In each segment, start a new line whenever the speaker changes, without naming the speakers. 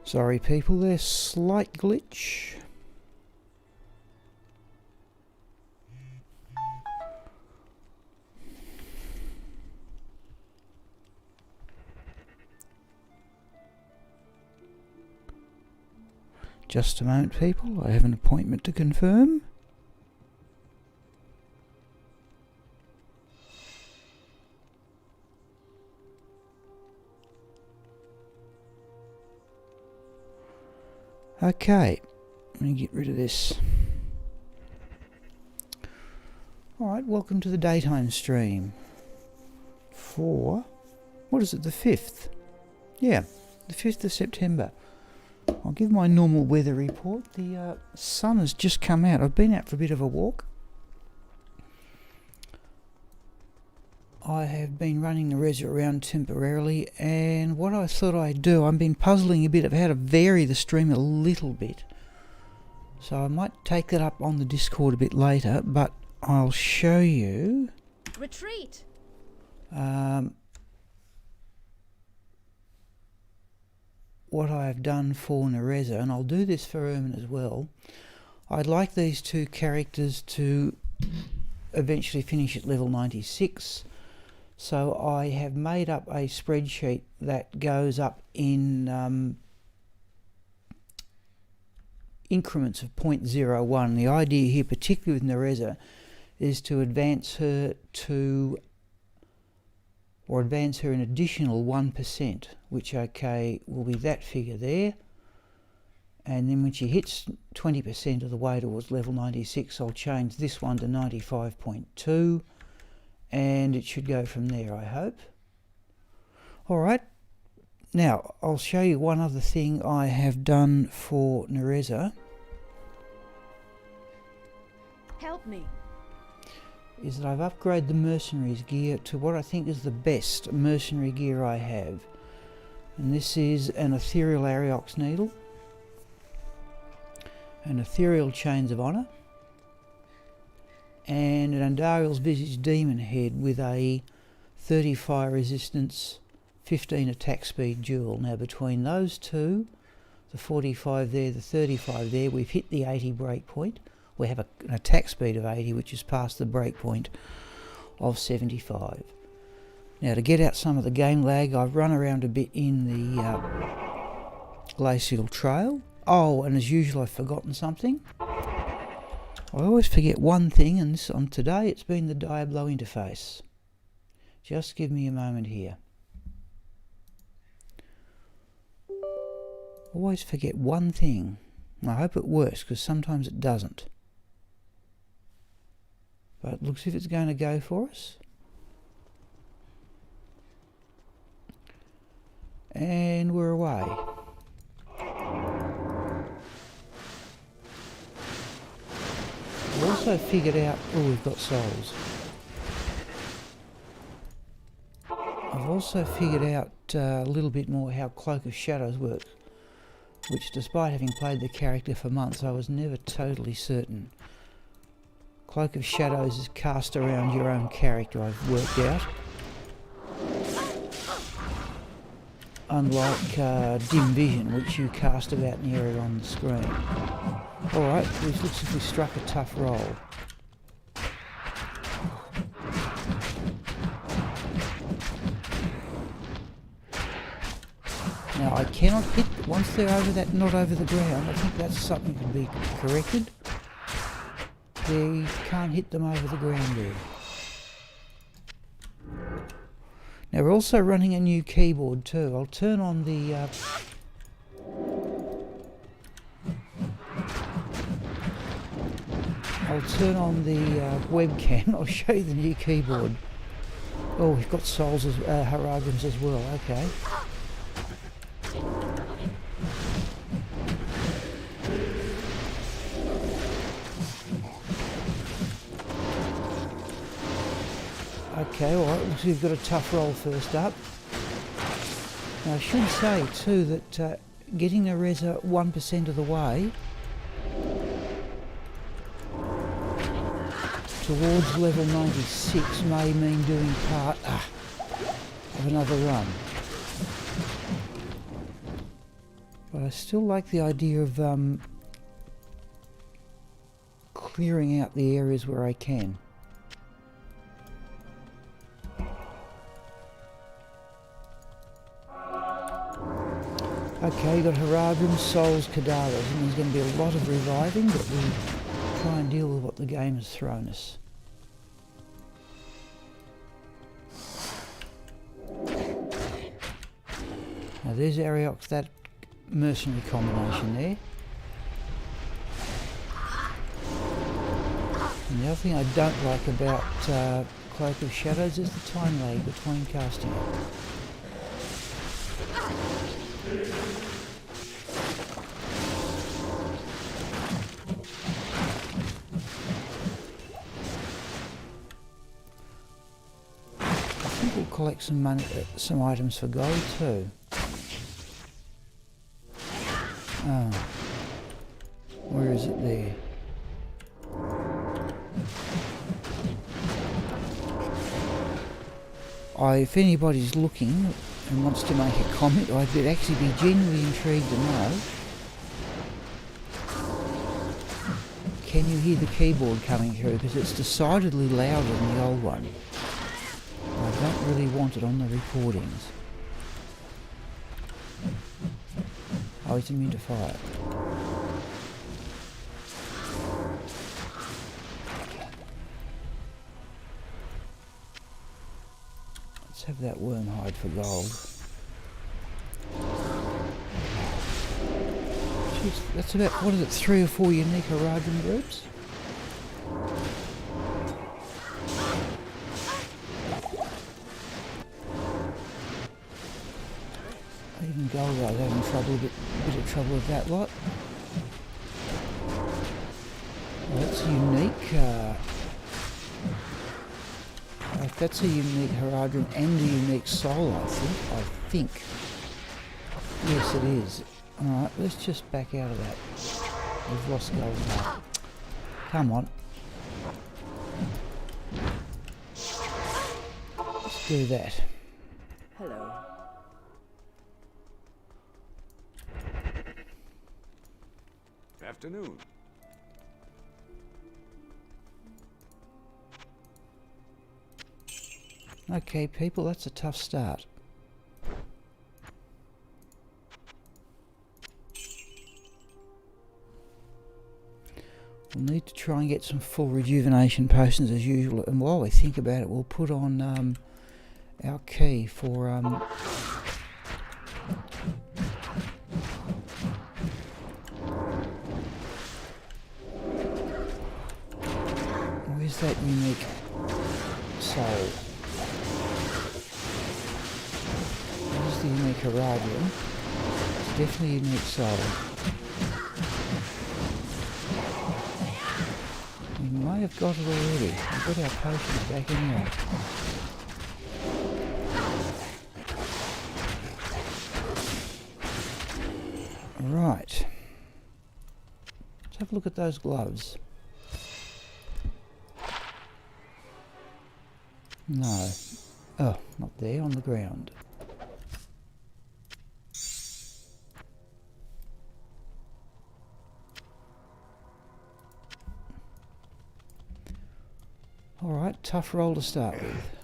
Sorry people, there's slight glitch. Just a moment people, I have an appointment to confirm. Okay, let me get rid of this. Alright, welcome to the daytime stream for, what is it, the 5th? Yeah, the 5th of September. I'll give my normal weather report. The sun has just come out. I've been out for a bit of a walk. I have been running Nerezza around temporarily, and what I thought I'd do, I've been puzzling a bit of how to vary the stream a little bit. So I might take that up on the Discord a bit later, but I'll show you.
Retreat.
What I've done for Nerezza, and I'll do this for Ermin as well. I'd like these two characters to eventually finish at level 96. So I have made up a spreadsheet that goes up in increments of 0.01. The idea here, particularly with Nerezza, is to advance her an additional 1%, which will be that figure there. And then when she hits 20% of the way towards level 96, I'll change this one to 95.2. And it should go from there, I hope. Alright, now I'll show you one other thing I have done for Nerezza.
Help me.
Is that I've upgraded the mercenaries gear to what I think is the best mercenary gear I have. And this is an ethereal Ariox needle, an ethereal chains of honour, and an Andariel's Visage Demon Head with a 30 fire resistance, 15 attack speed dual. Now between those two, the 45 there, the 35 there, we've hit the 80 breakpoint. We have an attack speed of 80, which is past the breakpoint of 75. Now to get out some of the game lag, I've run around a bit in the Glacial Trail. Oh, and as usual I've forgotten something. I always forget one thing, and on today it's been the Diablo interface. Just give me a moment here. Always forget one thing. I hope it works, because sometimes it doesn't. But it looks as if it's going to go for us. And we're away. I've also figured out... Oh, we've got souls. I've also figured out a little bit more how Cloak of Shadows works, which, despite having played the character for months, I was never totally certain. Cloak of Shadows is cast around your own character, I've worked out. Unlike Dim Vision, which you cast about an area on the screen. Alright, it looks as if we struck a tough roll. Now I cannot hit, once they're over that, not over the ground, I think that's something to be corrected. You can't hit them over the ground there. Now we're also running a new keyboard too. I'll turn on the webcam. I'll show you the new keyboard. Oh, we've got souls as Haragans as well. Okay. Okay, alright, looks like we've got a tough roll first up. Now I should say too that getting Nerezza 1% of the way towards level 96 may mean doing part of another run. But I still like the idea of clearing out the areas where I can. Okay, you've got Haragans, Souls, Cadavers, and there's going to be a lot of reviving, but we'll try and deal with what the game has thrown us. Now there's Ariox, that mercenary combination there. And the other thing I don't like about Cloak of Shadows is the time lag between casting it. I think we'll collect some money, some items for gold too. Oh, where is it there? If anybody's looking and wants to make a comment, I'd actually be genuinely intrigued to know. Can you hear the keyboard coming through? Because it's decidedly louder than the old one. I don't really want it on the recordings. Oh, it's immune to fire. Let's have that worm hide for gold. Jeez, that's about, what is it, 3 or 4 unique Haragan groups? Even Golgar's having trouble, a bit of trouble with that lot. Well, that's unique. That's a unique Haragan and a unique soul, I think. Yes, it is. Alright, let's just back out of that. We've lost Golgar. Come on. Let's do that.
Hello.
Afternoon.
Okay, people, that's a tough start. We'll need to try and get some full rejuvenation potions as usual, and while we think about it, we'll put on our key for that unique soul. This is the unique Arabian. It's definitely a unique soul. We may have got it already. We've got our potions back in here. Right. Let's have a look at those gloves. No. Oh, not there, on the ground. Alright, tough roll to start with.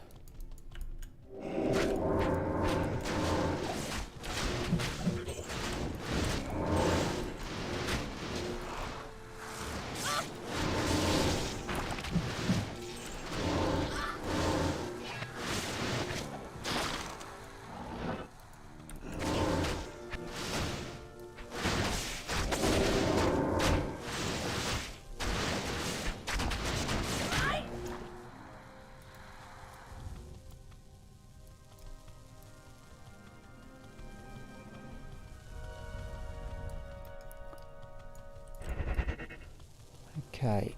Okay.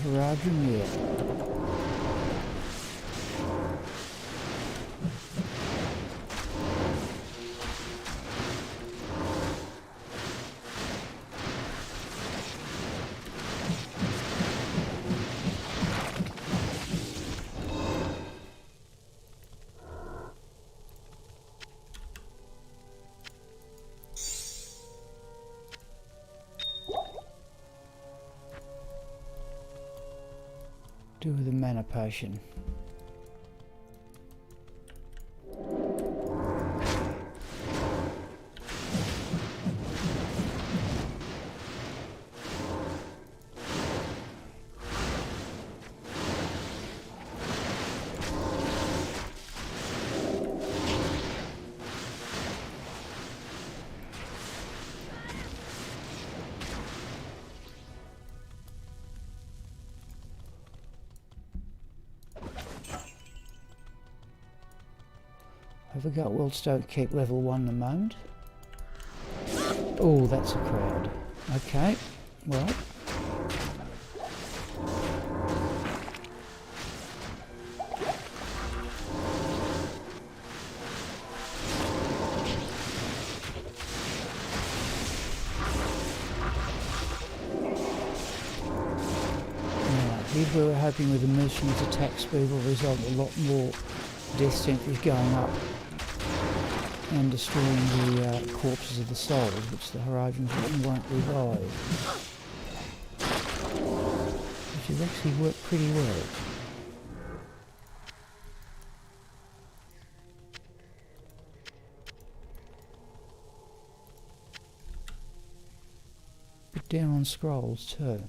Roger me. Do with the mana potion. I forgot Worlds don't keep level 1 at the moment. Oh, that's a crowd. Okay, well. Here we were hoping with the mercenaries' attack speed will result in a lot more death sentries going up and destroying the corpses of the souls, which the Horizons won't revive. Which has actually worked pretty well. Bit down on scrolls too.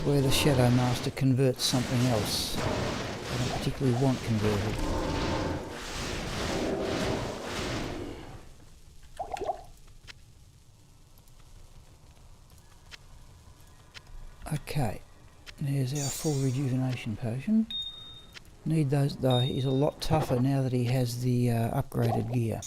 Where the Shadow Master converts something else I don't particularly want converted. Okay, there's our full rejuvenation potion. Need those though. He's a lot tougher now that he has the upgraded gear.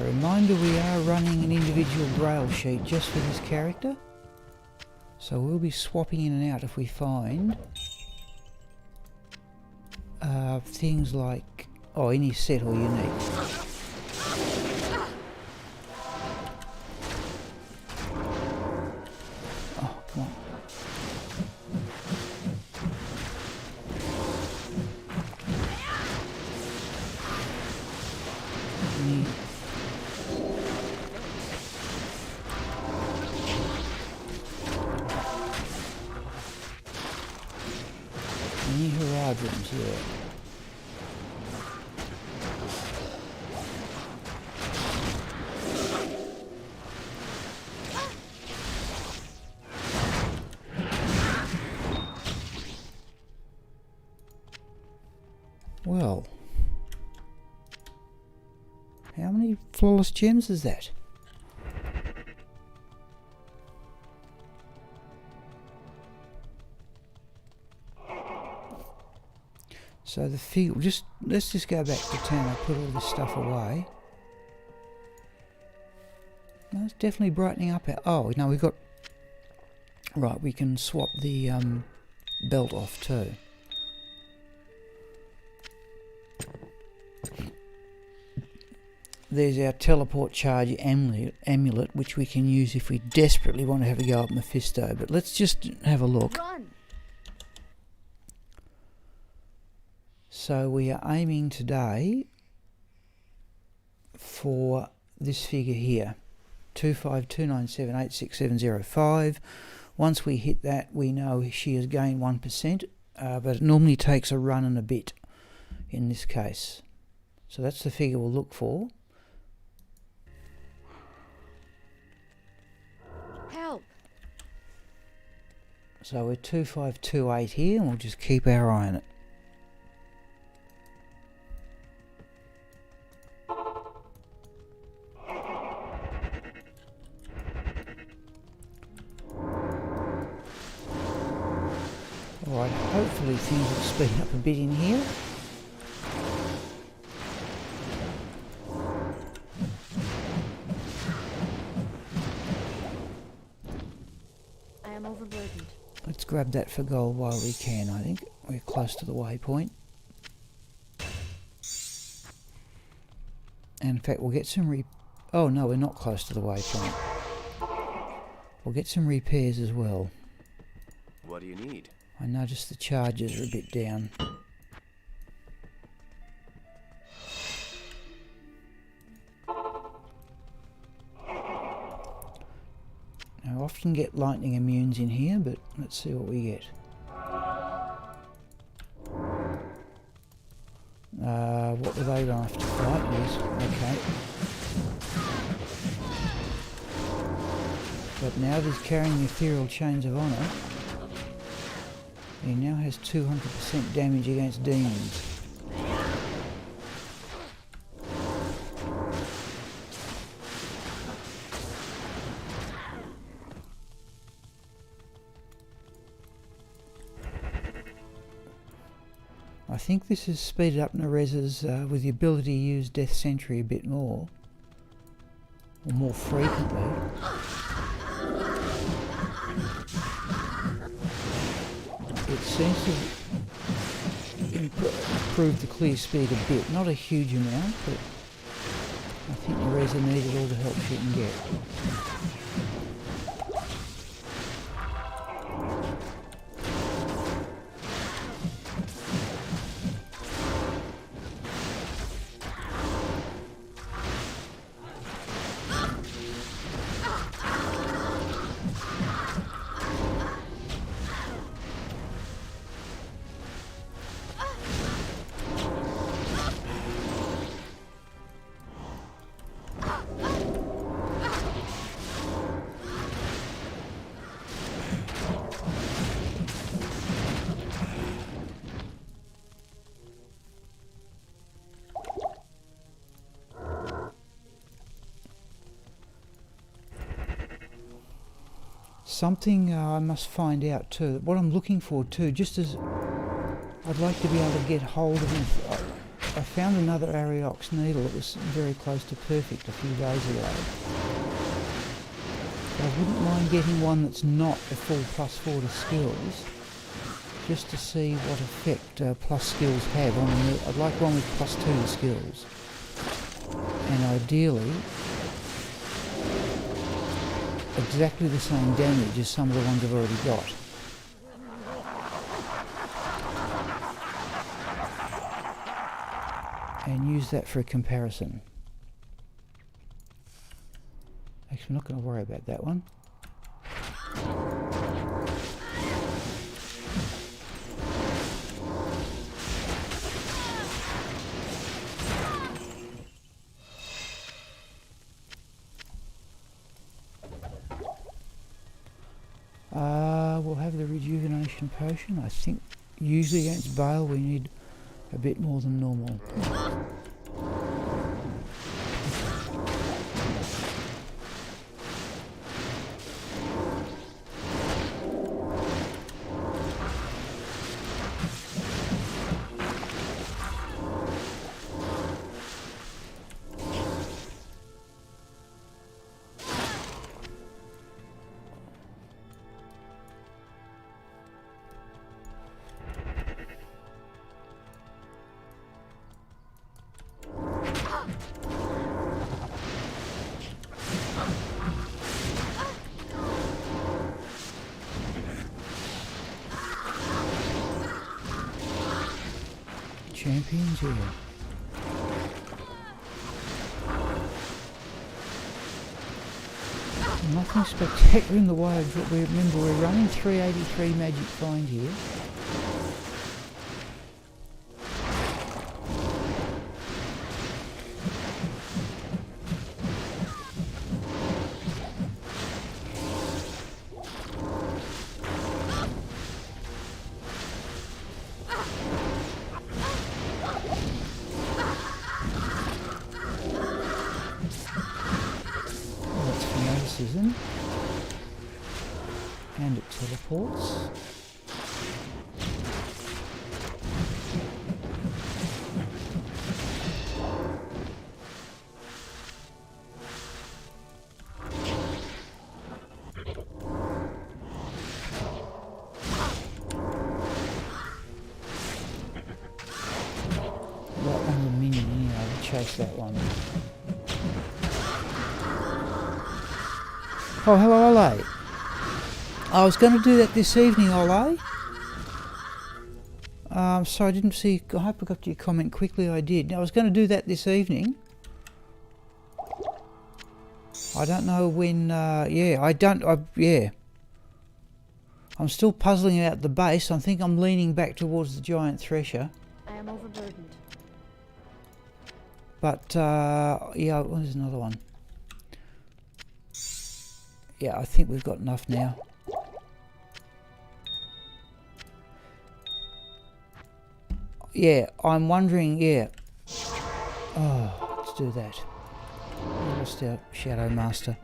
Reminder, we are running an individual grail sheet just for this character, so we'll be swapping in and out if we find things like any set or unique. Oh, come on. Any Horadrums, yeah. Well, how many flawless gems is that? So the field, let's just go back to town. I'll put all this stuff away. No, it's definitely brightening up. Oh no, we've got, right, we can swap the belt off too. There's our teleport charge amulet, which we can use if we desperately want to have a go at Mephisto. But let's just have a look.
Run.
So we are aiming today for this figure here, 2529786705. Once we hit that, we know she has gained 1%, but it normally takes a run and a bit in this case. So that's the figure we'll look for.
Help.
So we're 2528 here, and we'll just keep our eye on it. Alright, hopefully things will speed up a bit in here.
I am overburdened.
Let's grab that for gold while we can, I think. We're close to the waypoint. And in fact, we'll get some oh no, we're not close to the waypoint. We'll get some repairs as well.
What do you need?
I noticed the charges are a bit down. Now, I often get lightning immunes in here, but let's see what we get. What were they going to have to fight? Yes, okay. But now he's carrying the ethereal chains of honour. He now has 200% damage against demons. I think this has speeded up Nerezza's with the ability to use Death Sentry a bit more, or more frequently. It seems to improve the clear speed a bit, not a huge amount, but I think Nerezza needed all the help she can get. something I must find out too. What I'm looking for too, just as I'd like to be able to get hold of it. I found another Ariox needle that was very close to perfect a few days ago. But I wouldn't mind getting one that's not a full +4 to skills, just to see what effect plus skills have on the. I'd like one with +2 to skills, and ideally exactly the same damage as some of the ones I've already got. And use that for a comparison. Actually, I'm not going to worry about that one. We'll have the rejuvenation potion. I think usually against Bale we need a bit more than normal. Champions here. Nothing spectacular in the way of what we remember. We're running 383 magic find here. And it teleports. Right on the minion anyway, we'll chase that one. Oh, hello, Ole. I was going to do that this evening, Ole. Sorry, I didn't see. I hope I got your comment quickly. I did. I was going to do that this evening. I don't know when. Yeah. I'm still puzzling out the base. I think I'm leaning back towards the giant thresher.
I am overburdened.
But yeah, well, there's another one. Yeah, I think we've got enough now. Yeah, I'm wondering, yeah. Oh, let's do that. We lost our Shadow Master.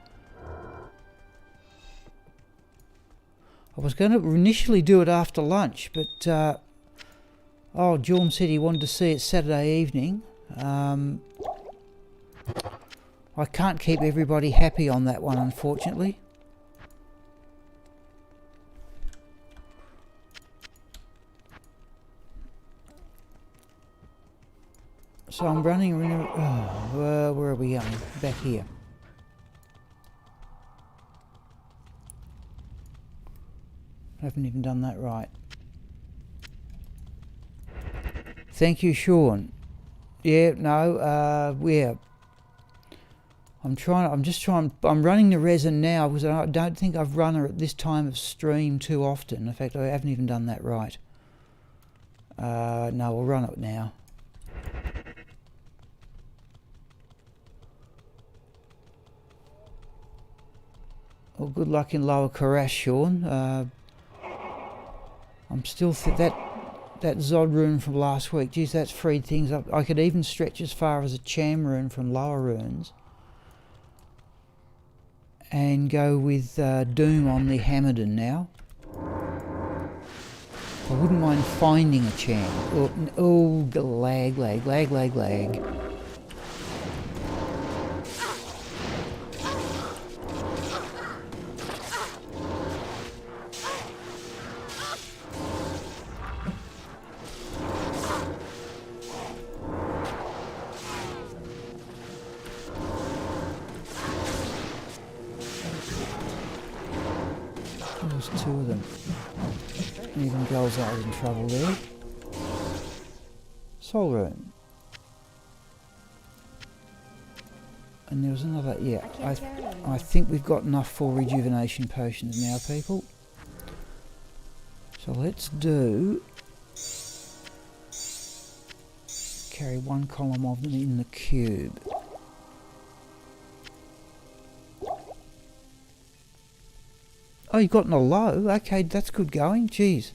I was going to initially do it after lunch, but Jorm said he wanted to see it Saturday evening. I can't keep everybody happy on that one, unfortunately. So I'm running around. Where are we going? Back here. I haven't even done that right. Thank you, Sean. Yeah, no, yeah. I'm running Nerezza now because I don't think I've run her at this time of stream too often. In fact, I haven't even done that right. No, we'll run it now. Well, good luck in Lower Kurast, Sean. I'm still that Zod rune from last week. Geez, that's freed things up. I could even stretch as far as a Cham rune from lower runes. and go with Doom on the Hammerden now. I wouldn't mind finding a chance. Oh, lag. There's two of them. Even girls are in trouble there. Soul Room. And there was another, yeah. I think we've got enough for rejuvenation potions now, people. So let's do... carry one column of them in the cube. Oh, you've gotten a low. Okay, that's good going. Jeez.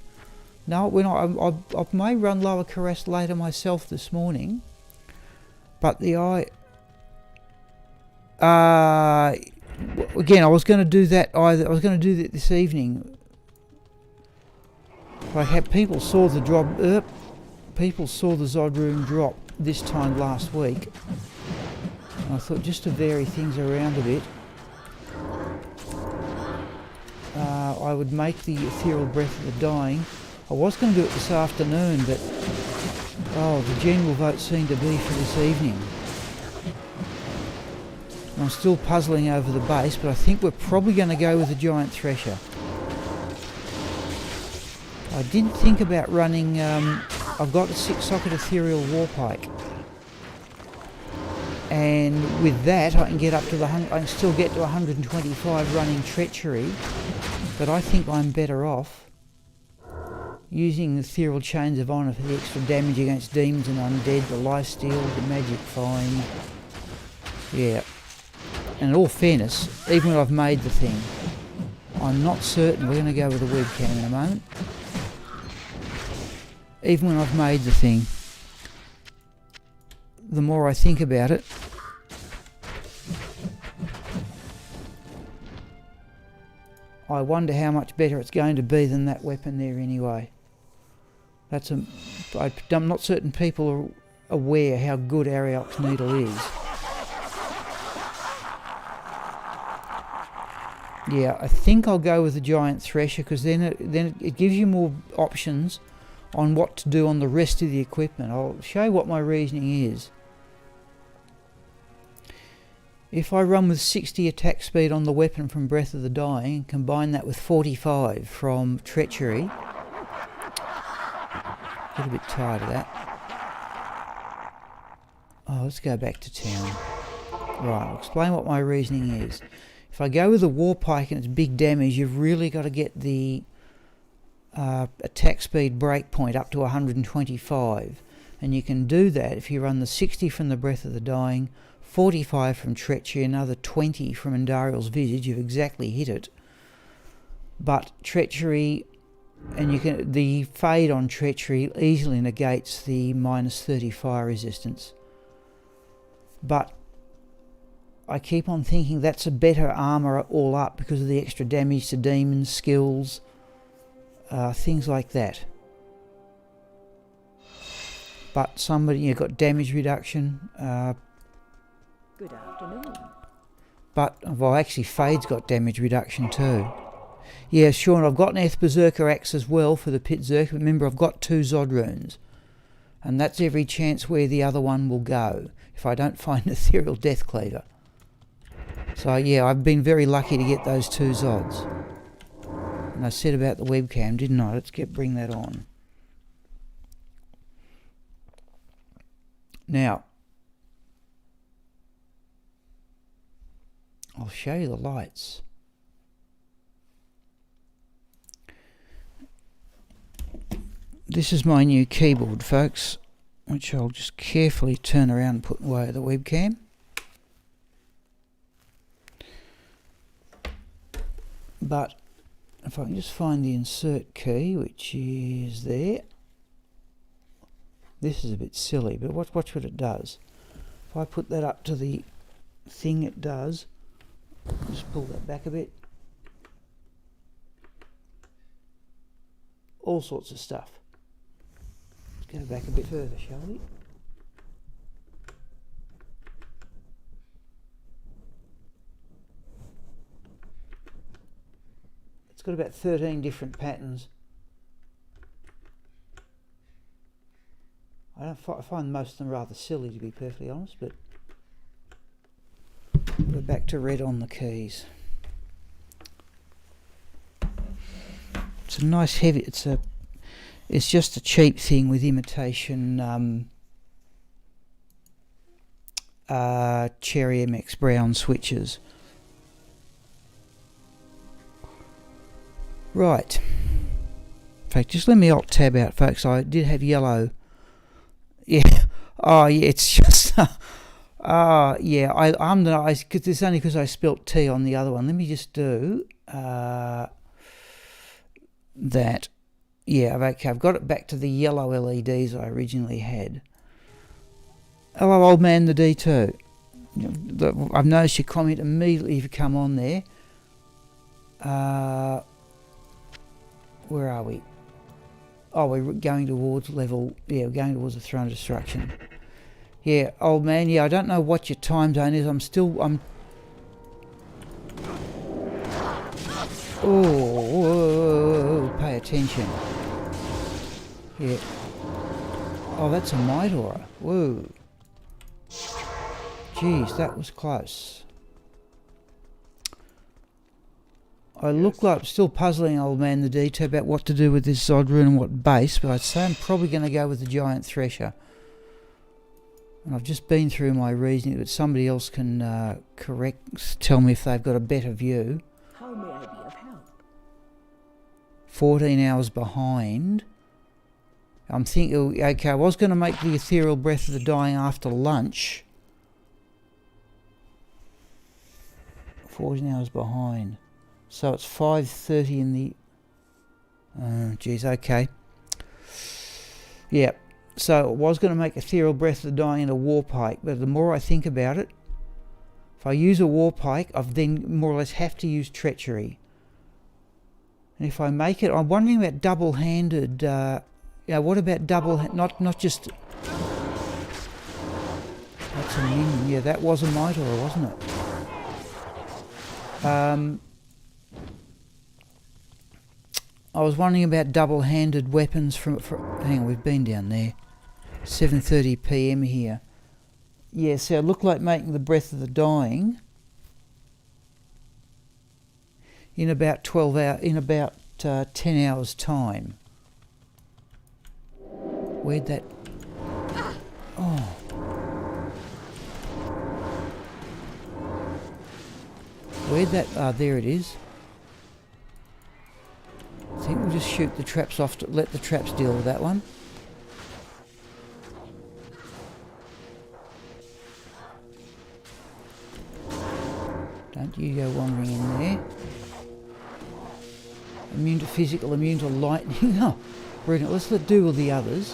No, when I may run lower Kurast later myself this morning, but the again, I was going to do that. I was going to do that this evening. I had people saw the drop. People saw the Zod room drop this time last week. And I thought just to vary things around a bit. I would make the Ethereal Breath of the Dying. I was going to do it this afternoon, but the general vote seemed to be for this evening. I'm still puzzling over the base, but I think we're probably going to go with the Giant Thresher. I did think about running, I've got a 6-socket Ethereal Warpike. And with that I can get up to I can still get to 125 running Treachery, but I think I'm better off using the Ethereal Chains of Honour for the extra damage against demons and undead, the lifesteal, the magic find. Yeah. And in all fairness, even when I've made the thing, I'm not certain. We're going to go with the webcam in a moment. Even when I've made the thing, the more I think about it, I wonder how much better it's going to be than that weapon there anyway. I'm not certain people are aware how good Arioch's Needle is. Yeah, I think I'll go with the Giant Thresher because then it gives you more options on what to do on the rest of the equipment. I'll show you what my reasoning is. If I run with 60 attack speed on the weapon from Breath of the Dying and combine that with 45 from Treachery, get a bit tired of that. Oh, let's go back to town. Right, I'll explain what my reasoning is. If I go with the Warpike and it's big damage, you've really got to get the attack speed breakpoint up to 125. And you can do that if you run the 60 from the Breath of the Dying, 45 from Treachery, another 20 from Andariel's Visage. You've exactly hit it. But Treachery, and the fade on Treachery easily negates the minus 30 fire resistance. But I keep on thinking that's a better armour all up because of the extra damage to demons, skills, things like that. But you've got damage reduction.
Good afternoon.
But, well, actually Fade's got damage reduction too. Yeah, sure, and I've got an Eth Berserker Axe as well for the Pit Zerk. Remember, I've got 2 Zod runes. And that's every chance where the other one will go, if I don't find an Ethereal Death Cleaver. So yeah, I've been very lucky to get those 2 Zods. And I said about the webcam, didn't I? Let's bring that on. Now, I'll show you the lights. This is my new keyboard, folks, which I'll just carefully turn around and put away the webcam. But if I can just find the insert key, which is there. This is a bit silly, but watch what it does. If I put that up to the thing it does, Just pull that back a bit. All sorts of stuff. Let's go back a bit further, shall we? It's got about 13 different patterns. I find most of them rather silly, to be perfectly honest, but we're back to red on the keys. It's a nice heavy, it's just a cheap thing with imitation Cherry MX Brown switches. Right. In fact, just let me alt tab out, folks. I did have yellow. Yeah. Oh, yeah. It's just. Yeah. Because it's only because I spelt T on the other one. Let me just do that. Yeah. Okay. I've got it back to the yellow LEDs I originally had. Hello, old man. The D2. I've noticed your comment immediately if you come on there. Where are we? Oh, we're going towards level. Yeah, we're going towards the throne of destruction. Yeah, old man. Yeah, I don't know what your time zone is. Oh, pay attention. Yeah. Oh, that's a Mightora. Whoa. Jeez, that was close. I look like I'm still puzzling old man the detail about what to do with this Zod rune and what base, but I'd say I'm probably going to go with the Giant Thresher. And I've just been through my reasoning, but somebody else can tell me if they've got a better view.
How may I be of help?
14 hours behind. I'm thinking, okay, I was going to make the Ethereal Breath of the Dying after lunch. 14 hours behind. So it's 5:30 in the... Oh, geez, okay. Yeah, so I was going to make Ethereal Breath of the Dying into War Pike, but the more I think about it, if I use a War Pike, I've then more or less have to use Treachery. And if I make it, I'm wondering about double-handed... what about not just... That's a minion. Yeah, that was a Mightora, wasn't it? I was wondering about double-handed weapons from hang on, we've been down there. 7:30 PM here. Yeah, so it looked like making the Breath of the Dying in about 10 hours time. Where'd that... Oh. Where'd that... there it is. I think we'll just shoot the traps off to let the traps deal with that one. Don't you go wandering in there. Immune to physical, immune to lightning. Oh, brilliant. Let's do with the others.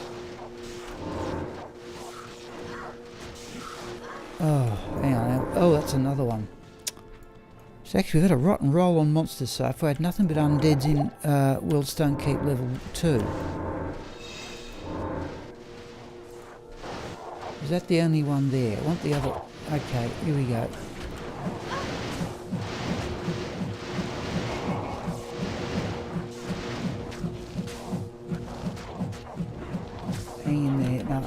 Oh, hang on. Oh, that's another one. So actually we've had a rotten roll on monsters so far. I had nothing but undeads in Wildstone Keep level 2. Is that the only one there? I want the other... Okay, here we go. Hang in there. No.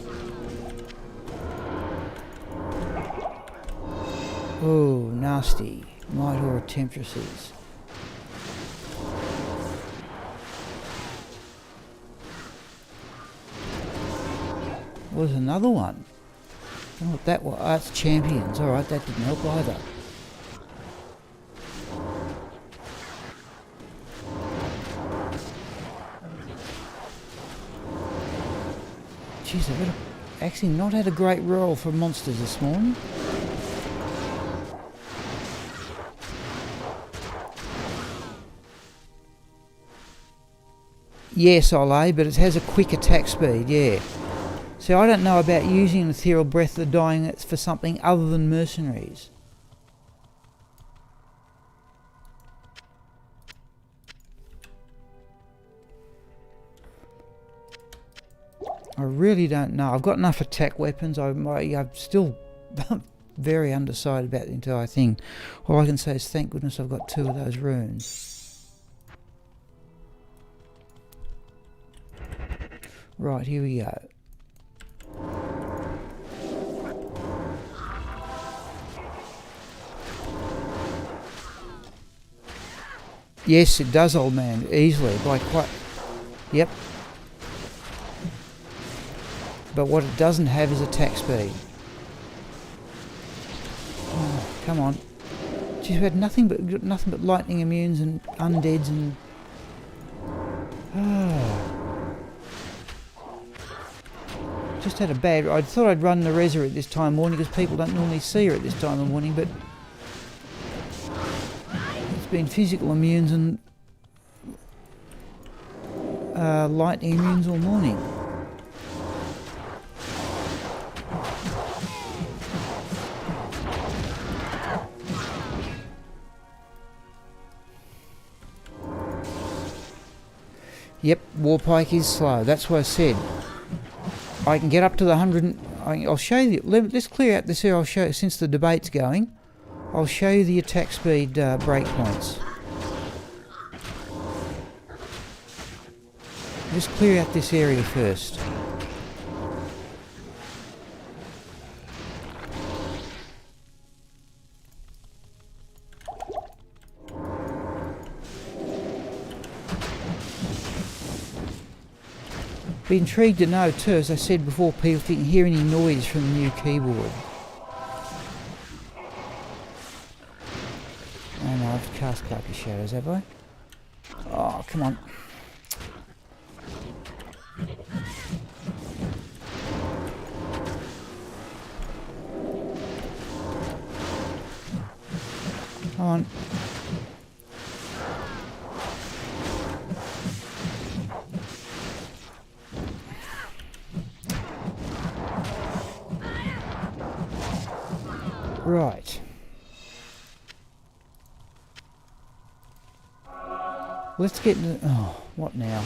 Oh, nasty. Mightora Temptresses. Was another one. I don't know what that was. Oh, that's Champions. Alright, that didn't help either. Jeez, I've actually not had a great roll for monsters this morning. Yes, Olay, but it has a quick attack speed, yeah. So I don't know about using an Ethereal Breath of the Dying for something other than mercenaries. I really don't know. I've got enough attack weapons. I'm still very undecided about the entire thing. All I can say is thank goodness I've got 2 of those runes. Right, here we go. Yes, it does, old man, easily, by quite... Yep. But what it doesn't have is attack speed. Oh, come on. She's had nothing but lightning immunes and undeads and... Just had a bad... I thought I'd run Nerezza at this time of morning because people don't normally see her at this time of morning, but... It's been physical immunes and... lightning immunes all morning. Yep, Warpike is slow. That's what I said. I can get up to the 100. I'll show you. Let's clear out this here. I'll show, since the debate's going, I'll show you the attack speed breakpoints. Just clear out this area first. Be intrigued to know too, as I said before, people if you can hear any noise from the new keyboard. Oh no, I've cast Cloak of Shadows, have I? Oh, come on. Come on. Right. Let's get into... Oh, what now?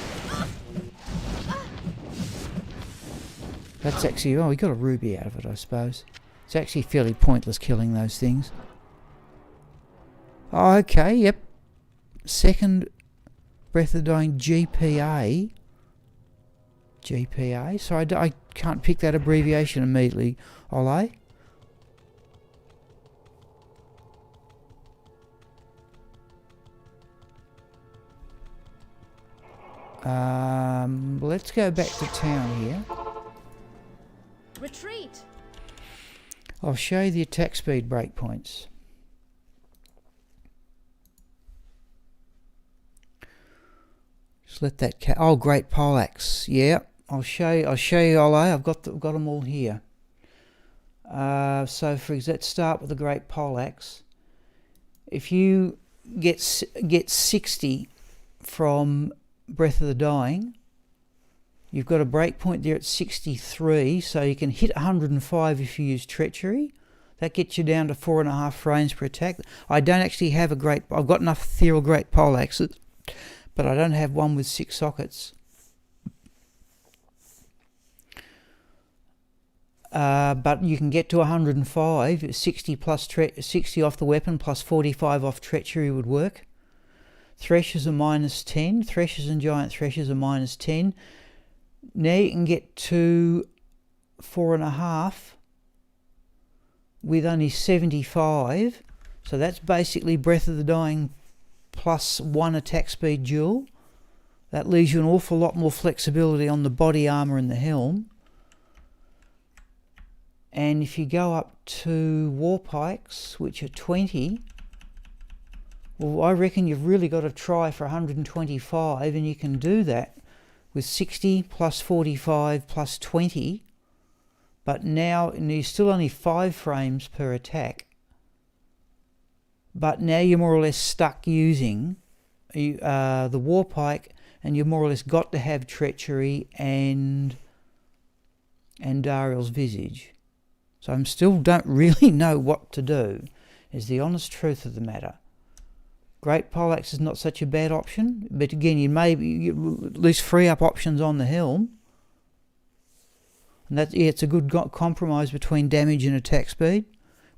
That's actually... Oh, we got a ruby out of it, I suppose. It's actually fairly pointless killing those things. Oh, okay, yep. Second Breath of the Dying GPA. GPA? So I can't pick that abbreviation immediately, Ole. Let's go back to town here.
Retreat.
I'll show you the attack speed breakpoints. Just let that oh, great poleaxe. Yeah, I'll show you, Ole. I've got them all here. So let's start with the great poleaxe. If you get 60 from Breath of the Dying, you've got a breakpoint there at 63, so you can hit 105 if you use Treachery. That gets you down to 4.5 frames per attack. I don't actually have I've got enough ethereal great poleaxes, but I don't have one with 6 sockets. But you can get to 105. 60 plus 60 off the weapon plus 45 off Treachery would work. Threshers are -10. Threshers and giant threshers are -10. Now you can get to 4.5 with only 75. So that's basically Breath of the Dying plus 1 attack speed dual. That leaves you an awful lot more flexibility on the body armour and the helm. And if you go up to Warpikes, which are 20... Well, I reckon you've really got to try for 125, and you can do that with 60 plus 45 plus 20, but now you're still only 5 frames per attack. But now you're more or less stuck using the Warpike, and you've more or less got to have Treachery and Dariel's Visage. So I still don't really know what to do, is the honest truth of the matter. Great poleaxe is not such a bad option, but again, you at least free up options on the helm. And that, yeah, it's a good compromise between damage and attack speed.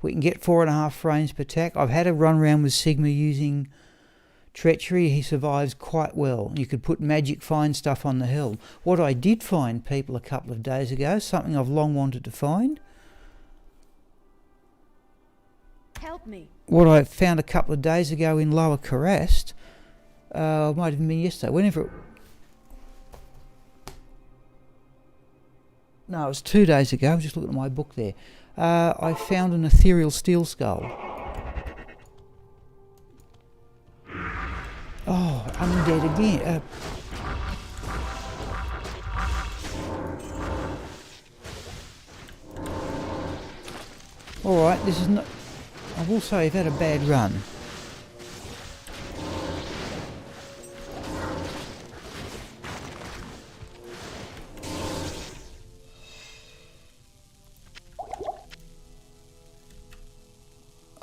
We can get 4.5 frames per attack. I've had a run around with Sigma using Treachery. He survives quite well. You could put magic find stuff on the hill. What I did find, people, a couple of days ago, something I've long wanted to find.
Help me.
What I found a couple of days ago in Lower Kurast, might have been yesterday, whenever it... No, it was 2 days ago. I was just looking at my book there. I found an ethereal steel skull. Oh, undead again. Alright, this is not... I will say I've had a bad run.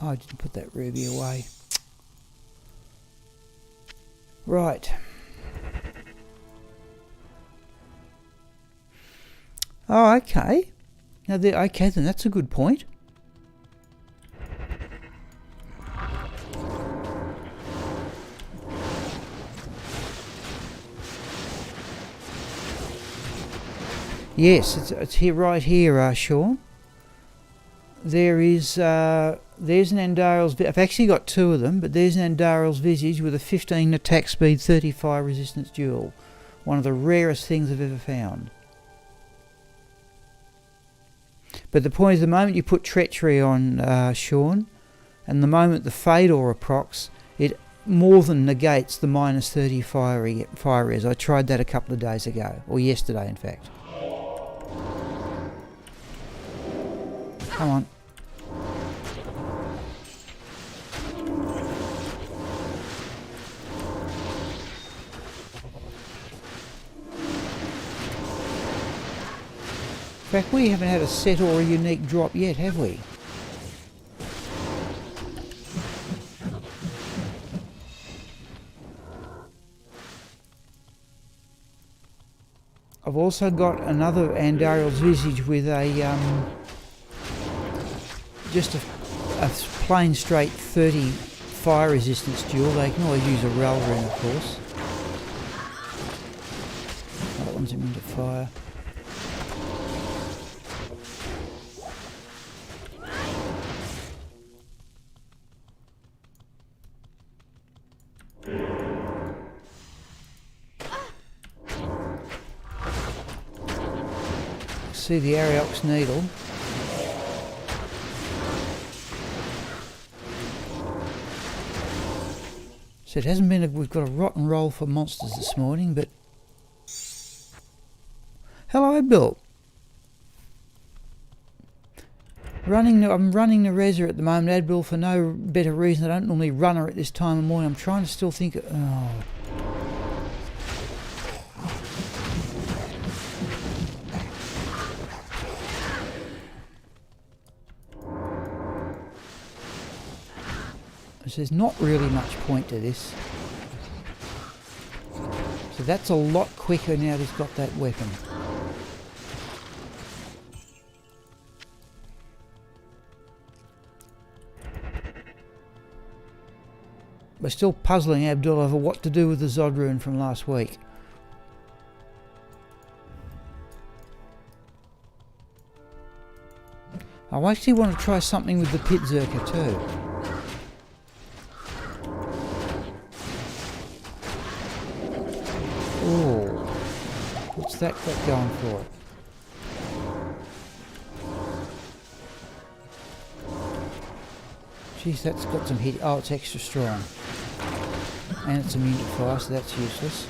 Oh, I didn't put that ruby away. Right. Oh, okay. Now, okay, then that's a good point. Yes, it's here, right here, Sean. There's an Andariel's... I've actually got 2 of them, but there's an Andariel's Visage with a 15 attack speed, 30 fire resistance duel. One of the rarest things I've ever found. But the point is, the moment you put Treachery on, Sean, and the moment the Fade Aura procs, it more than negates the minus 30 fire res. I tried that a couple of days ago, or yesterday in fact. Come on. In fact, we haven't had a set or a unique drop yet, have we? I've also got another Andariel's Visage with a just a plain straight 30 fire resistance duel. They can always use a Ralrun, of course. That one's immune to fire. See the Ariox needle. So it hasn't been we've got a rotten roll for monsters this morning, but... Hello, Bill. I'm running Nerezza at the moment, Adbil, for no better reason. I don't normally run her at this time of morning. I'm trying to still think... Oh. So there's not really much point to this. So that's a lot quicker now that he's got that weapon. We're still puzzling Abdul over what to do with the Zod rune from last week. I actually want to try something with the Pit Zerker too. Oh, what's that got going for it? Jeez, that's got some hit. Oh, it's extra strong. And it's immune to fire, so that's useless.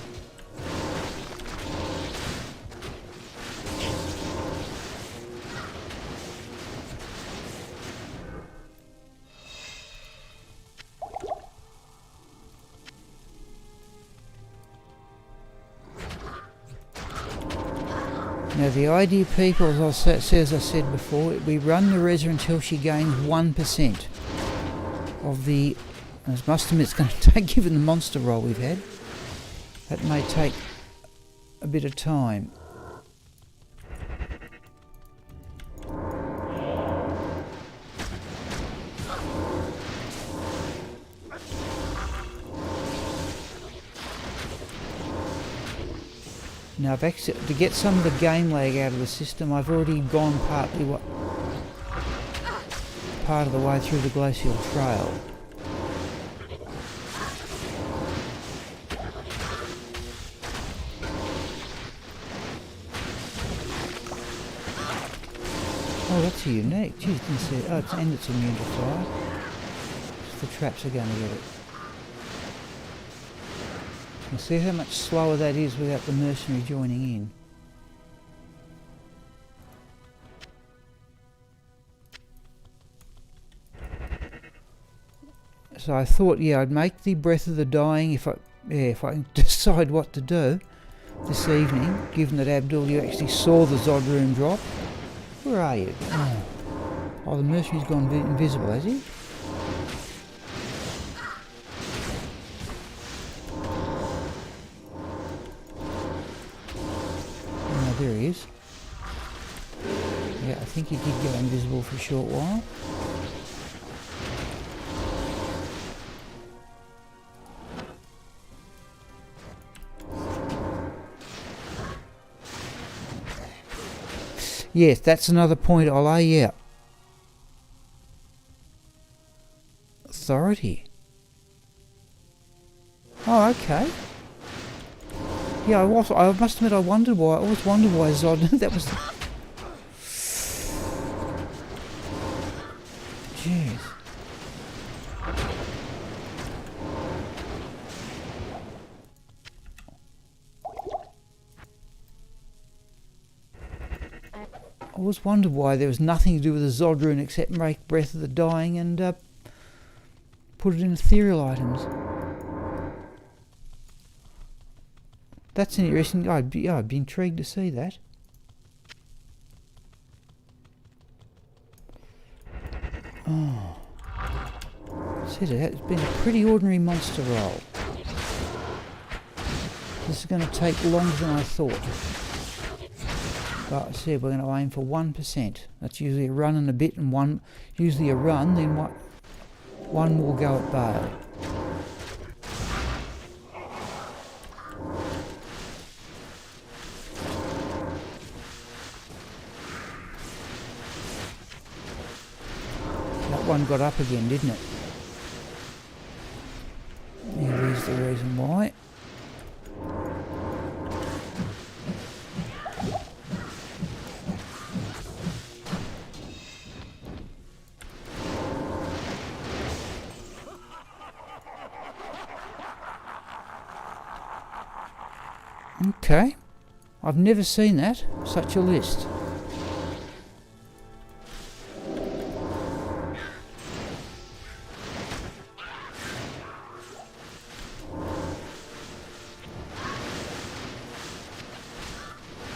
Now the idea, people, as I said before, we run Nerezza until she gains 1% of the... I must admit it's going to take, given the monster roll we've had, that may take a bit of time. Now, to get some of the game lag out of the system, I've already gone part of the way through the glacial trail. Oh, that's unique. Geez, didn't see it. Oh, it's immune to fire. The traps are going to get it. You see how much slower that is without the mercenary joining in. So I thought, yeah, I'd make the Breath of the Dying if I can decide what to do this evening, given that Abdul, you actually saw the Zod room drop. Where are you? Oh, the mercenary's gone invisible, has he? Oh, there he is. Yeah, I think he did go invisible for a short while. Yes, that's another point I'll lay out. Authority. Oh, okay. Yeah, I must admit I always wondered why Zod, that was... Jeez. I always wondered why there was nothing to do with the Zod rune except make Breath of the Dying and put it in ethereal items. That's interesting. I'd be intrigued to see that. Oh. It's been a pretty ordinary monster roll. This is going to take longer than I thought. But I said we're going to aim for 1%. That's usually a run and a bit, and usually a run, then one more go at bail. That one got up again, didn't it? Yeah, there's the reason why. Okay, I've never seen that, such a list.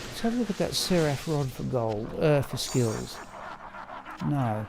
Let's have a look at that Seraph Rod for gold, for skills. No.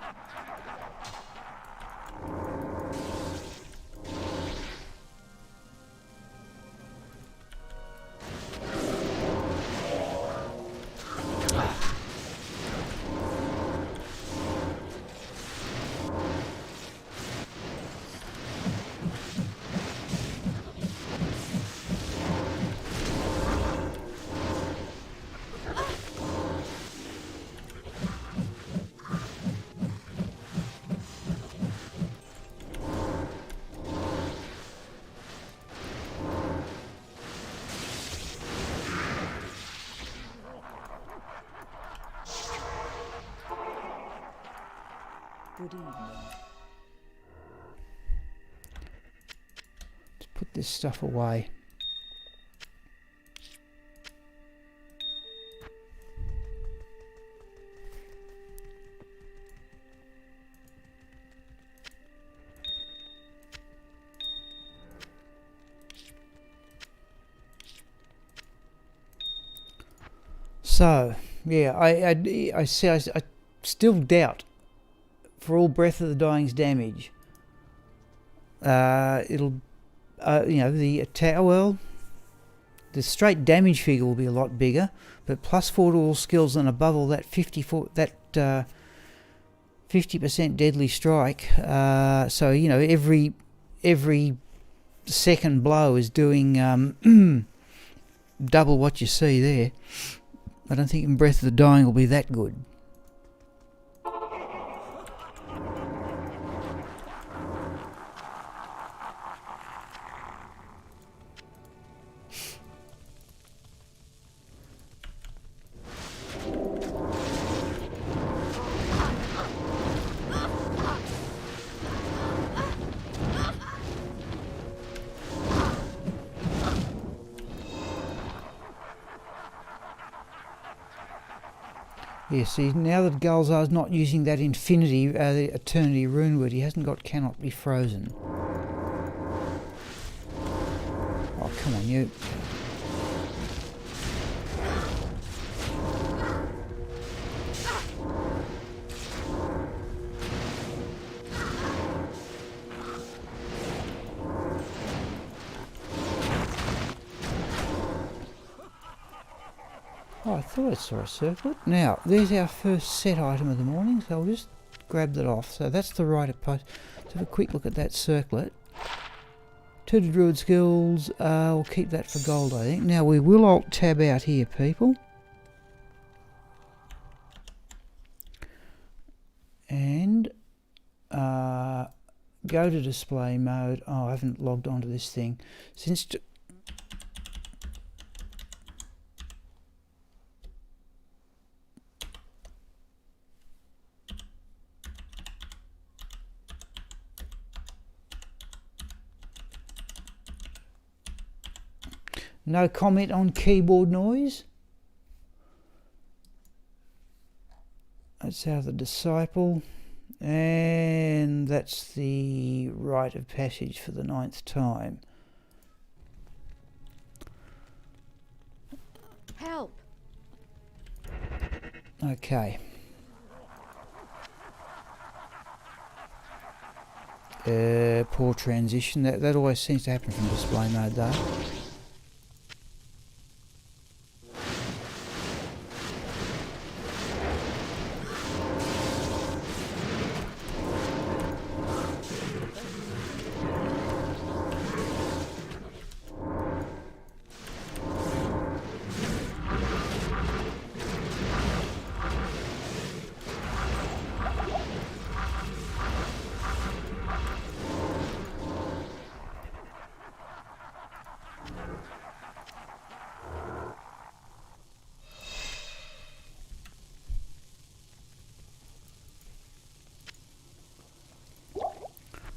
Good evening.
Let's put this stuff away. So, yeah, I still doubt, for all Breath of the Dying's damage, it'll, the attack, well, the straight damage figure will be a lot bigger, but plus 4 to all skills, and above all that 50% deadly strike, so, every second blow is doing, double what you see there. I don't think in Breath of the Dying will be that good. Yeah, see, now that Galzar's not using that infinity, the eternity rune word, he hasn't got cannot be frozen. Oh, come on, you. Oh, I thought I saw a circlet. Now, there's our first set item of the morning, so I'll just grab that off. So that's the right post. Let's have a quick look at that circlet. 2 to Druid skills. We'll keep that for gold, I think. Now, we will Alt-Tab out here, people. And go to display mode. Oh, I haven't logged onto this thing. No comment on keyboard noise. That's how the disciple, and that's the rite of passage for the 9th time.
Help.
Okay. Poor transition. That always seems to happen from display mode though.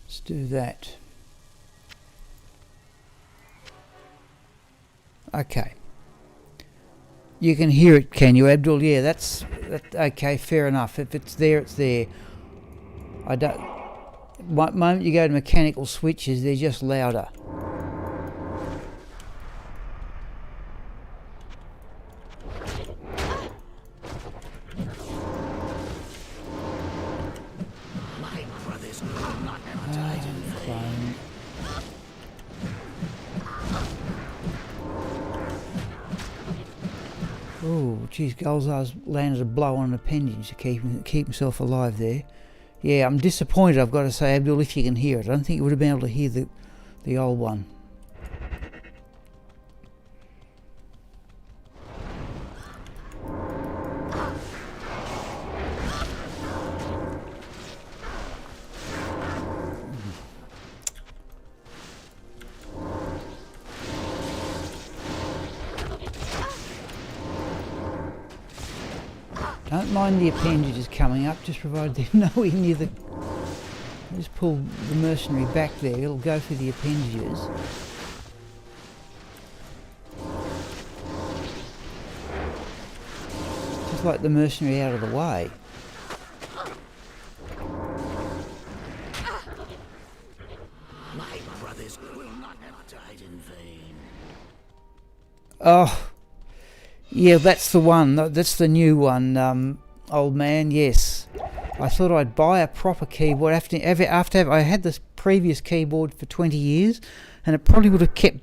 Let's do that. Okay. You can hear it, can you, Abdul? Yeah, that's okay, fair enough. If it's there, it's there. I don't. One moment you go to mechanical switches, they're just louder. Oh, geez, Galzar's landed a blow on an appendage to keep himself alive there. Yeah, I'm disappointed, I've got to say, Abdul, if you can hear it. I don't think you would have been able to hear the old one. Don't mind the appendages coming up, just provided they're nowhere near the... Just pull the mercenary back there, it'll go for the appendages. Just like the mercenary out of the way.
My brothers will not have died in vain.
Oh, yeah, that's the one. That's the new one, old man. Yes, I thought I'd buy a proper keyboard after I had this previous keyboard for 20 years, and it probably would have kept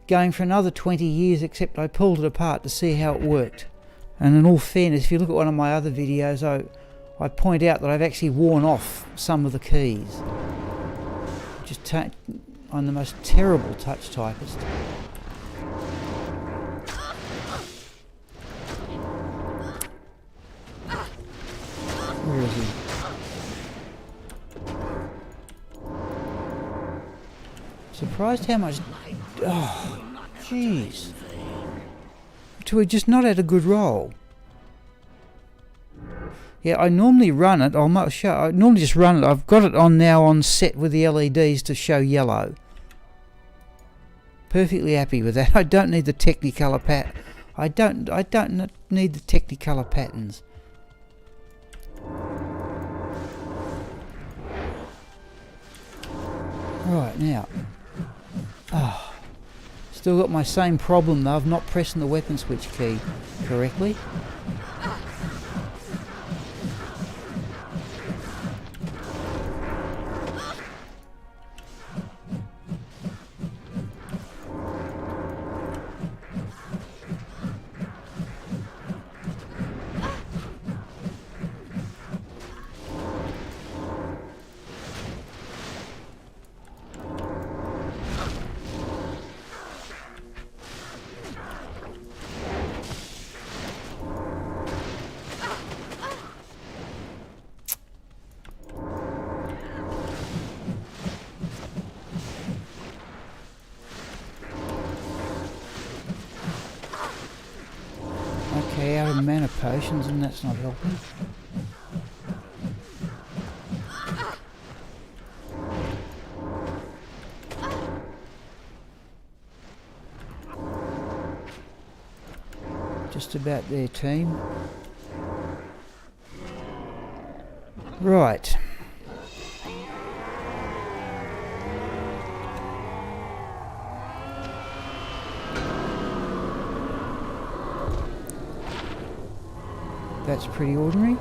going for another 20 years. Except I pulled it apart to see how it worked. And in all fairness, if you look at one of my other videos, I point out that I've actually worn off some of the keys. Just I'm the most terrible touch typist. Where is he? Surprised how much... Oh, jeez. We just not had a good roll. Yeah, I normally run it. I normally just run it. I've got it on now on set with the LEDs to show yellow. Perfectly happy with that. I don't need the Technicolor I don't need the Technicolor patterns. Right now. Oh, still got my same problem though of not pressing the weapon switch key correctly. Okay, out of mana potions, and that's not helping. Just about there, team. Right. That's pretty ordinary.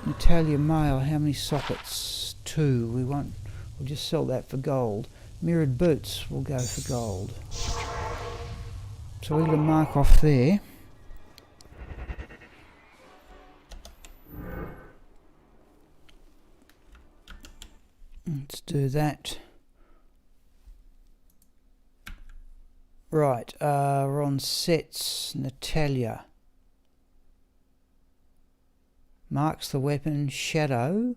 Natalia Mail, how many sockets? 2. We'll just sell that for gold. Mirrored boots will go for gold. So we're going to mark off there. Let's do that. Right, we're on sets. Natalia. Marks the weapon. Shadow.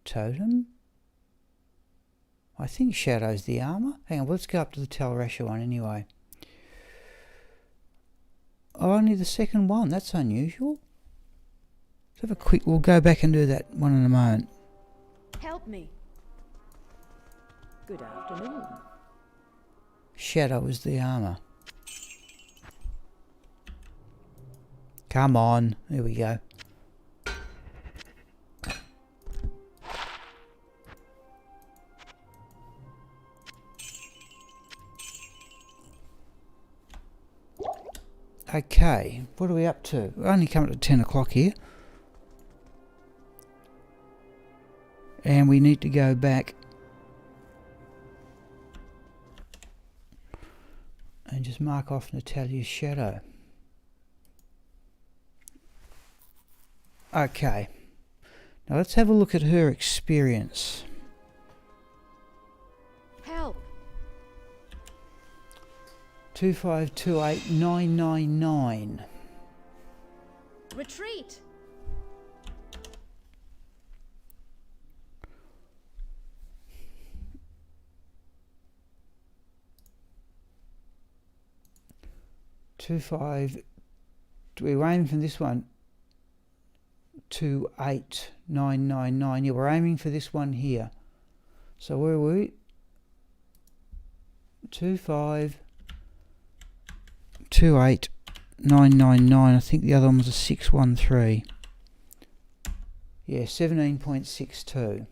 Totem. I think Shadow's the armour. Hang on, let's go up to the Talrasha one anyway. Oh, only the second one. That's unusual. Let's have a quick... We'll go back and do that one in a moment.
Help me. Good afternoon.
Shadow is the armour. Come on. There we go. Okay, what are we up to? We're only coming to 10 o'clock here. And we need to go back and just mark off Natalia's shadow. Okay. Now let's have a look at her experience.
Help.
2528999.
Retreat.
We're aiming for this one. 28999. Yeah, we're aiming for this one here. So where are we? 2528999. I think the other one was a 613. Yeah, 17.62.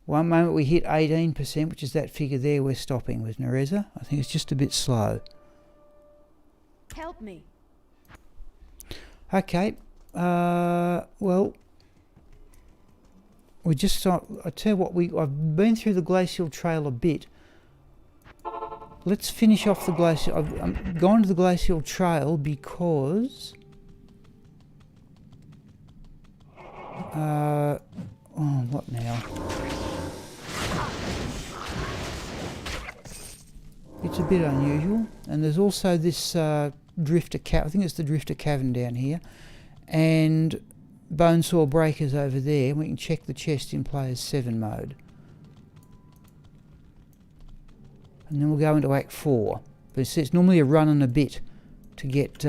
One moment we hit 18%, which is that figure there. We're stopping with Nerezza. I think it's just a bit slow.
Help me.
Okay. Well, we just I tell you what, I've been through the glacial trail a bit. Let's finish off the glacial. I've gone to the glacial trail because what now? It's a bit unusual, and there's also this drifter I think it's the drifter cavern down here, and bonesaw breakers over there. We can check the chest in players 7 mode, and then we'll go into Act 4. But it's normally a run and a bit to get.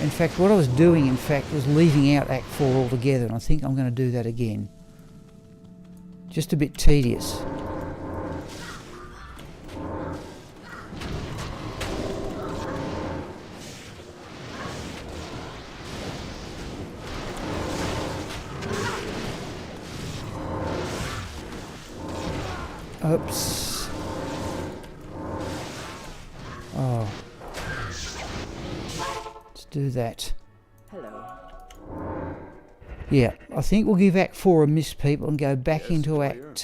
In fact, what I was doing, was leaving out Act 4 altogether, and I think I'm going to do that again. Just a bit tedious. Oops. Oh. Let's do that.
Hello.
Yeah, I think we'll give Act 4 a miss, people, and go back into Act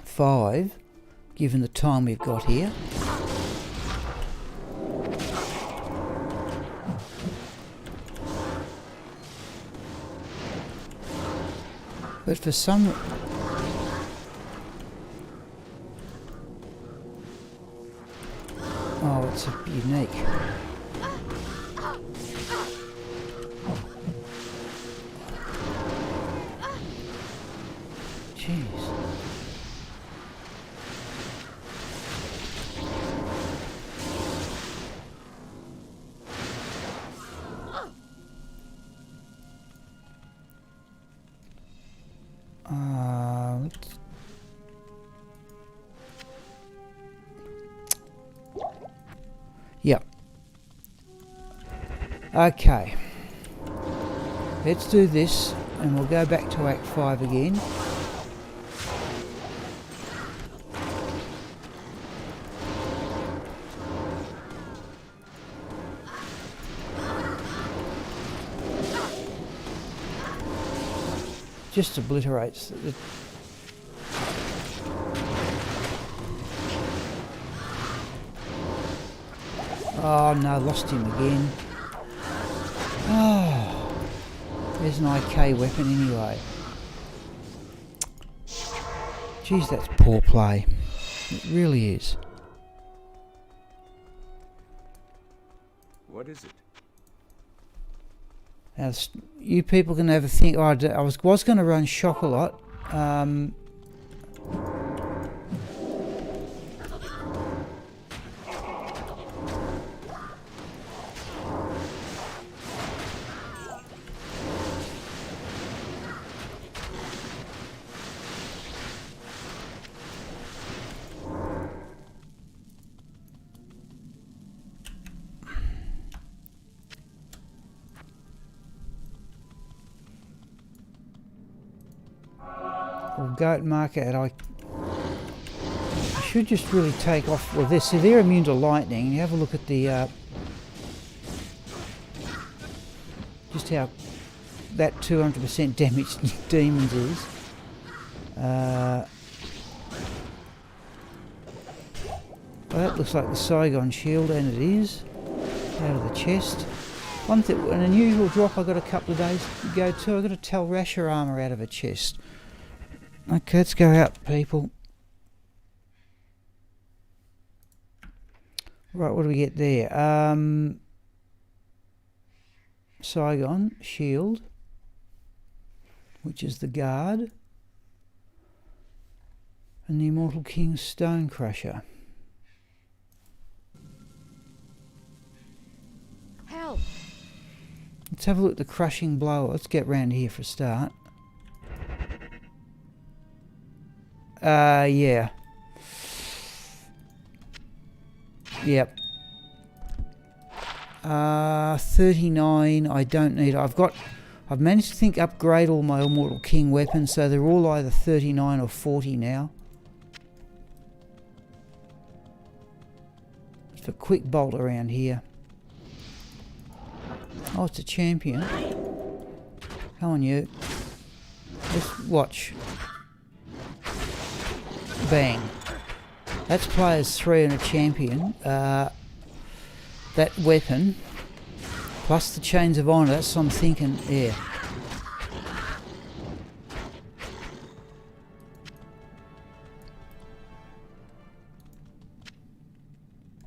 5, given the time we've got here. But for some... Oh, it's unique. Jeez. Yep. Okay. Let's do this, and we'll go back to Act 5 again. Just obliterates the... Oh no, lost him again. Oh, there's an IK weapon anyway. Geez, that's poor play. It really is.
What is it?
Now, you people can have a think. Oh, I was going to run Shockalot. Or goat market. I should just really take off. Well, they're immune to lightning. And you have a look at the just how that 200% damage demons is. Well, that looks like the Saigon shield, and it is out of the chest. One thing, an unusual drop I got a couple of days ago too. I got a Talrasher armor out of a chest. Okay, let's go out, people. Right, what do we get there? Saigon shield, which is the guard, and the Immortal King's Stone Crusher.
Help!
Let's have a look at the crushing blow. Let's get round here for a start. Yeah. Yep. 39, I don't need. I've managed to think upgrade all my Immortal King weapons, so they're all either 39 or 40 now. Just a quick bolt around here. Oh, it's a champion. Come on, you. Let's watch. Bang. That's players 3 and a champion. That weapon, plus the chains of honour, that's what I'm thinking, yeah.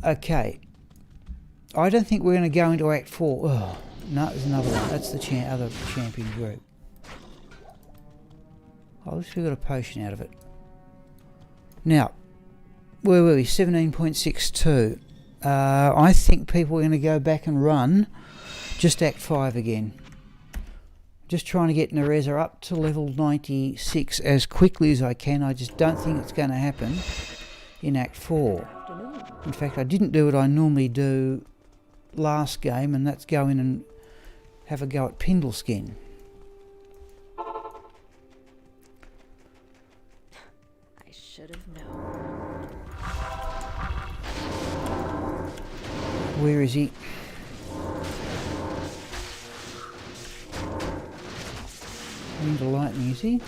Okay. I don't think we're going to go into Act 4. Oh, no, there's another one. That's the other champion group. Oh, at least we got a potion out of it. Now, where were we? 17.62. I think people are going to go back and run just Act 5 again. Just trying to get Nerezza up to level 96 as quickly as I can. I just don't think it's going to happen in Act 4. In fact, I didn't do what I normally do last game, and that's go in and have a go at Pindleskin.
I should have known.
Where is he? Into lightning, is he?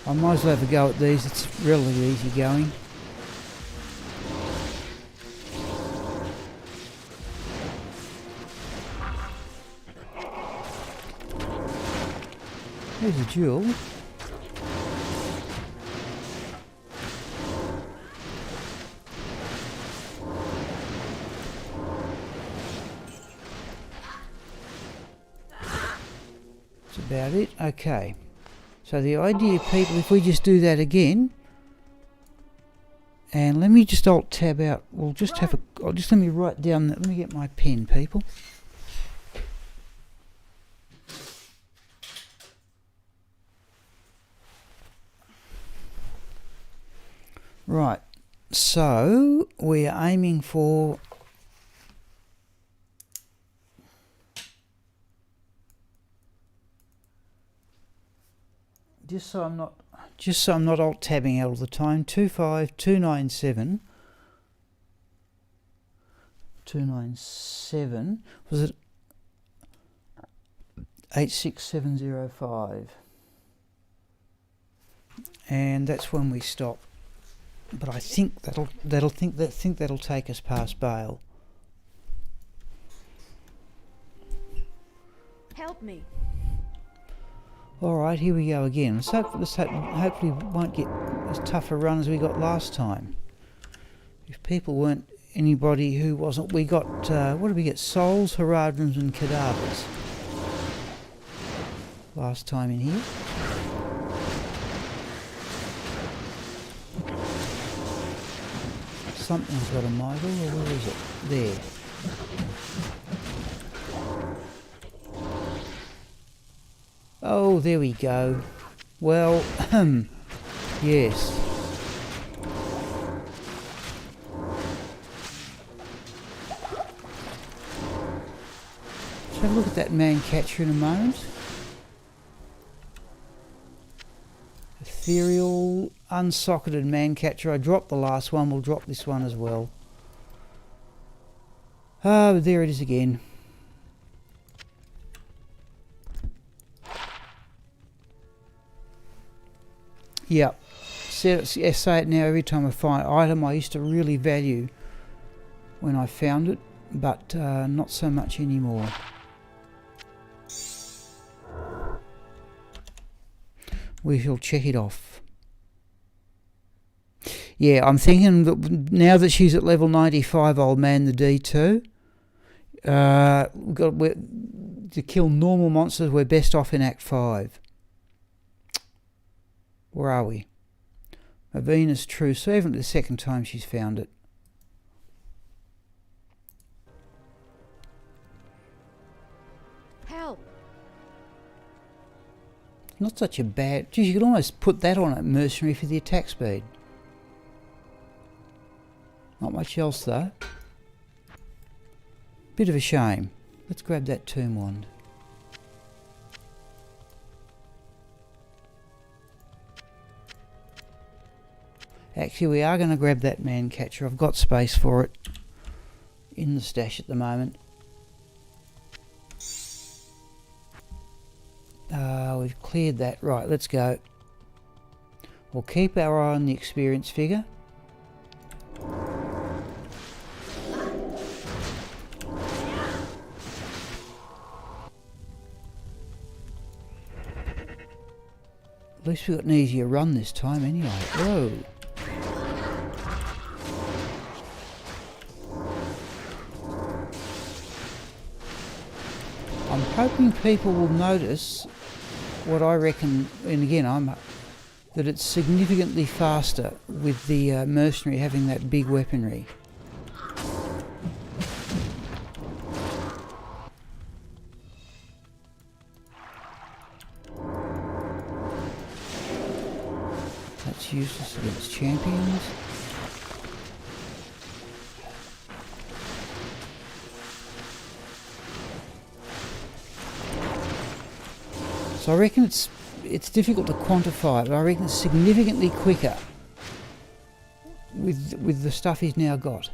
I might as well have a go at these, it's relatively easy going. There's a jewel. That's about it. Okay. So the idea, people, if we just do that again, and let me just Alt Tab out. We'll just have a. I'll just let me write down that. Let me get my pen, people. Right. So we are aiming for. Just so I'm not alt tabbing out all the time. 25297. 297 was it 86705, and that's when we stop. But I think that'll take us past Bale.
Help me.
All right, here we go again. Hopefully we won't get as tough a run as we got last time. If people weren't anybody who wasn't, we got what did we get? Souls, Haradrums, and Cadavers last time in here. Something's got a Michael, or where is it? There. Oh, there we go. Well, yes. Let's have a look at that man catcher in a moment. Ethereal, unsocketed man catcher. I dropped the last one, we'll drop this one as well. Oh, there it is again. Yep. Say it now every time I find an item I used to really value when I found it, but not so much anymore. We shall check it off. Yeah, I'm thinking that now that she's at level 95, old man, the D2, we've got to kill normal monsters. We're best off in Act 5. Where are we? A Venus True Servant, the second time she's found it.
Help.
Not such a bad... Geez, you could almost put that on at Mercenary for the attack speed. Not much else though. Bit of a shame. Let's grab that Tomb Wand. Actually, we are going to grab that man catcher. I've got space for it in the stash at the moment. We've cleared that. Right, let's go. We'll keep our eye on the experience figure. At least we got an easier run this time anyway. Whoa. I'm hoping people will notice what I reckon, and again, that it's significantly faster with the mercenary having that big weaponry. That's useless against champions. So I reckon it's difficult to quantify, but I reckon it's significantly quicker with the stuff he's now got.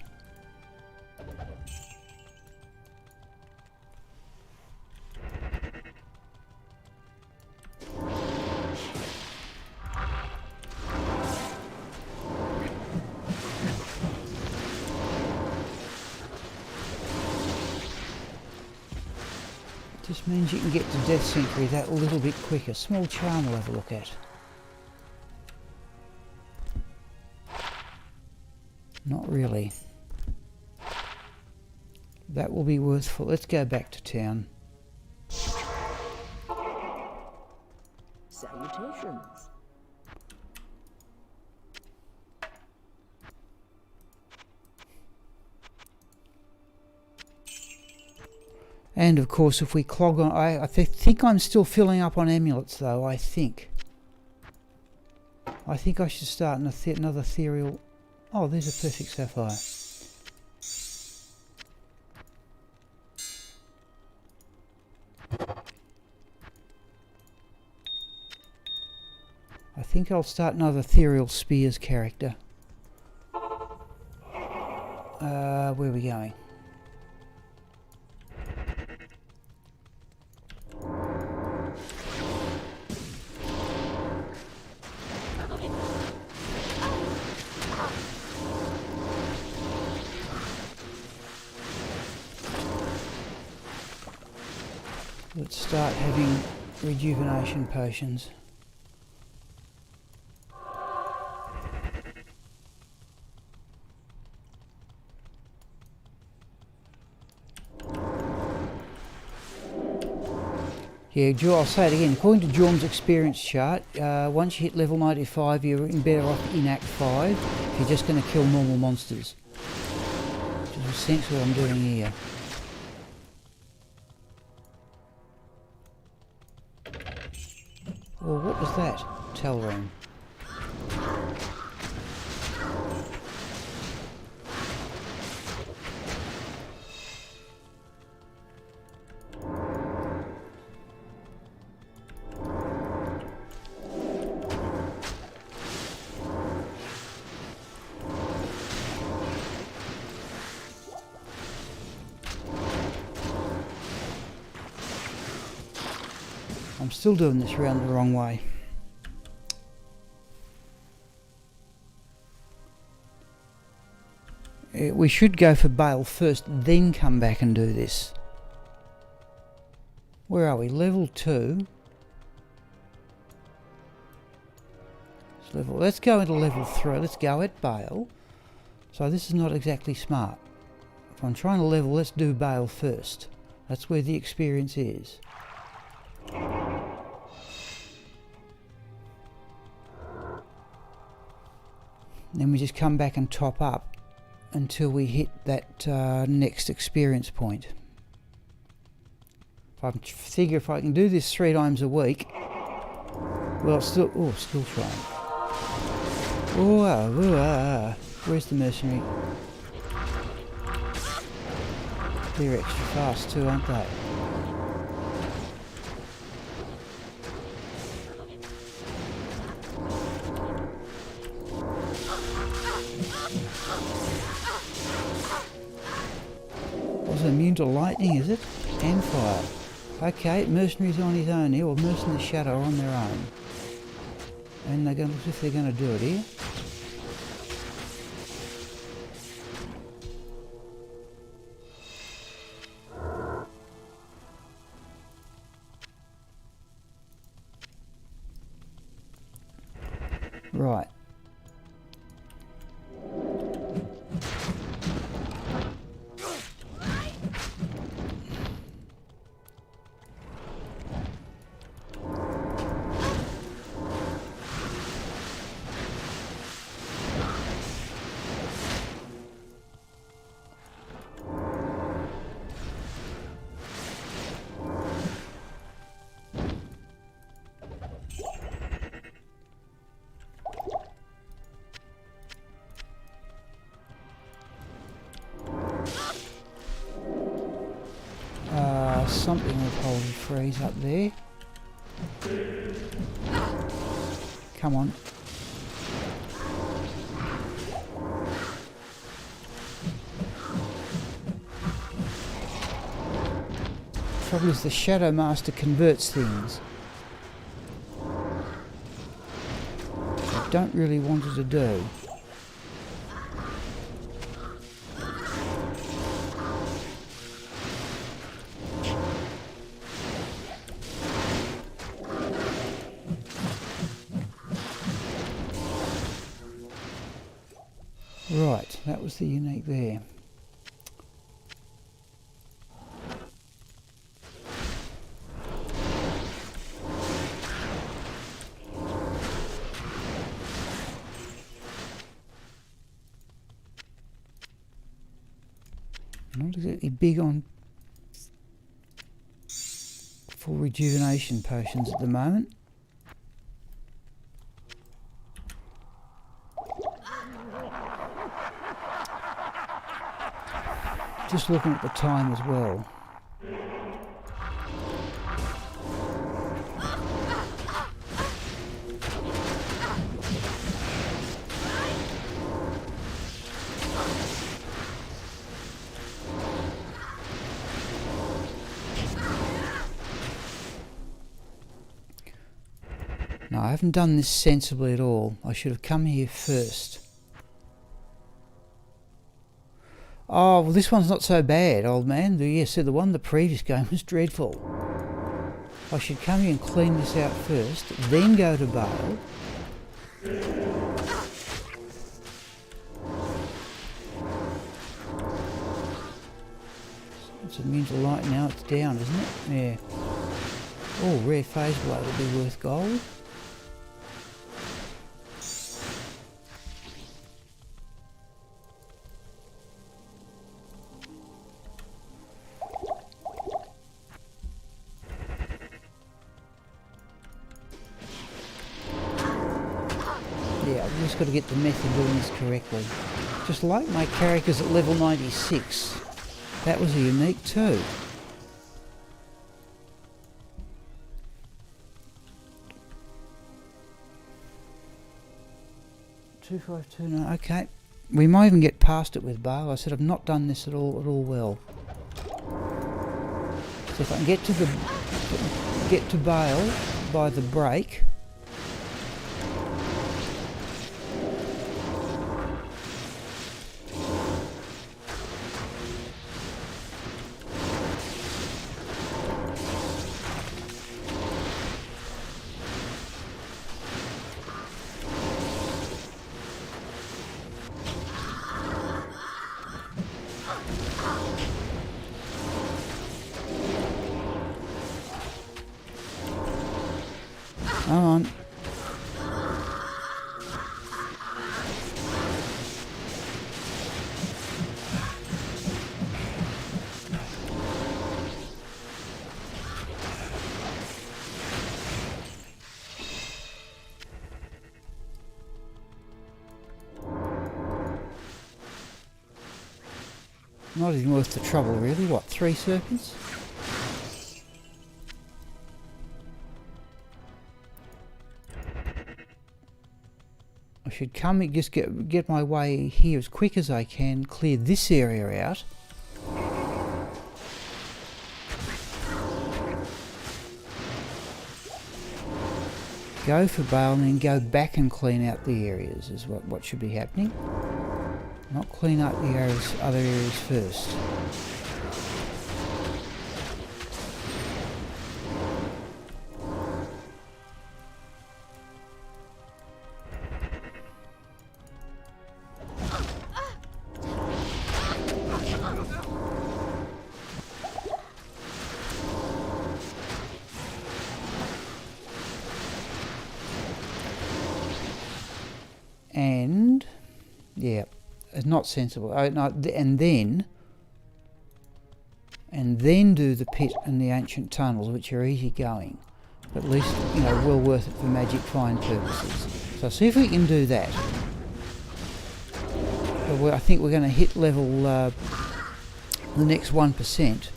Just means you can get to Death Sentry that little bit quicker. Small charm we'll have a look at. Not really. That will be worthful. Let's go back to town.
Salutations.
And of course, if we clog on, I think I'm still filling up on amulets though. I think I should start another ethereal. Oh, there's a perfect sapphire. I think I'll start another ethereal spears character. Where are we going? Let's start having rejuvenation potions. Yeah, I'll say it again. According to Jorm's experience chart, once you hit level 95, you're better off in Act 5 if you're just going to kill normal monsters. Which is essentially what I'm doing here. Well, what was that? Tell room. I'm still doing this round the wrong way. We should go for Bale first, then come back and do this. Where are we? Level 2. Let's go into level 3. Let's go at Bale. So this is not exactly smart. If I'm trying to level, let's do Bale first. That's where the experience is. Then we just come back and top up until we hit that next experience point. If I can do this 3 times a week, well, skill shrine. Where's the mercenary? They're extra fast too, aren't they? Immune to lightning, is it? And fire. Okay, mercenaries on his own here, or mercenary shadow are on their own. And they're going to look as if they're going to do it here. Right. Something with hold and freeze up there. Come on. Trouble is the Shadow Master converts things. I don't really want it to do. Right, that was the unique there. Not exactly big on full rejuvenation potions at the moment. Just looking at the time as well. No, I haven't done this sensibly at all. I should have come here first. Oh, well, this one's not so bad, old man. Yes, so the one the previous game was dreadful. I should come here and clean this out first, then go to Bale. It's immune to light now, it's down, isn't it? Yeah. Oh, rare phase blade will be worth gold. Yeah, I've just got to get the method of doing this correctly. Just like my characters at level 96. That was a unique too. Okay. We might even get past it with Bale. I said I've not done this at all well. So if I can get to Bale by the break. Come on. Not even worth the trouble really. What, 3 serpents? I should come and just get my way here as quick as I can, clear this area out. Go for bale and then go back and clean out the areas is what should be happening. Not clean up the areas, other areas first. And yeah, it's not sensible. And then do the pit and the ancient tunnels, which are easy going, but at least, you know, well worth it for magic find purposes. So see if we can do that. But I think we're going to hit level the next 1%.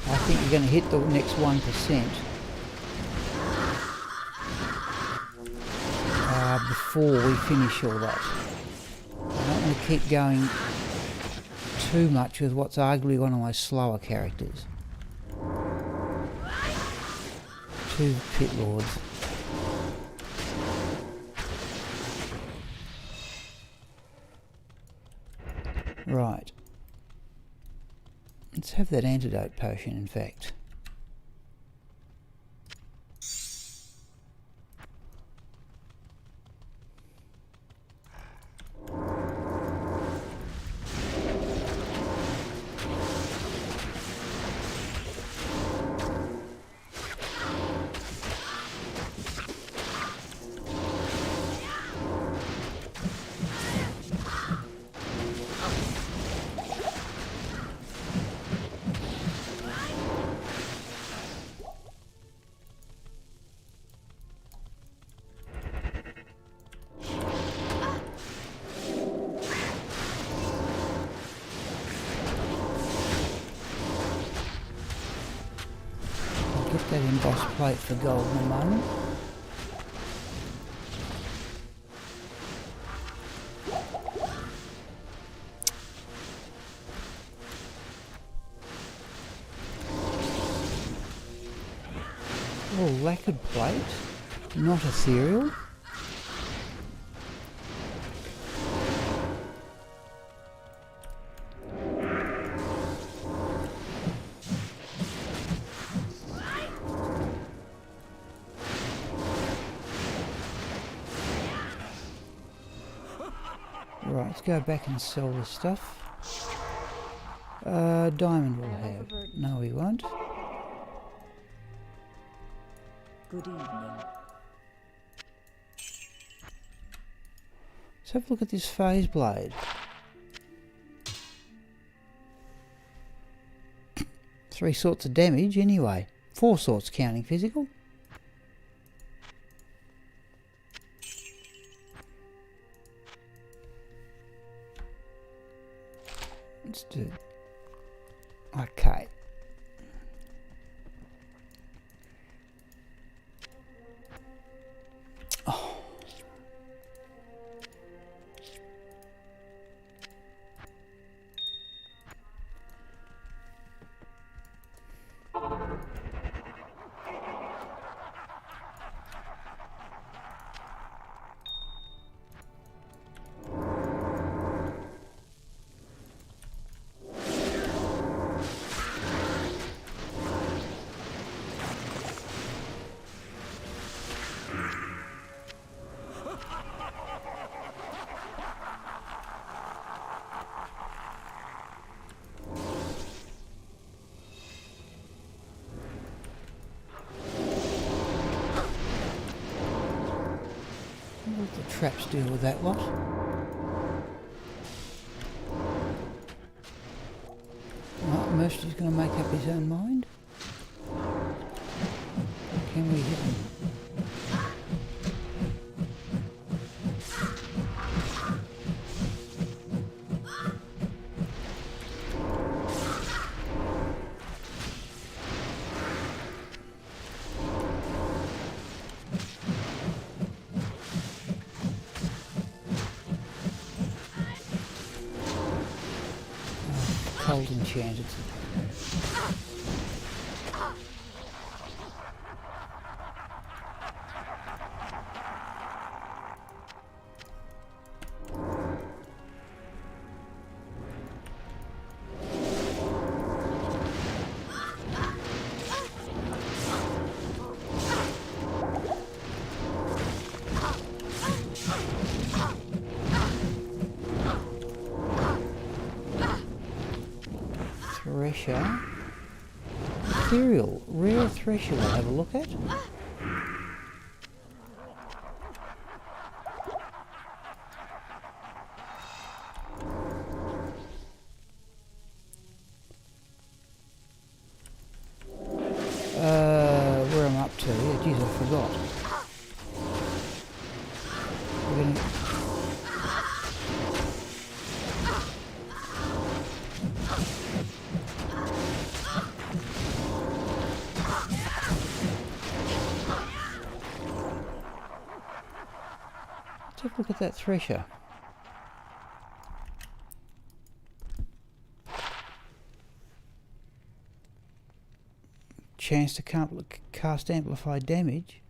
I think we're going to hit the next 1%. Before we finish all that. I don't want to keep going too much with what's arguably one of my slower characters. Two pit lords. Right. Let's have that antidote potion, in fact. That embossed plate for gold in a moment. Oh, lacquered plate, not ethereal. Right, let's go back and sell this stuff. Diamond will have. No, we won't.
Good evening.
Let's have a look at this phase blade. 3 sorts of damage anyway. 4 sorts counting physical. Let's do. Okay. Oh. Let the traps deal with that lot. Right, Mercy's going to make up his own mind. Can we hit him? gold enchanted. Thresher. Ethereal. Rare Thresher we'll have a look at. Where I'm up to. Yeah, geez, I forgot. We're gonna... Let's have a look at that thresher. Chance to cast amplified damage.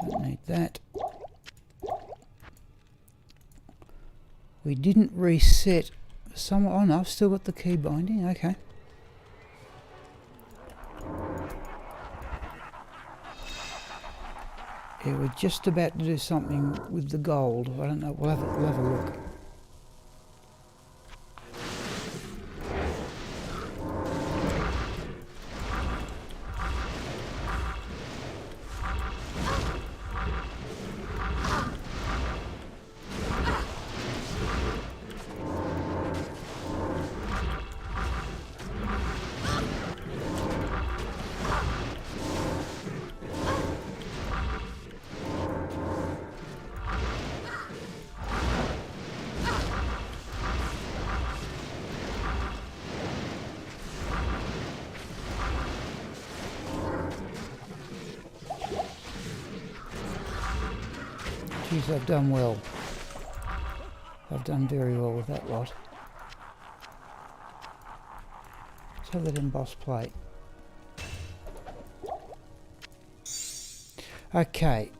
Don't need that. We didn't reset some. Oh no, I've still got the key binding. Okay. Yeah, we're just about to do something with the gold. I don't know. We'll have a look. Geez, I've done well. I've done very well with that lot. Let's have that embossed plate. Okay.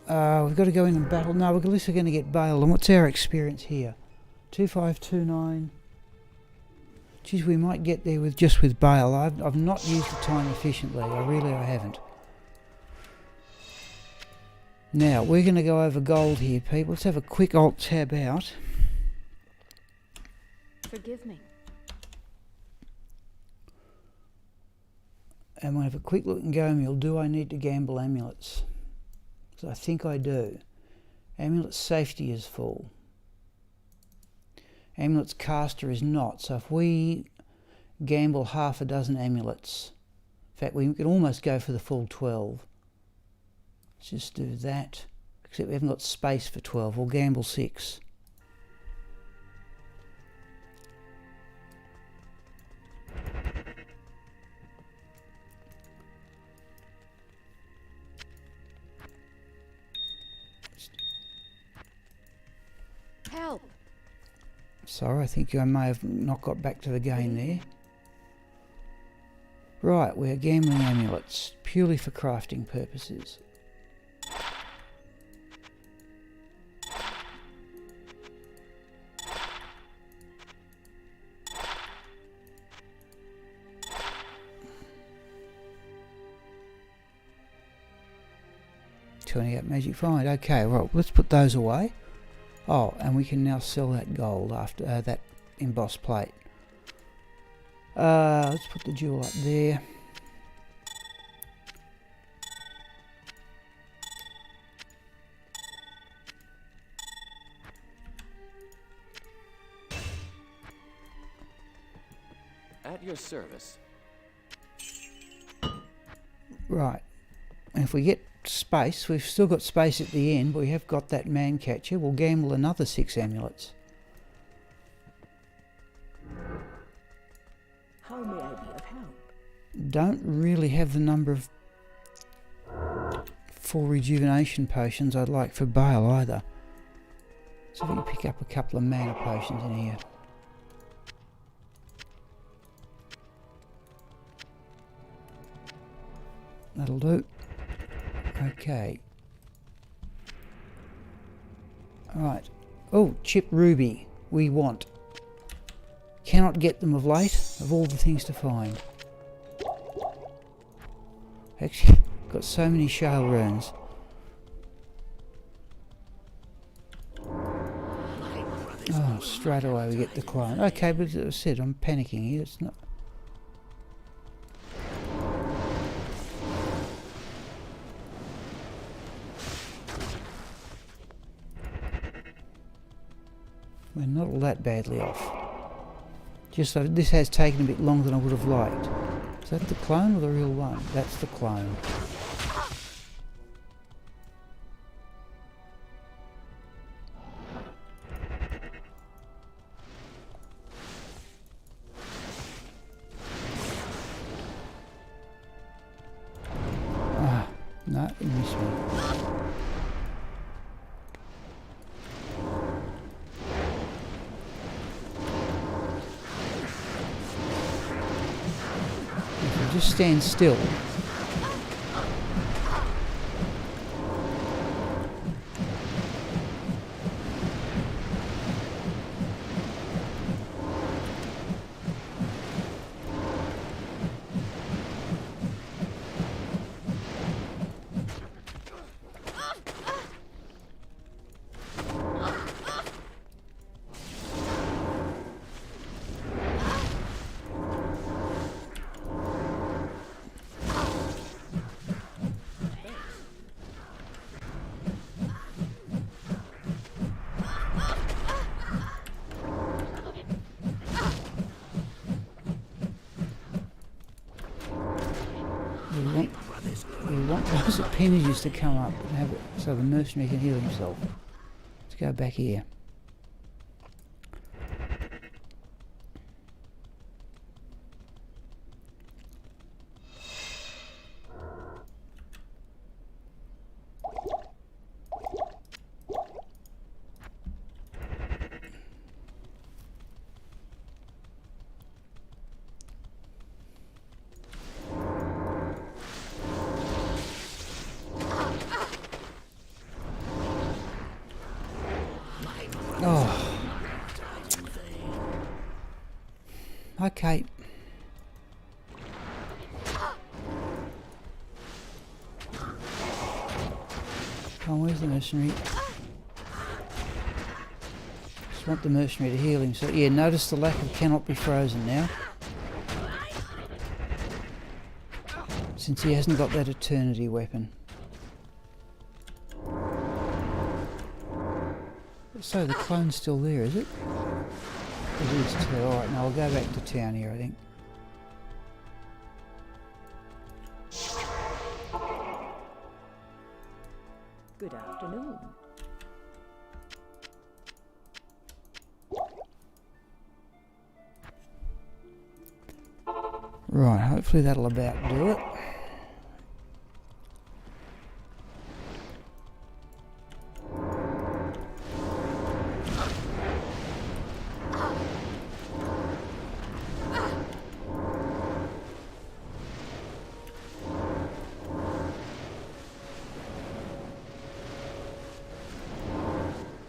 We've got to go in and battle. No, we're at least going to get bailed. And what's our experience here? 2529. Geez, we might get there with just with bail. I've not used the time efficiently. I haven't. Now, we're going to go over gold here, people. Let's have a quick alt tab out.
Forgive me.
And we'll have a quick look and go, Emil, do I need to gamble amulets? Because I think I do. Amulet safety is full. Amulet's caster is not. So if we gamble half a dozen amulets, in fact, we can almost go for the full 12. Let's just do that, except we haven't got space for 12. We'll gamble 6.
Help!
Sorry, I think I may have not got back to the game there. Right, we're gambling amulets, purely for crafting purposes. Magic find. Okay, well, let's put those away. Oh, and we can now sell that gold after that embossed plate. Let's put the jewel up there.
At your service.
Right, and if we get space, we've still got space at the end, but we have got that man catcher. We'll gamble another 6 amulets.
How may I be of help?
Don't really have the number of 4 rejuvenation potions I'd like for Bale either. So if we can pick up a couple of mana potions in here. That'll do. Okay. Right. Oh, chip ruby. We want. Cannot get them of late. Of all the things to find. Actually, got so many shale runes. Oh, straight away we get the clone. Okay, but as I said, I'm panicking here. It's not. We're not all that badly off. Just so this has taken a bit longer than I would have liked. Is that the clone or the real one? That's the clone. Ah, no, you missed me. Just stand still. We want those appendages to come up and have it so the mercenary can heal himself. Let's go back here. Oh. Okay. Oh, where's the mercenary? Just want the mercenary to heal him. So yeah, notice the lack of cannot be frozen now. Since he hasn't got that eternity weapon. So the clone's still there, is it? It is too. Alright, now I'll go back to town here, I think.
Good afternoon.
Right, hopefully that'll about do it.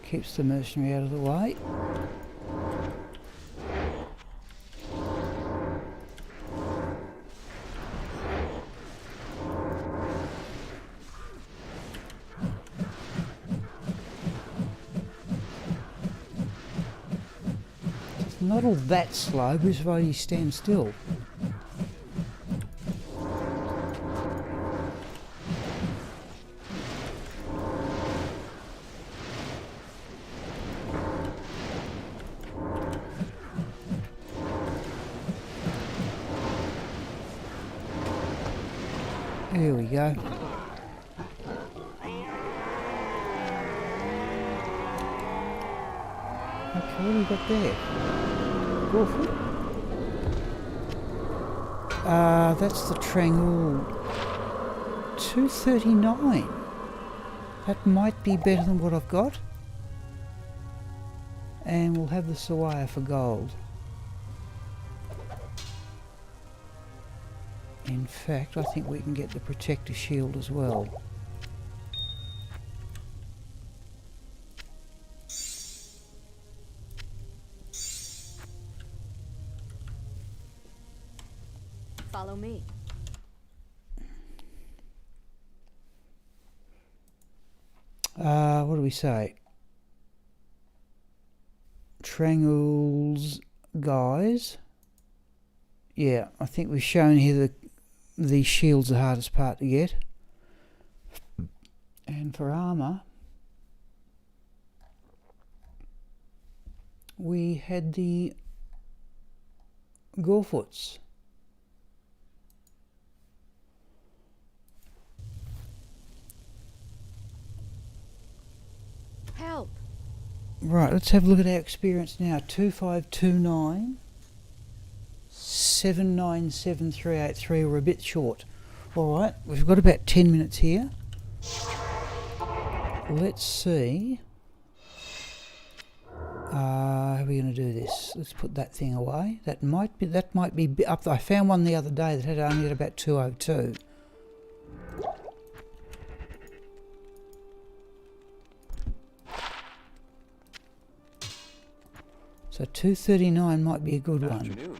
Keeps the mercenary out of the way. It's not all that slow, but it's why you stand still. Here we go. Okay, what do we got there? Awful. That's the Trangul 239. That might be better than what I've got. And we'll have the Sawaya for gold. In fact, I think we can get the protector shield as well.
Follow me.
What do we say? Trangles, guys. Yeah, I think we've shown here the shield's the hardest part to get. And for armour, we had the Gorefoots.
Help!
Right, let's have a look at our experience now. 2529, 797383. We're a bit short. Alright, we've got about 10 minutes here. Let's see. How are we going to do this? Let's put that thing away. That might be up. I found one the other day that had only at about 202. So 239 might be a good one.
Afternoon.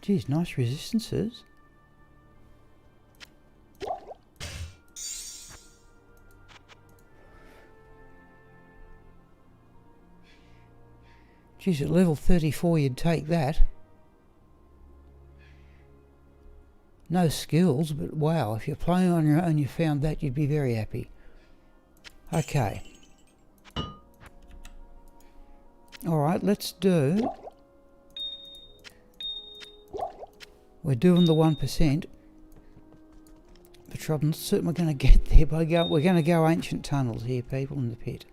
Geez, nice resistances. Geez, at level 34 you'd take that. No skills, but wow, if you're playing on your own you found that, you'd be very happy. Okay. Alright, let's do... We're doing the 1%. But I'm not certain we're going to get there, but we're going to go ancient tunnels here, people, in the pit.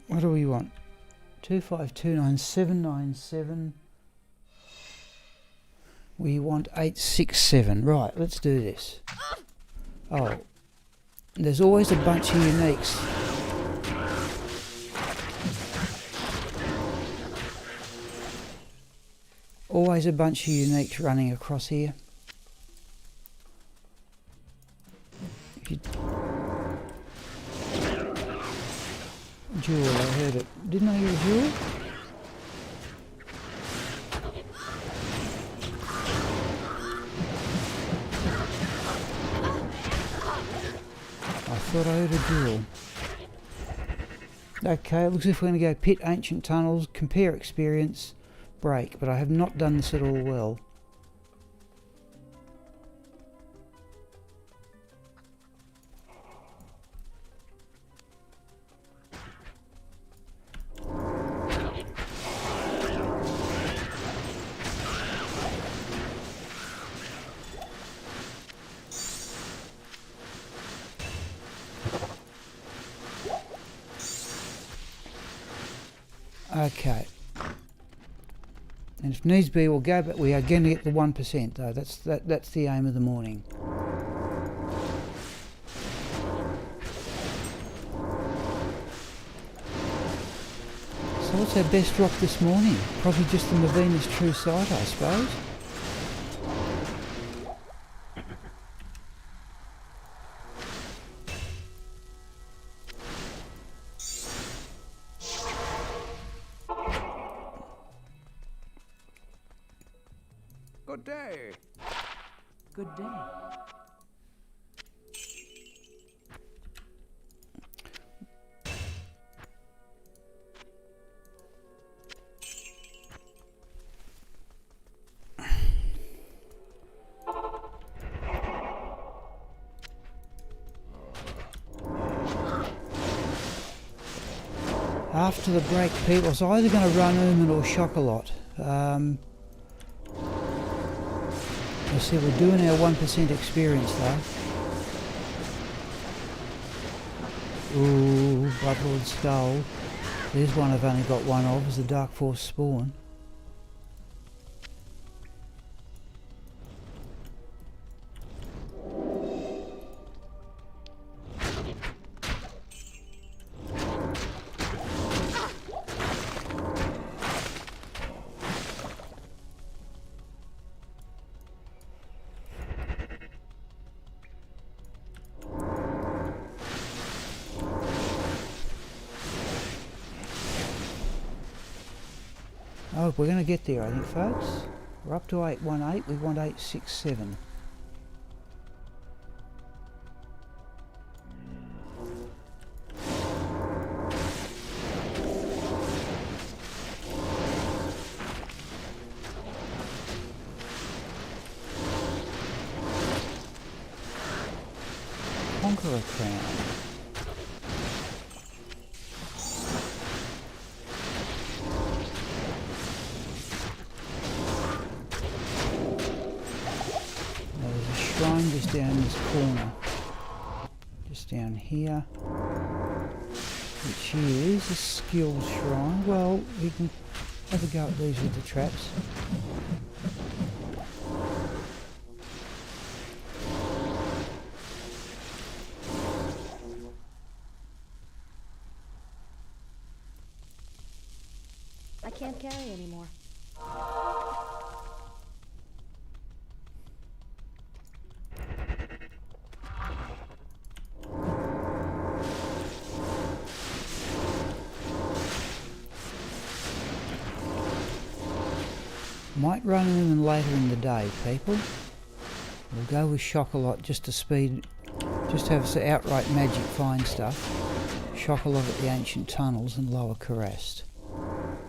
What do we want? 2529,797. We want 867. Right, let's do this. Oh, there's always a bunch of uniques. Always a bunch of uniques running across here. Jewel, I heard it. Didn't I hear a jewel? I thought I heard a jewel. Okay, it looks as if we're going to go pit, ancient tunnels, compare experience, break, but I have not done this at all well. Okay, and if needs be, we'll go. But we are going to get the 1% though. That's the aim of the morning. So what's our best drop this morning? Probably just the Mavina's True Sight, I suppose.
Good day.
Good day.
After the break, people, I was either going to run Ermin or Shockalot. I see we're doing our 1% experience though. Ooh, Bloodlord Skull. There's one I've only got one of, is the Dark Force Spawn. Oh, we're going to get there, I think, folks. We're up to 818. We want 867. Conqueror Crown. Shrine just down this corner, just down here, which is a skill shrine. Well, you can have a go at these with the traps.
I can't carry anymore.
Might run them later in the day, people. We'll go with Shockalot just to speed, just have some outright magic find stuff. Shockalot at the ancient tunnels and lower Kurast.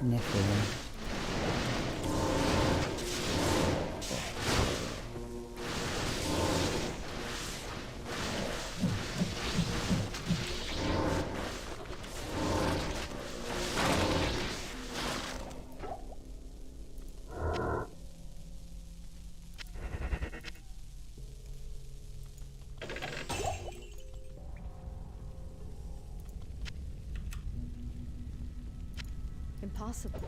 Nephilim.
Impossible.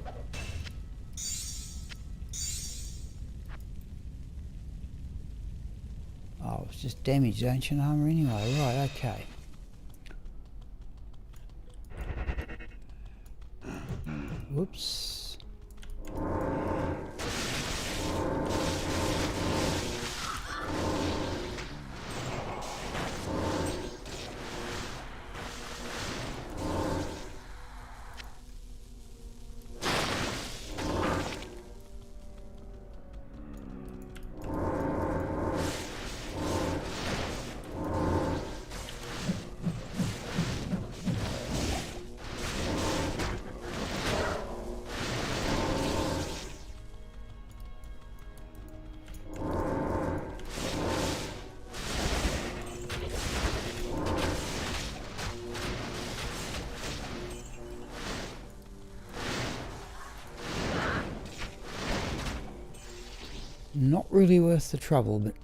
Oh, it's just damaged ancient armour anyway. Right, okay. Whoops. Not really worth the trouble, but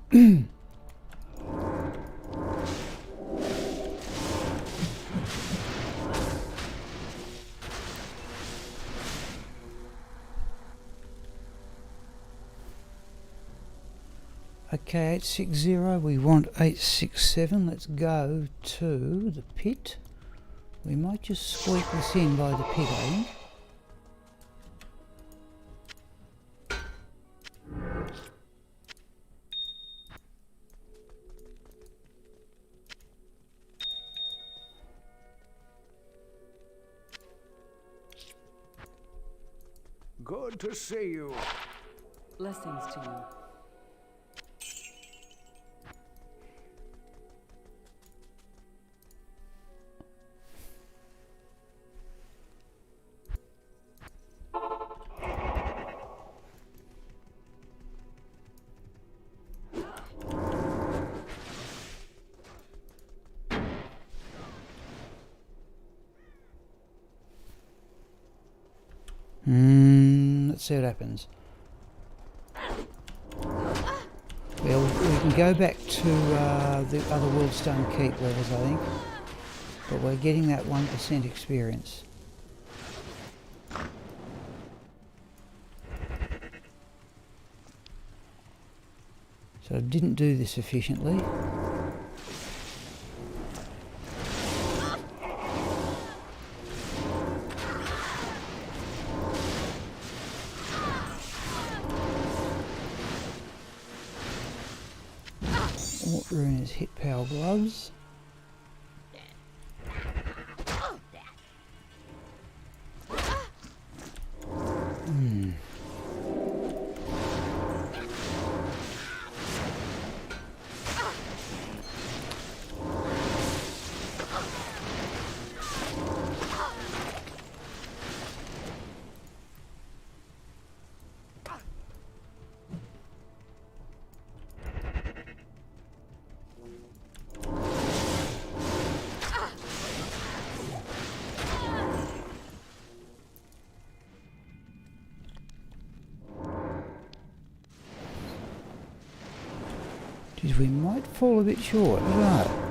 okay, 860, we want 867. Let's go to the pit. We might just squeak this in by the pit, I think.
Good to see you.
Blessings to you.
Let's see what happens. Well, we can go back to the other Worldstone Keep levels, I think. but we're getting that 1% experience. So I didn't do this efficiently. Ruiners hit power gloves. Geez, we might fall a bit short, I don't know.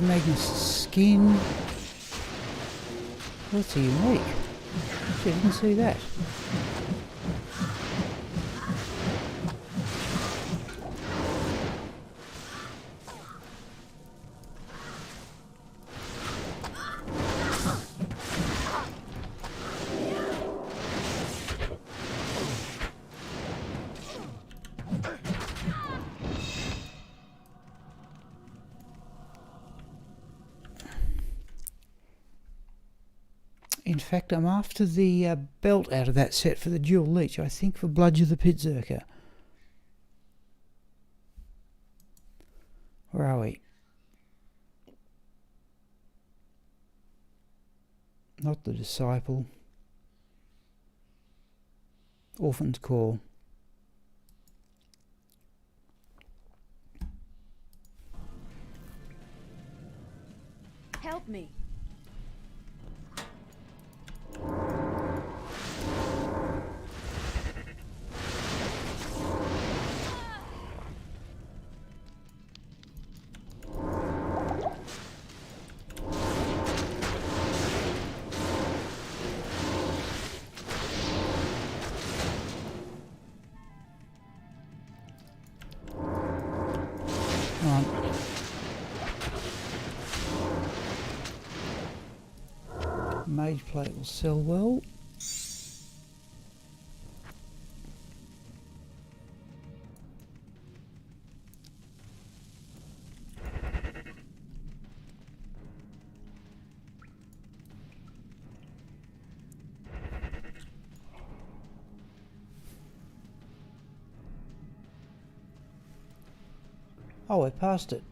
Magnus' skin. That's a unique. Actually, I didn't see that. In fact, I'm after the belt out of that set for the dual leech, I think for Bludge of the Pitzerker. Where are we? Not the Disciple. Orphan's Call.
Help me. Mage plate will sell well. Oh, I passed it.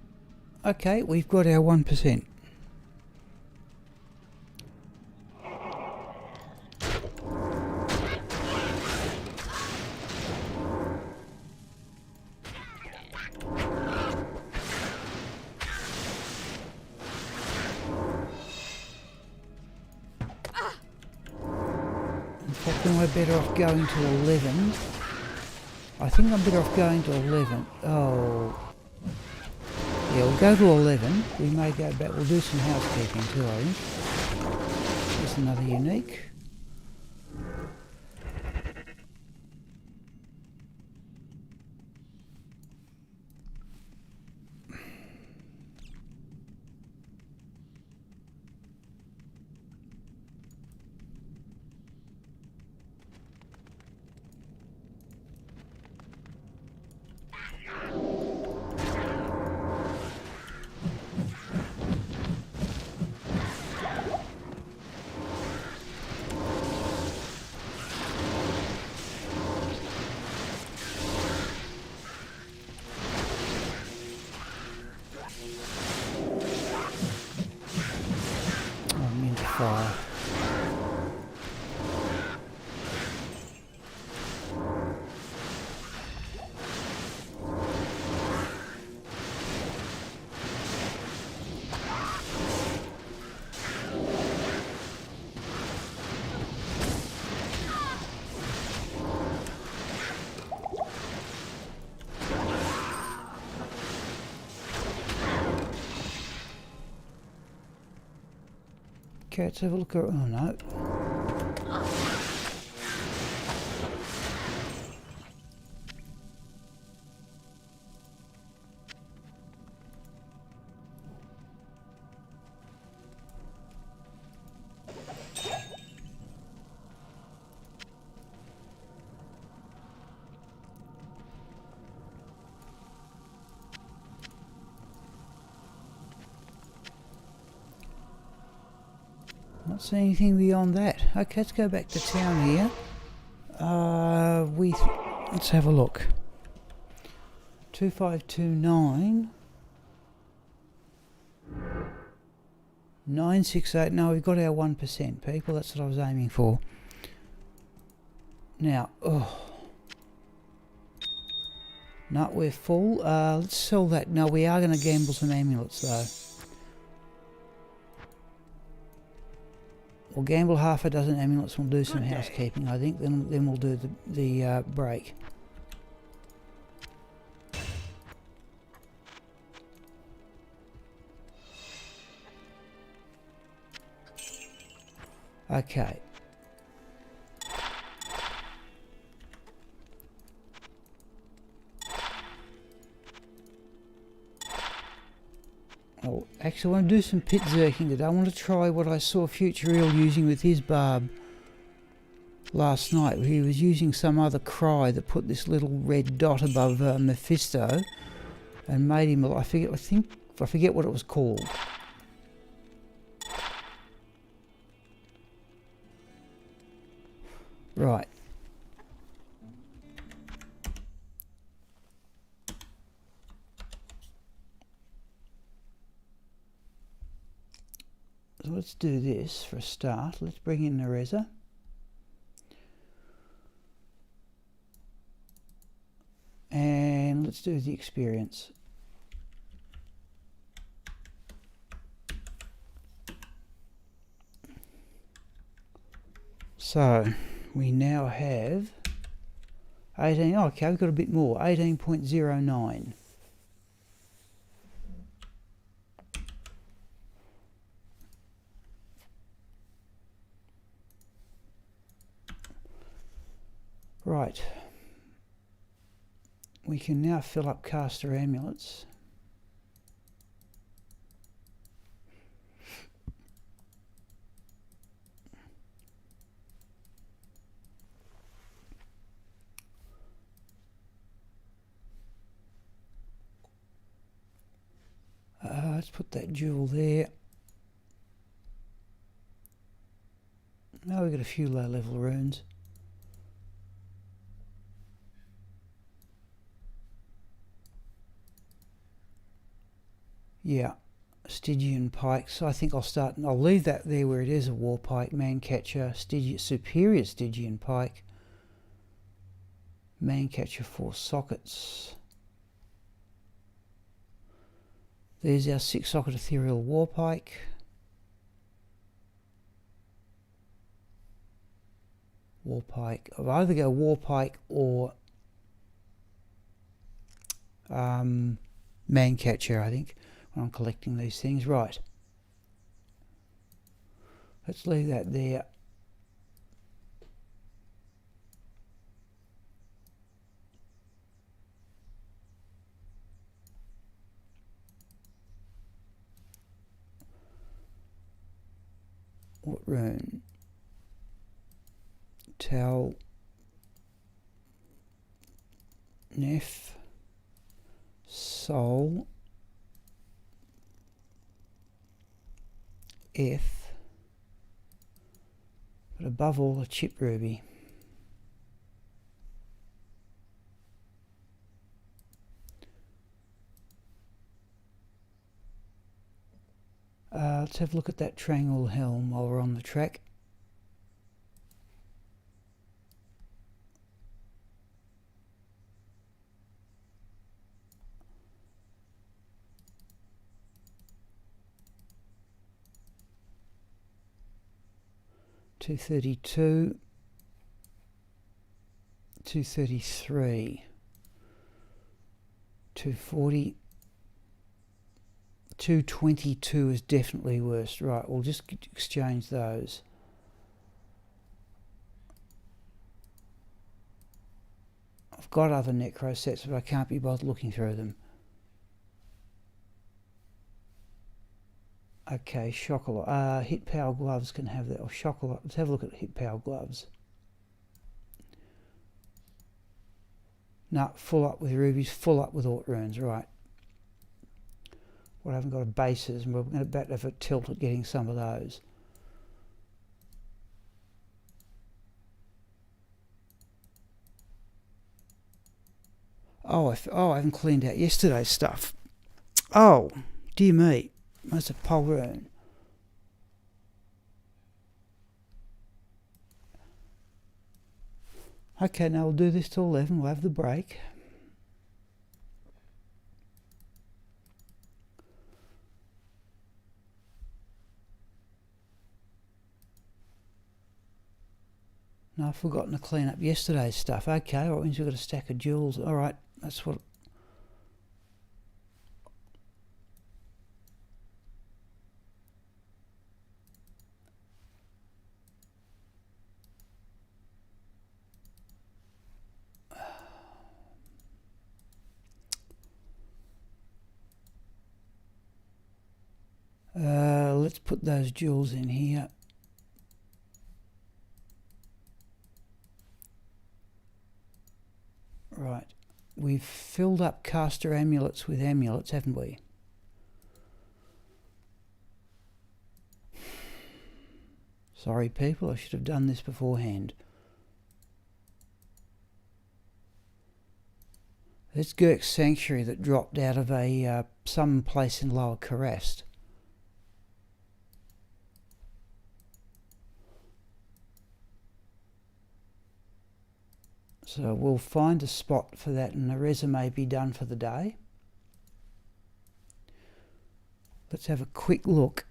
Okay, we've got our 1%. In fact, am I better off going to 11? I think I'm better off going to 11. Oh. Yeah, we'll go to 11. We may go back. We'll do some housekeeping too, I think. There's another unique.
fire. Okay, let's have a look at... oh no. Not seeing anything beyond that. Okay, let's go back to town here. Let's have a look. 2529 968. No, we've got our 1%, people. That's what I was aiming for. Now, no, we're full. Let's sell that. No, we are going to gamble some amulets though. We'll gamble half a dozen amulets and we'll do some housekeeping, I think. Then we'll do the break. Okay. Oh, actually I want to do some pit zerking today. I want to try what I saw Future Eel using with his barb last night. He was using some other cry that put this little red dot above Mephisto and made him, I forget what it was called. Right. So let's do this for a start. Let's bring in Nerezza. And let's do the experience. So we now have 18, oh, okay, we've got a bit more, 18.09. Right, we can now fill up caster amulets. Let's put that jewel there. Now we've got a few low level runes. Yeah, Stygian pikes. I think I'll leave that there where it is, a war pike, man catcher, superior Stygian pike, man catcher, 4 sockets. There's our 6-socket ethereal war pike. War pike. I'll either go war pike or man catcher, I think, when I'm collecting these things. Right. Let's leave that there. What rune? Tau, Neph, Soul, F, but above all a chip ruby. Let's have a look at that triangle helm while we're on the track. $232, $233, $240, $222 is definitely worst. Right, we'll just exchange those. I've got other necro sets, but I can't be bothered looking through them. Okay, Shockalot. Hit power gloves can have that. Or Shockalot. Let's have a look at hit power gloves. No, full up with rubies, full up with Aut runes, right. Well, I haven't got a bases, and we're going to bet have a tilt at getting some of those. Oh, I haven't cleaned out yesterday's stuff. Oh, dear me. That's a pole rune. Okay, now we'll do this till 11. We'll have the break. No, I've forgotten to clean up yesterday's stuff. Okay, all right, means we've got a stack of jewels. All right, that's what... let's put those jewels in here. Right, we've filled up caster amulets with amulets, haven't we? Sorry people, I should have done this beforehand. It's Gurk's Sanctuary that dropped out of a some place in Lower Kurast. So we'll find a spot for that, and Nerezza may be done for the day. Let's have a quick look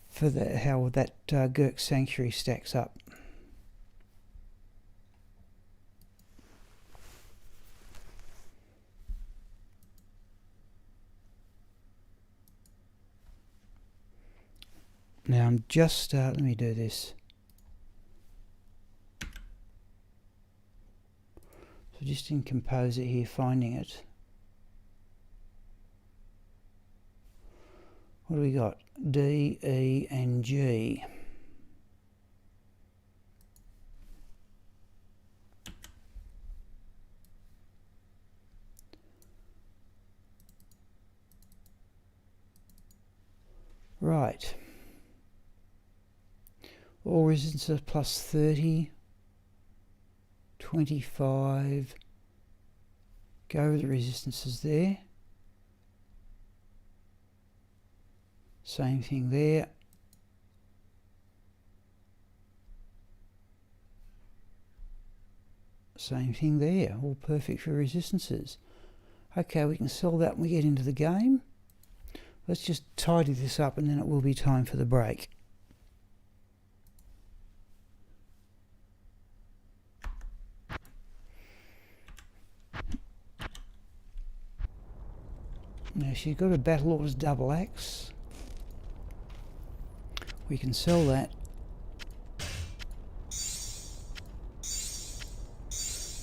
for how that Gurk's Sanctuary stacks up. Now I'm just, let me do this. So just in Composer here, finding it. What do we got? D, E and G. Right. All resistances plus 30. 25. Go over the resistances there. Same thing there. Same thing there. All perfect for resistances. Okay, we can sell that when we get into the game. Let's just tidy this up and then it will be time for the break. Now she's got a Battle Orders double axe. We can sell that.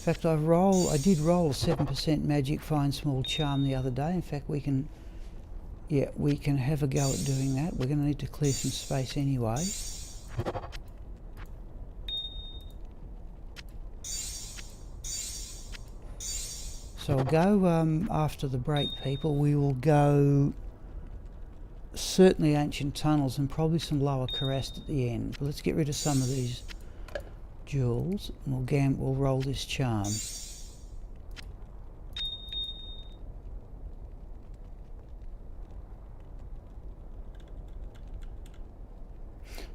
In fact, I did roll a 7% magic find small charm the other day. In fact, we can have a go at doing that. We're going to need to clear some space anyway. So I'll go after the break, people. We will go certainly Ancient Tunnels and probably some Lower Kurast at the end. But let's get rid of some of these jewels and we'll roll this charm.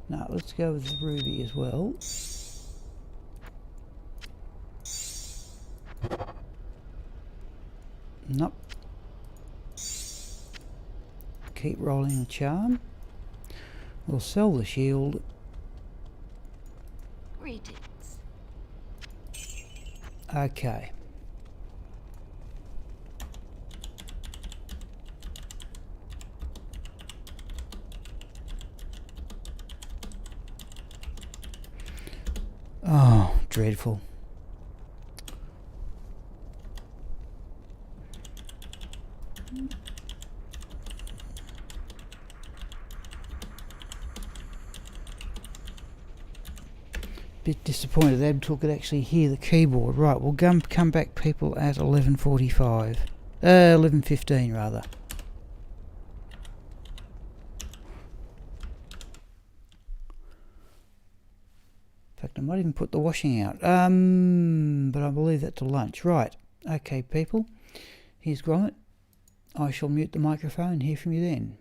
No, let's go with the ruby as well. Nope. Keep rolling the charm. We'll sell the shield.
Greetings.
Okay. Oh, dreadful. Bit disappointed Abdul could actually hear the keyboard. Right, we'll come back people at 11:45. 11:15 rather. In fact, I might even put the washing out. But I will leave that to lunch. Right. Okay, people. Here's Gromit. I shall mute the microphone and hear from you then.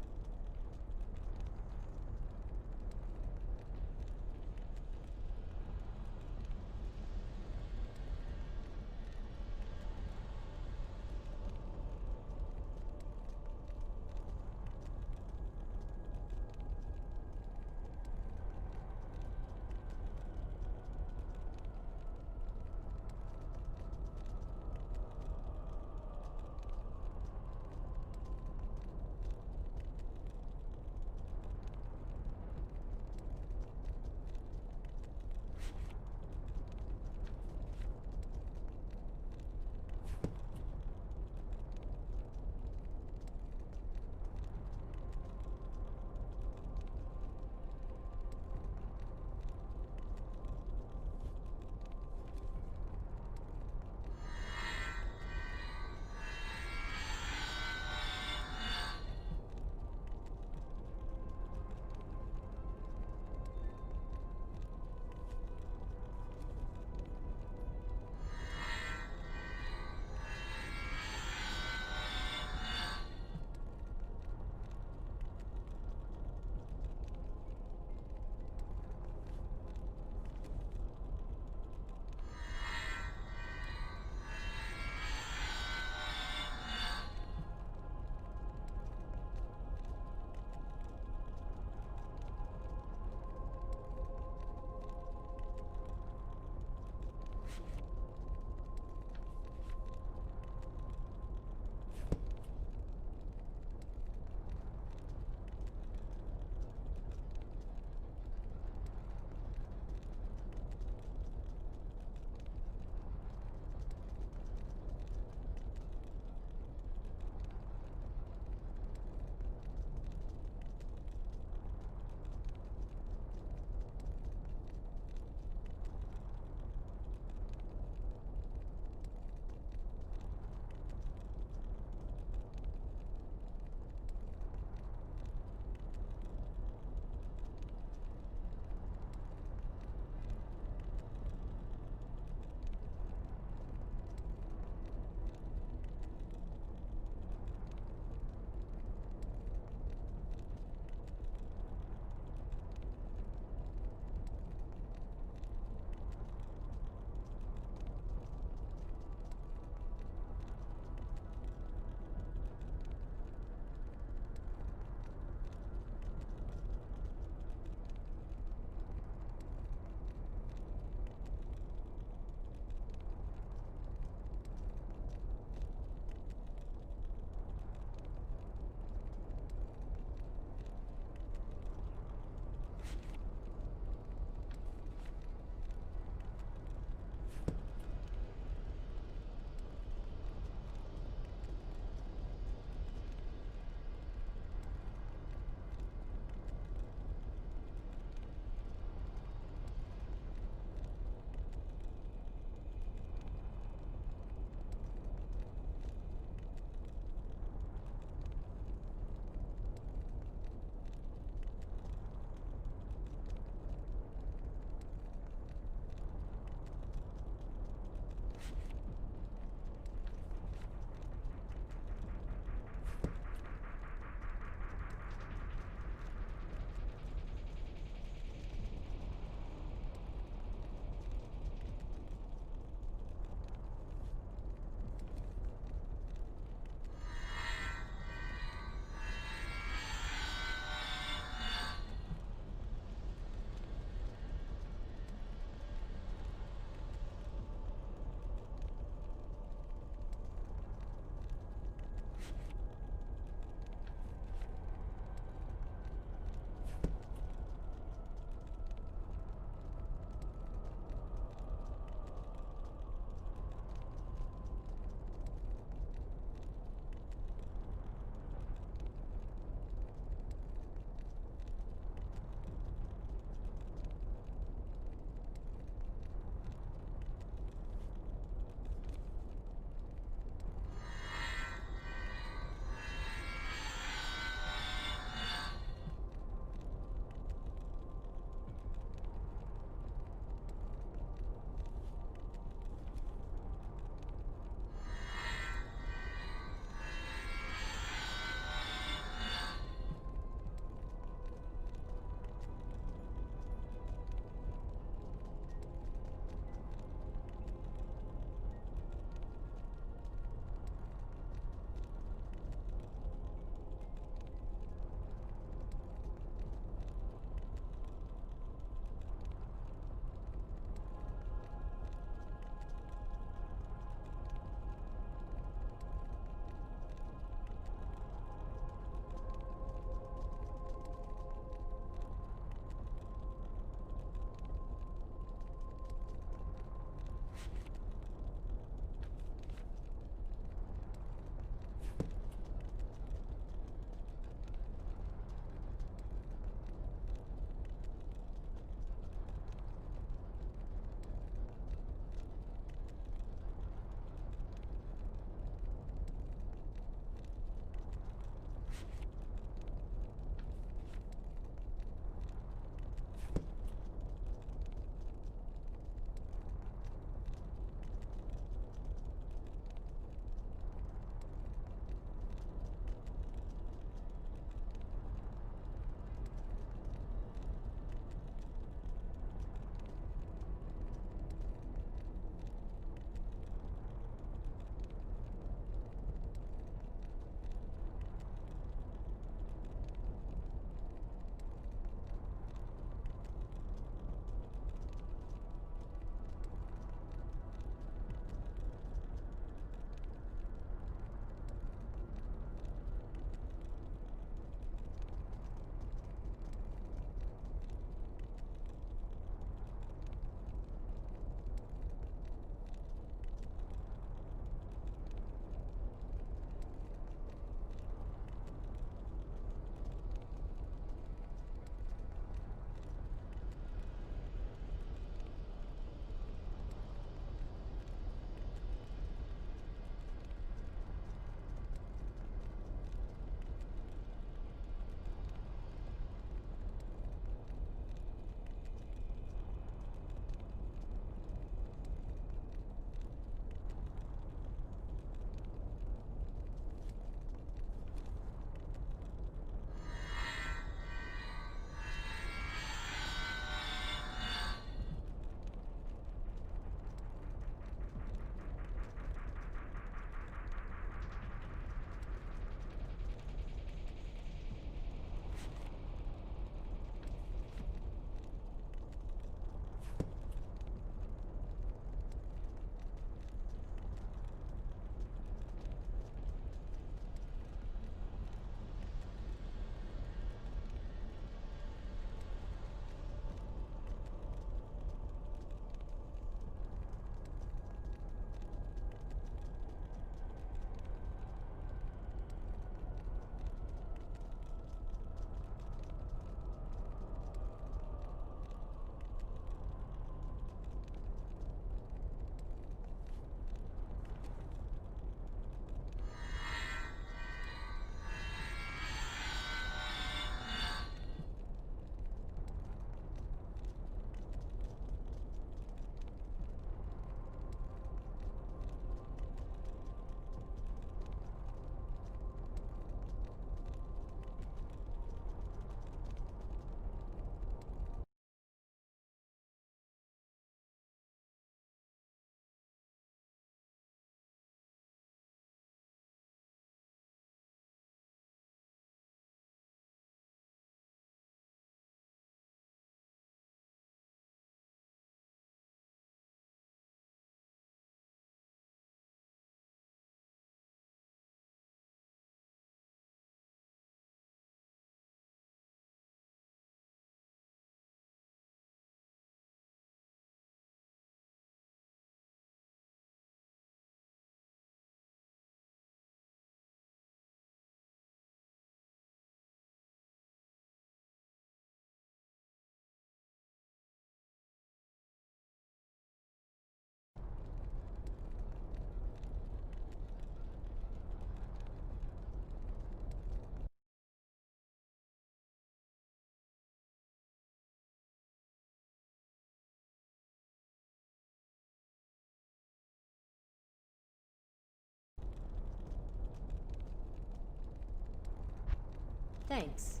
Thanks.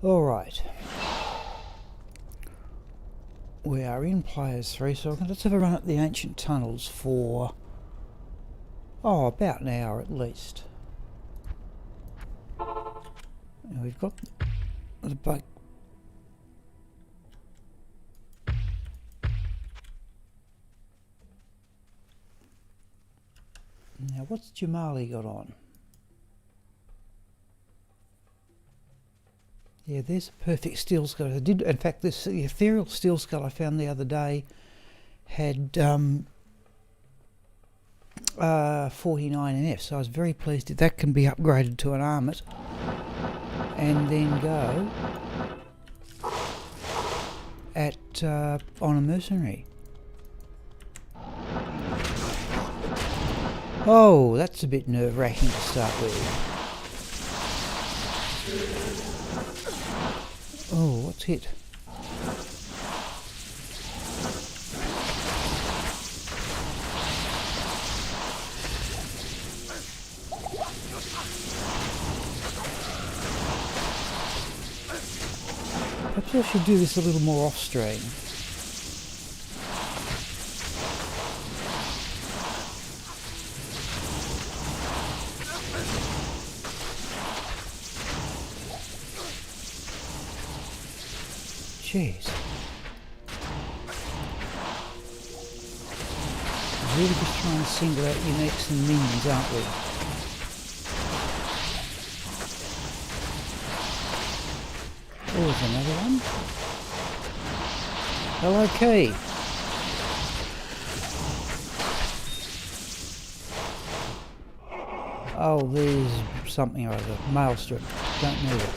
Alright. We are in Players 3, so let's have a run at the ancient tunnels for, about an hour at least. Now we've got the boat. Now what's Jamali got on? Yeah, there's a perfect steel skull. I did, in fact, this the ethereal steel skull I found the other day had 49 NF, so I was very pleased that that can be upgraded to an armlet and then go at on a mercenary. Oh, that's a bit nerve-wracking to start with. Oh, what's hit? Perhaps I should do this a little more off-stream. Jeez. We're really just trying to single out uniques and minions, aren't we? Oh, there's another one. Hello, Key. Oh, there's something or other. Maelstrom. Don't need it.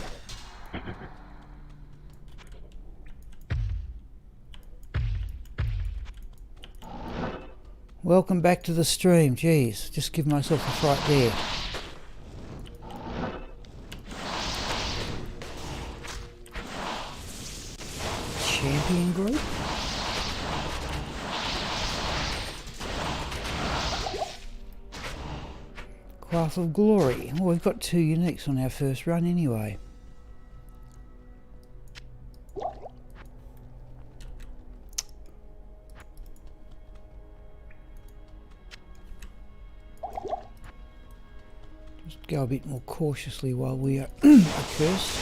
Welcome back to the stream. Jeez, just give myself a fright there. Champion group? Cloth of Glory. Well, we've got 2 uniques on our first run anyway. Go a bit more cautiously while we are accursed.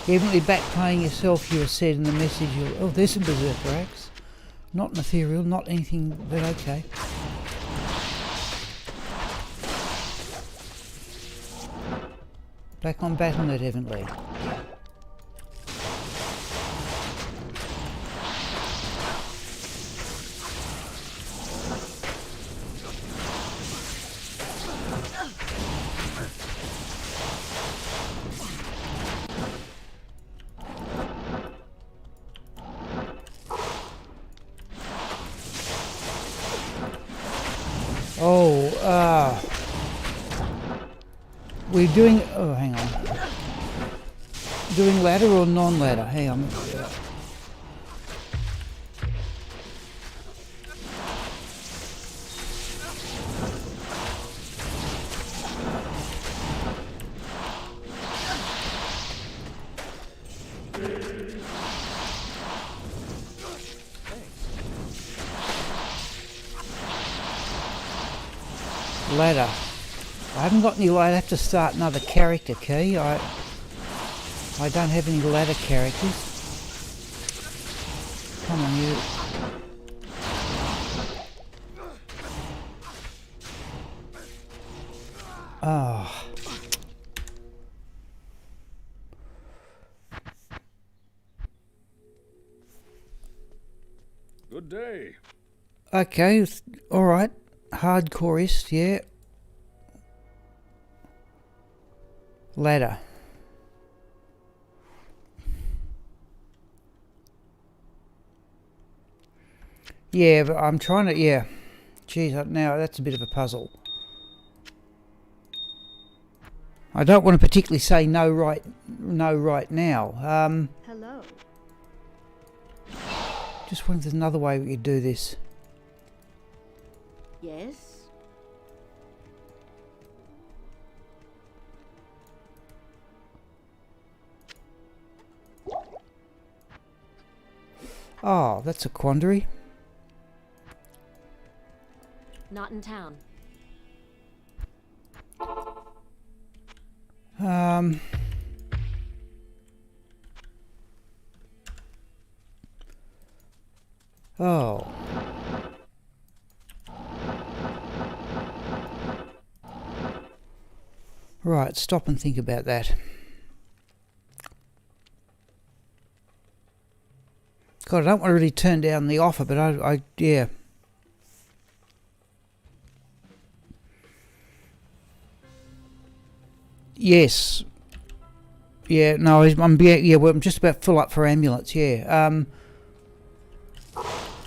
You're evidently back playing yourself, you have said in the message. Oh, there's some Berserker Axe. Not an ethereal, not anything, but okay. Back on Battle.net, evidently. We're doing, oh hang on, doing ladder or non-ladder? Hang on. Ladder. I haven't got any ladder. I have to start another character key. I don't have any ladder characters. Come on, you. Oh.
Good day.
Okay, alright. Hardcoreist, yeah. Ladder.
Yeah, but I'm trying to, yeah. Geez, now that's a bit of a puzzle. I don't want to particularly say no right now.
Hello.
Just wonder if there's another way we could do this.
Yes.
Oh, that's a quandary.
Not in town.
Oh. Right, stop and think about that. God, I don't want to really turn down the offer, but yeah. Yes. Yeah, no, well, I'm just about full up for ambulance, yeah.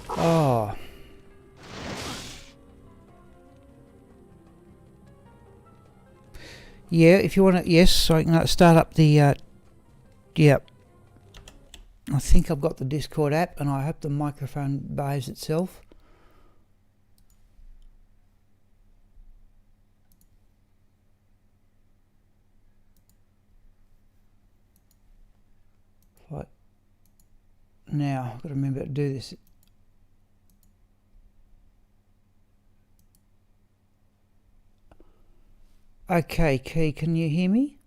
Oh. Yeah, if you want to, yes, so I can start up the, yeah. I think I've got the Discord app, and I hope the microphone behaves itself. Right. Now, I've got to remember to do this. Okay, Key, can you hear me?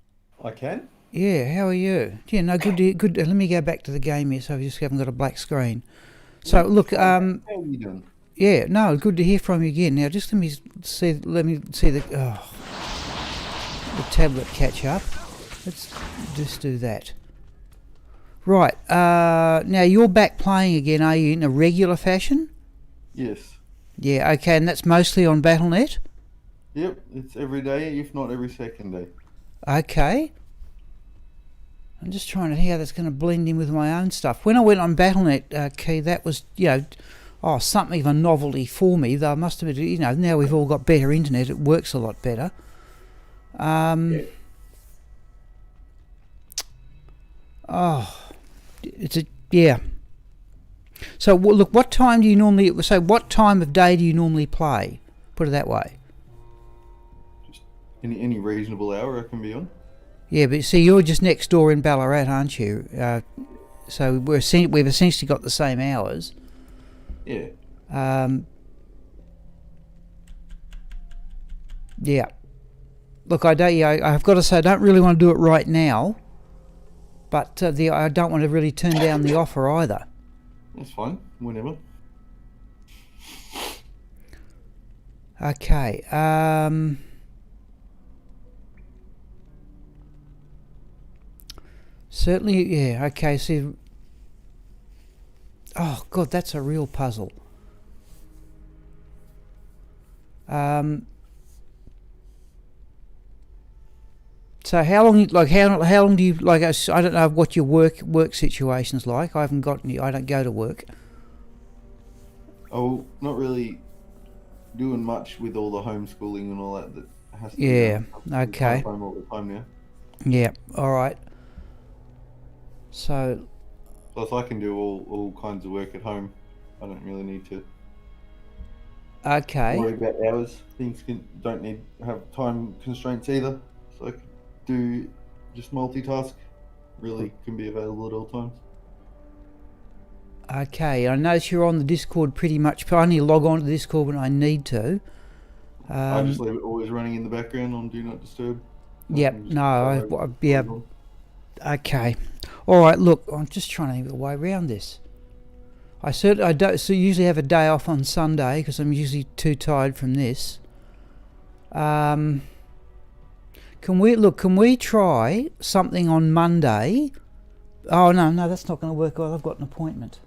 I can.
Yeah, how are you? Yeah, no, good. Let me go back to the game here, so we just haven't got a black screen. So look,
How are you doing?
yeah, no, good to hear from you again. Now, just let me see the tablet catch up. Let's just do that. Right. Now you're back playing again, are you, in a regular fashion?
Yes.
Yeah. Okay, and that's mostly on Battle.net.
Yep, it's every day, if not every second day.
Okay. I'm just trying to hear how that's going to blend in with my own stuff. When I went on Battle.net, Key, that was, something of a novelty for me. Though I must admit, now we've all got better internet, it works a lot better.
Yeah.
Oh, yeah. So look, what time do you normally? So what time of day do you normally play? Put it that way.
Just any reasonable hour I can be on.
Yeah, but see, you're just next door in Ballarat, aren't you? So we've essentially got the same hours.
Yeah.
Yeah. Look, I've got to say, I don't really want to do it right now, but I don't want to really turn down the offer either.
That's fine. Whenever.
Okay. Certainly, yeah. Okay. See. Oh God, that's a real puzzle. So how long do you like? I don't know what your work situation's like. I haven't got any. I don't go to work.
Oh, not really doing much with all the homeschooling and all that has to
Yeah.
be done.
Okay.
I'm home all the time now.
Yeah. All right. So.
Plus, I can do all kinds of work at home. I don't really need to
Okay.
worry about hours. Things don't need have time constraints either. So I can do just multitask. Really can be available at all times.
Okay. I notice you're on the Discord pretty much. I only log on to the Discord when I need to.
I just leave it always running in the background on Do Not Disturb.
Yep. No. Yeah. Okay. All right. Look, I'm just trying to think of a way around this. I usually have a day off on Sunday because I'm usually too tired from this. Can we try something on Monday? Oh no, that's not going to work. I've got an appointment.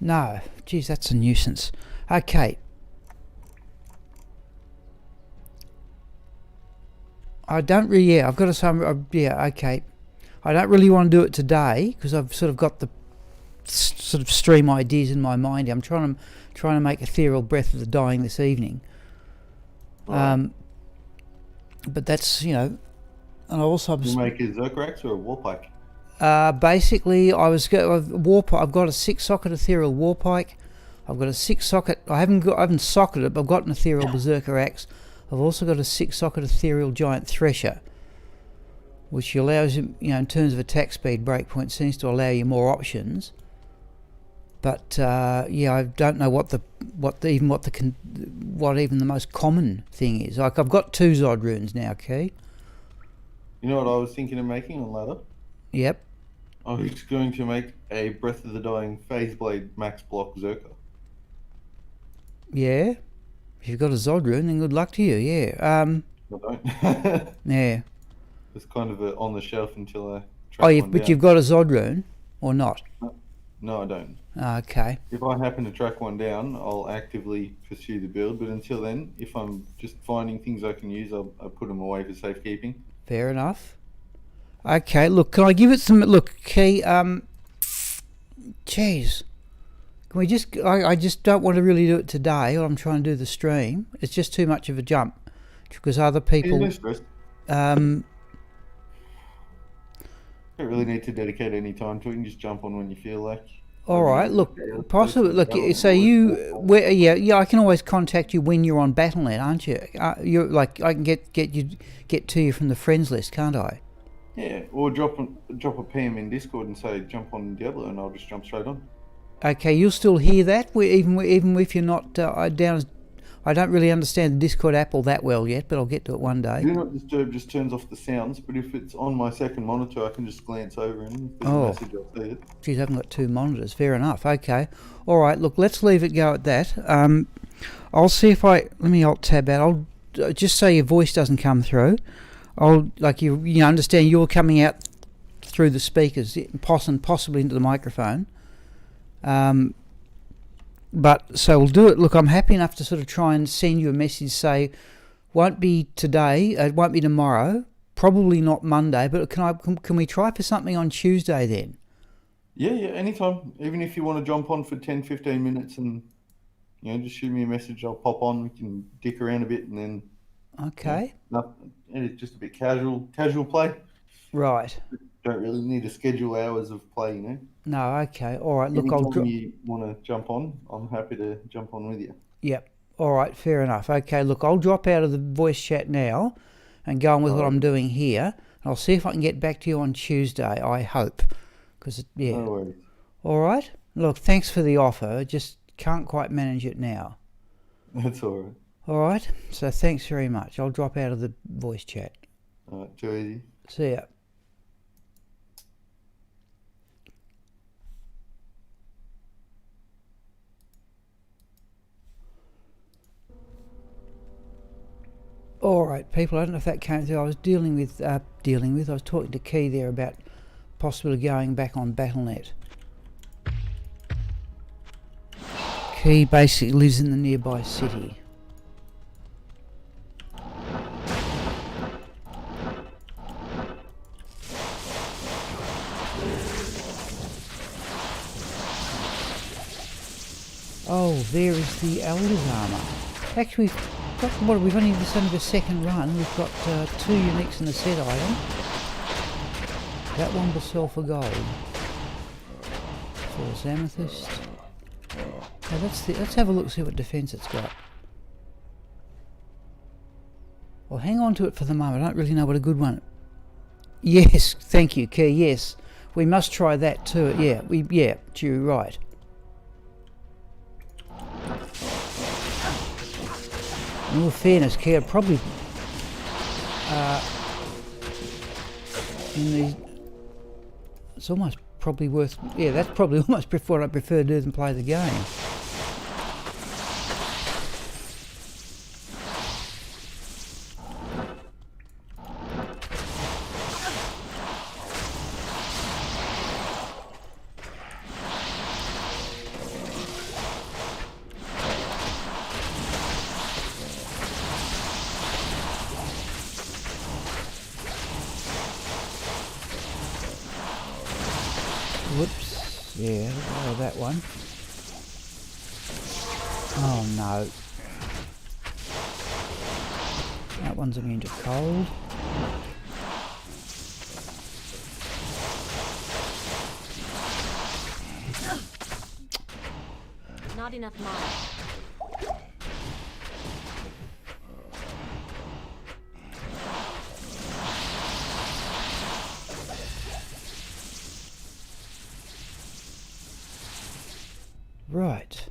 No, geez, that's a nuisance. Okay. I don't really. Yeah, I've got to. Yeah, okay. I don't really want to do it today because I've sort of got the sort of stream ideas in my mind. I'm trying to make ethereal breath of the dying this evening.
Right.
But that's and I also
You make a Zerkrax or a Warpike?
basically I've got a 6-socket ethereal warpike. I've got a 6-socket. I haven't socketed it, but I've got an ethereal berserker axe. I've also got a 6-socket ethereal giant thresher, which allows you, in terms of attack speed, breakpoint seems to allow you more options. But I don't know what even the most common thing is. Like, I've got 2 Zod runes now, Key.
You know what I was thinking of making on ladder?
Yep.
I was going to make a Breath of the Dying Phase Blade Max Block Zerker.
Yeah. If you've got a Zod rune, then good luck to you. Yeah.
I don't.
Yeah.
It's kind of on the shelf until I track one
but
down.
you've got a Zod rune, or not?
No, I don't.
Okay.
If I happen to track one down, I'll actively pursue the build. But until then, if I'm just finding things I can use, I'll put them away for safekeeping.
Fair enough. Okay, look, can I give it some... Look, Key, jeez. Can we just... I just don't want to really do it today, or I'm trying to do the stream. It's just too much of a jump. Because other people...
No stress.
Um...
Don't really need to dedicate any time to it. You can just jump on when you feel like.
All right, look, possibly. Look, so I can always contact you when you're on BattleNet, aren't you? You're like, I can get to you from the friends list, can't I?
Yeah, or drop a PM in Discord and say jump on Diablo, and I'll just jump straight on.
Okay, you'll still hear that, even if you're not down as... I don't really understand the Discord app all that well yet, but I'll get to it one day.
Do Not Disturb just turns off the sounds, but if it's on my second monitor, I can just glance over and if there's a message, I'll see it.
Geez, I haven't got 2 monitors. Fair enough. Okay. All right, look, let's leave it go at that. I'll see if let me alt-tab that. I'll just say your voice doesn't come through. I'll, like, you understand you're coming out through the speakers, possibly into the microphone. But so we'll do it. Look, I'm happy enough to sort of try and send you a message, say, won't be today, it won't be tomorrow, probably not Monday, but can we try for something on Tuesday then?
Yeah, anytime. Even if you want to jump on for 10, 15 minutes and, just shoot me a message, I'll pop on, we can dick around a bit and then...
Okay.
It's just a bit casual play.
Right.
Don't really need to schedule hours of play,
No, okay. All right, look,
Anytime you want to jump on, I'm happy to jump on with you.
Yep. All right, fair enough. Okay, look, I'll drop out of the voice chat now and go on with what I'm doing here. I'll see if I can get back to you on Tuesday, I hope. No
worries.
All right? Look, thanks for the offer. Just can't quite manage it now.
That's all right.
All right? So thanks very much. I'll drop out of the voice chat.
All right, too easy.
See ya. All right, people, I don't know if that came through. I was I was talking to Key there about possibly going back on BattleNet. Key basically lives in the nearby city. Oh, there is the Elder's Armour. Actually, we've only just done the second run. We've got 2 uniques in the set item. That one will sell for gold. False amethyst. Now let's have a look, see what defense it's got. Well, hang on to it for the moment. I don't really know what a good one. Yes, thank you, Key. Yes, we must try that too. Yeah, you're right. In all fairness, Key, I'd probably it's almost probably worth. Yeah, that's probably almost what I prefer to do than play the game. Yeah, oh, that one. Oh no. That one's immune to cold.
Not enough mana.
Right.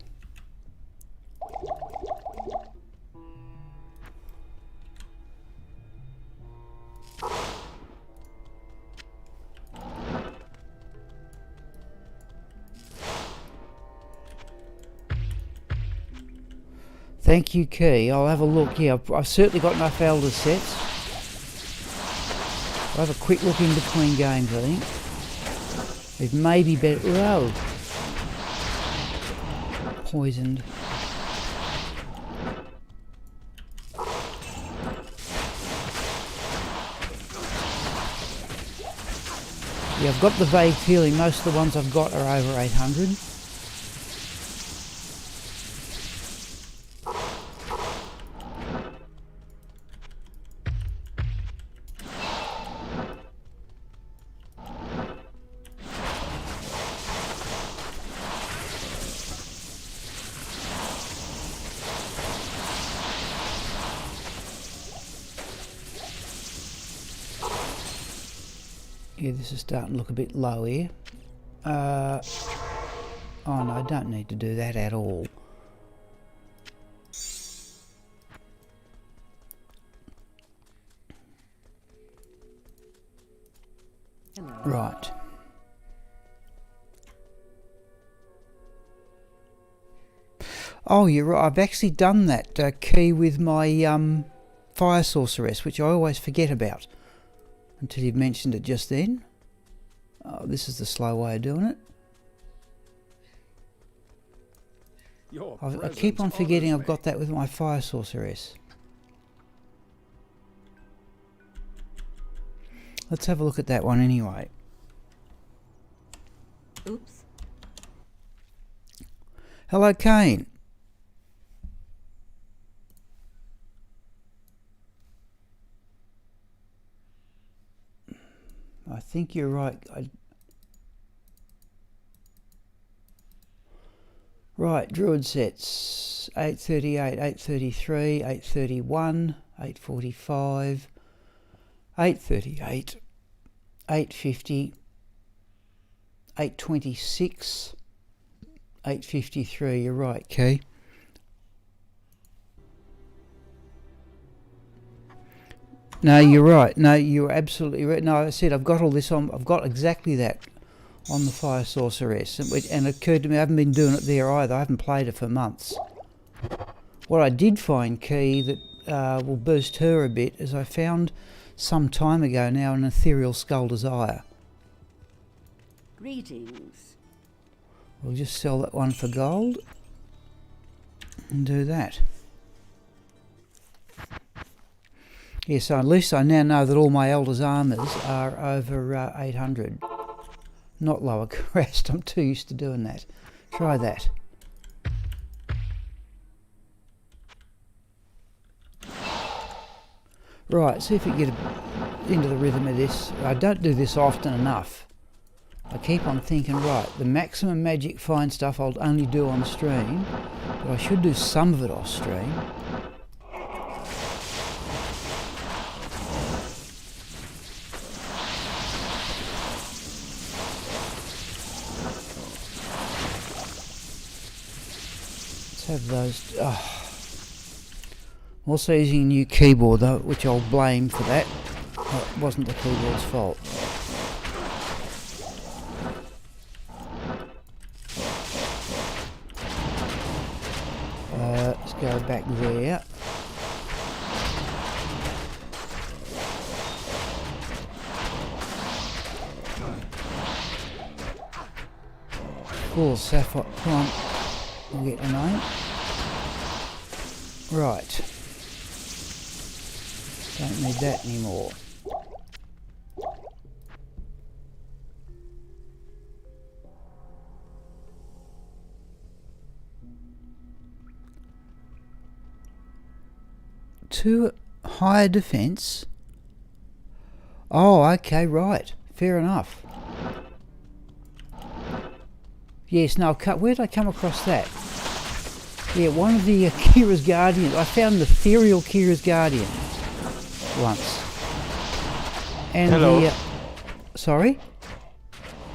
Thank you, Key. I'll have a look. Yeah, I've certainly got enough Elder sets. I'll have a quick look in between games, I think. It may be better. Whoa! Poisoned. Yeah, I've got the vague feeling most of the ones I've got are over 800. Yeah, this is starting to look a bit low here. Oh no, I don't need to do that at all.
Hello.
Right. Oh, you're right. I've actually done that key with my fire sorceress, which I always forget about until you've mentioned it just then. Oh, this is the slow way of doing it. I keep on forgetting I've got that with my fire sorceress. Let's have a look at that one anyway.
Oops.
Hello, Kane. I think you're right. Right, Druid sets. 838, 833, 831, 845, 838, 850, 826, 853. You're right, Key. No, you're right. No, you're absolutely right. No, I said I've got all this on. I've got exactly that on the fire sorceress, and it occurred to me I haven't been doing it there either. I haven't played it for months. What I did find, Key, that will boost her a bit is I found some time ago now an ethereal skull desire.
Greetings.
We'll just sell that one for gold and do that. Yeah, so at least I now know that all my Elder's armours are over 800. Not lower Kurast, I'm too used to doing that. Try that. Right, see if we get into the rhythm of this. I don't do this often enough. I keep on thinking, right, the maximum magic fine stuff I'll only do on stream, but I should do some of it off stream. Have those. I'm also using a new keyboard though, which I'll blame for that. It wasn't the keyboard's fault. Let's go back there. Full sapphire. Come on. We'll get a name. Right. Don't need that anymore. 2 higher defense. Oh, okay, right. Fair enough. Yes, no, where did I come across that? Yeah, one of the Kira's Guardians. I found an ethereal Kira's Guardian once. And
Hello.
Sorry?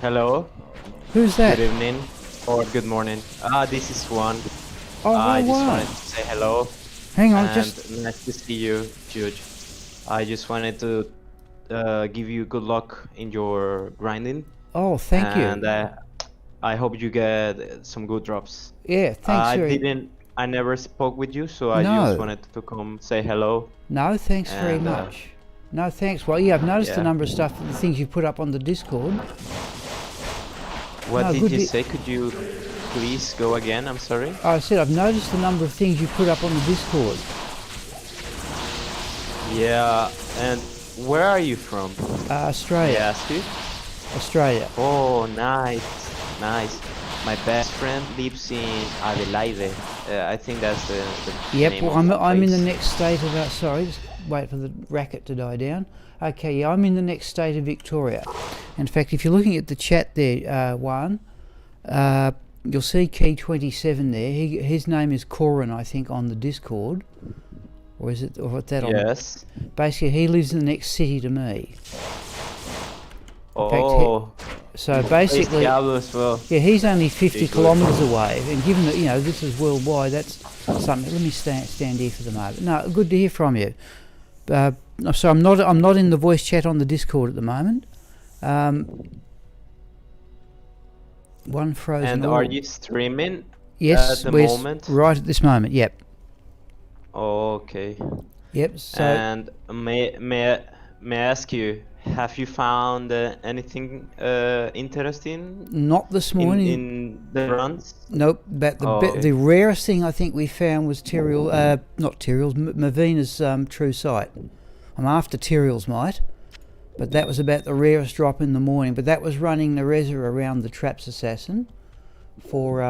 Hello.
Who's that?
Good evening or good morning. This is Juan.
Oh,
I just
Juan.
wanted to say hello.
Hang on,
and
just...
nice to see you, Judge. I just wanted to give you good luck in your grinding.
Oh, thank you.
And I hope you get some good drops.
Yeah, thanks
I never spoke with you, so I
No.
just wanted to come say hello.
No, thanks very
And,
much. No, thanks. Well, yeah, I've noticed the
yeah.
number of stuff, the things you put up on the Discord.
What
No,
did
good
you
bit-
say? Could you please go again? I'm sorry.
I said I've noticed the number of things you put up on the Discord.
Yeah, and where are you from?
Australia.
I ask you?
Australia.
Oh, nice, nice. My best friend lives in Adelaide. I think that's the
Yep,
name
well,
of the
I'm in the
place.
next state of... sorry, just wait for the racket to die down. Okay, yeah, I'm in the next state of Victoria. In fact, if you're looking at the chat there, Juan, you'll see Key27 there. His name is Corin, I think, on the Discord. Or is it... or what's that on?
Yes.
Basically, he lives in the next city to me.
Oh.
So basically...
Diablo as well.
Yeah, he's only 50
Big
kilometres away, and given that, you know, this is worldwide, that's something. Let me stand here for the moment. No, good to hear from you. So I'm not in the voice chat on the Discord at the moment. One frozen.
And are you streaming
Yes,
at the moment?
right at this moment. Yep.
Oh, okay.
Yep. So
And may I ask you, have you found anything interesting
not this morning.
in the runs?
Nope. But
Okay.
the rarest thing I think we found was not Tyriel's, Mavina's true sight. I'm after Tyriel's might, but that was about the rarest drop in the morning. But that was running Nerezza around the Traps Assassin for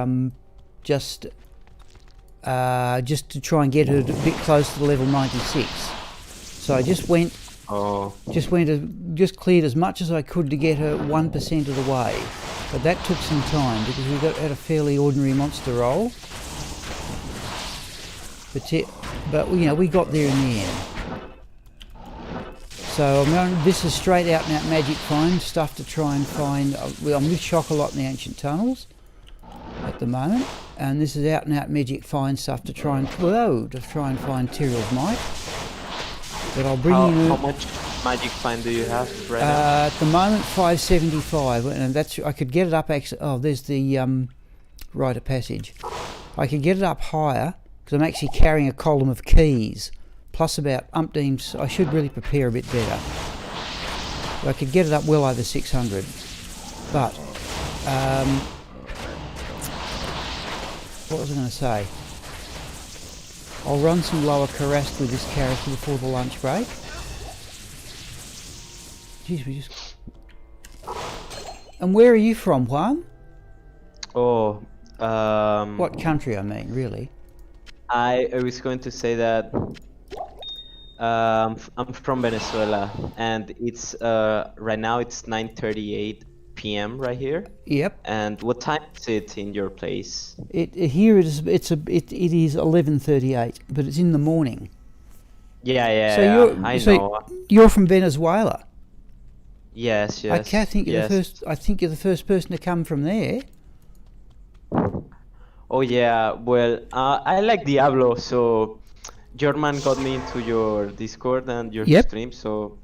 just to try and get her a bit close to level 96. So I just went.
Oh.
Just cleared as much as I could to get her 1% of the way, but that took some time because we had a fairly ordinary monster roll. But you know, we got there in the end. So this is straight out and out magic find stuff to try and find. I'm with Shockalot in the ancient tunnels at the moment, and this is out and out magic find stuff to try and find Tyriel's might. But I'll bring you.
How much magic find do you have right now?
At the moment, 575, and that's I could get it up. Actually, oh, there's the rite of passage. I could get it up higher because I'm actually carrying a column of keys, plus about umpteen. I should really prepare a bit better. I could get it up well over 600, but what was I going to say? I'll run some lower Kurast with this character before the lunch break. Jeez, we just... And where are you from, Juan?
Oh,
What country, I mean, really?
I was going to say that I'm from Venezuela, and it's right now it's 9:38 p.m. right here.
Yep.
And what time is it in your place?
Here it is. It is 11:38, but it's in the morning.
Yeah,
So
I know.
you're from Venezuela.
Yes.
I think you're
yes.
the first. I think you're the first person to come from there.
Oh yeah, well, I like Diablo, so German got me into your Discord and your
Yep.
stream, so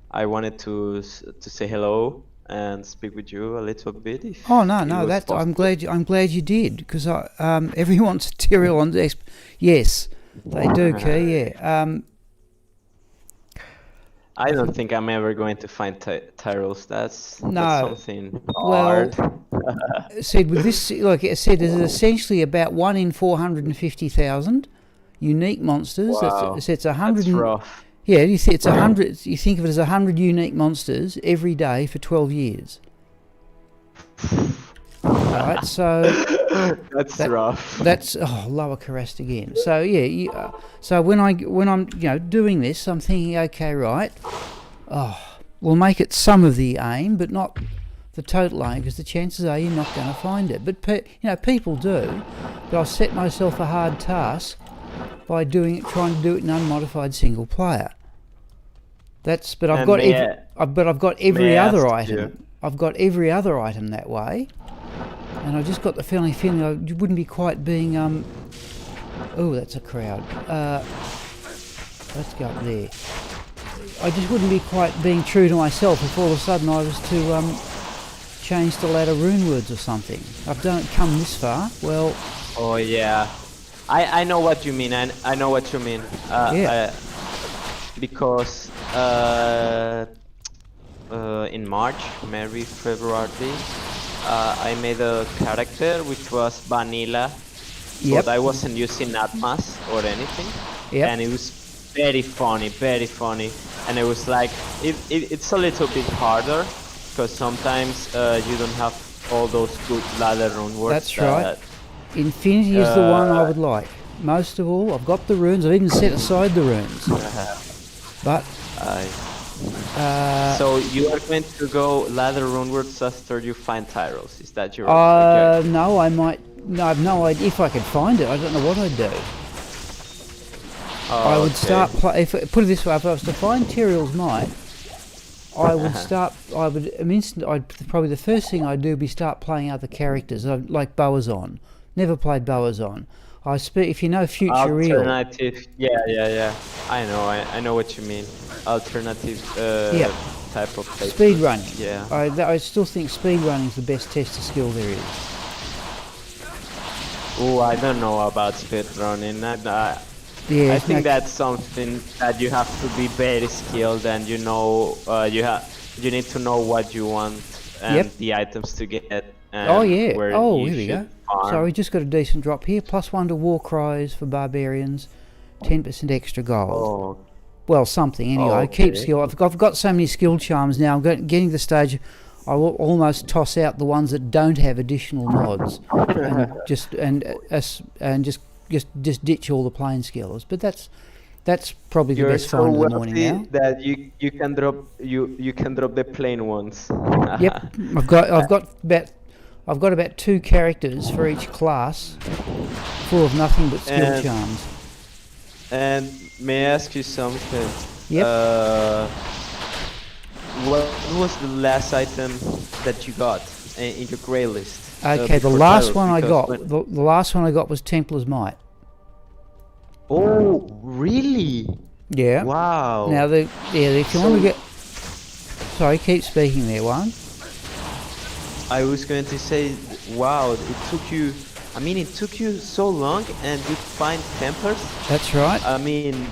I wanted to say hello and speak with you a little bit.
Oh no,
it was
that I'm
possible.
glad you did because everyone's Tyriel on the yes, they do, Key. Yeah.
I don't think I'm ever going to find Tyrells. That's something
Well,
hard.
said with this, like I said, there's essentially about 1 in 450,000 unique monsters.
Wow.
It's 100.
That's rough.
Yeah, you see, it's 100. You think of it as 100 unique monsters every day for 12 years. Right, so
That's rough.
That's lower Kurast again. So yeah, so when I'm doing this, I'm thinking, okay, right, we'll make it some of the aim, but not the total aim, because the chances are you're not going to find it. But people do. But I've set myself a hard task by trying to do it in unmodified single player. But I've got every other item. I've got every other item that way, and I just got the feeling I wouldn't be quite being oh, that's a crowd. Let's go up there. I just wouldn't be quite being true to myself if all of a sudden I was to change to ladder rune words or something. I've come this far. Well.
Oh yeah, I know what you mean. I know what you mean. Because in March, maybe February, I made a character which was vanilla, but I wasn't using Atmas or anything, and it was very funny, and it was like, it's a little bit harder, because sometimes you don't have all those good ladder rune words.
That's right. Infinity is the one I would like. Most of all, I've got the runes, I've even set aside the runes. But
so you are going to go ladder runewords after you find Tyros? Is that your
no, I might. No, I have no idea. If I could find it, I don't know what I'd do. I would start. Put it this way: if I was to find Tyriel's Might, I would start. Probably the first thing I'd do would be start playing other characters, like Boazon. Never played Boazon. If you know Future Real.
Alternative, yeah. I know what you mean. Alternative type of play.
Speed running.
Yeah.
I still think speed running is the best tester skill there is.
Oh, I don't know about speed running. I think that's something that you have to be very skilled, and you need to know what you want and the items to get. And
here we go.
Farm.
So we just got a decent drop here. +1 to war cries for barbarians, 10% extra gold.
Oh.
Well, something anyway. Keep skill. I've got so many skill charms now. I'm getting to the stage I will almost toss out the ones that don't have additional mods, and just ditch all the plain skills. But that's probably the best find of the morning now.
That you can drop the plain ones.
Yep, I've got about 2 characters for each class, full of nothing but skill charms.
And may I ask you something?
Yep.
What was the last item that you got in your grey list?
Okay, the last one I got was Templar's Might.
Oh, really?
Yeah.
Wow.
Now if you want to get, sorry, keep speaking there, one.
I was going to say, wow, it took you so long, and you find Templars?
That's right.
I mean,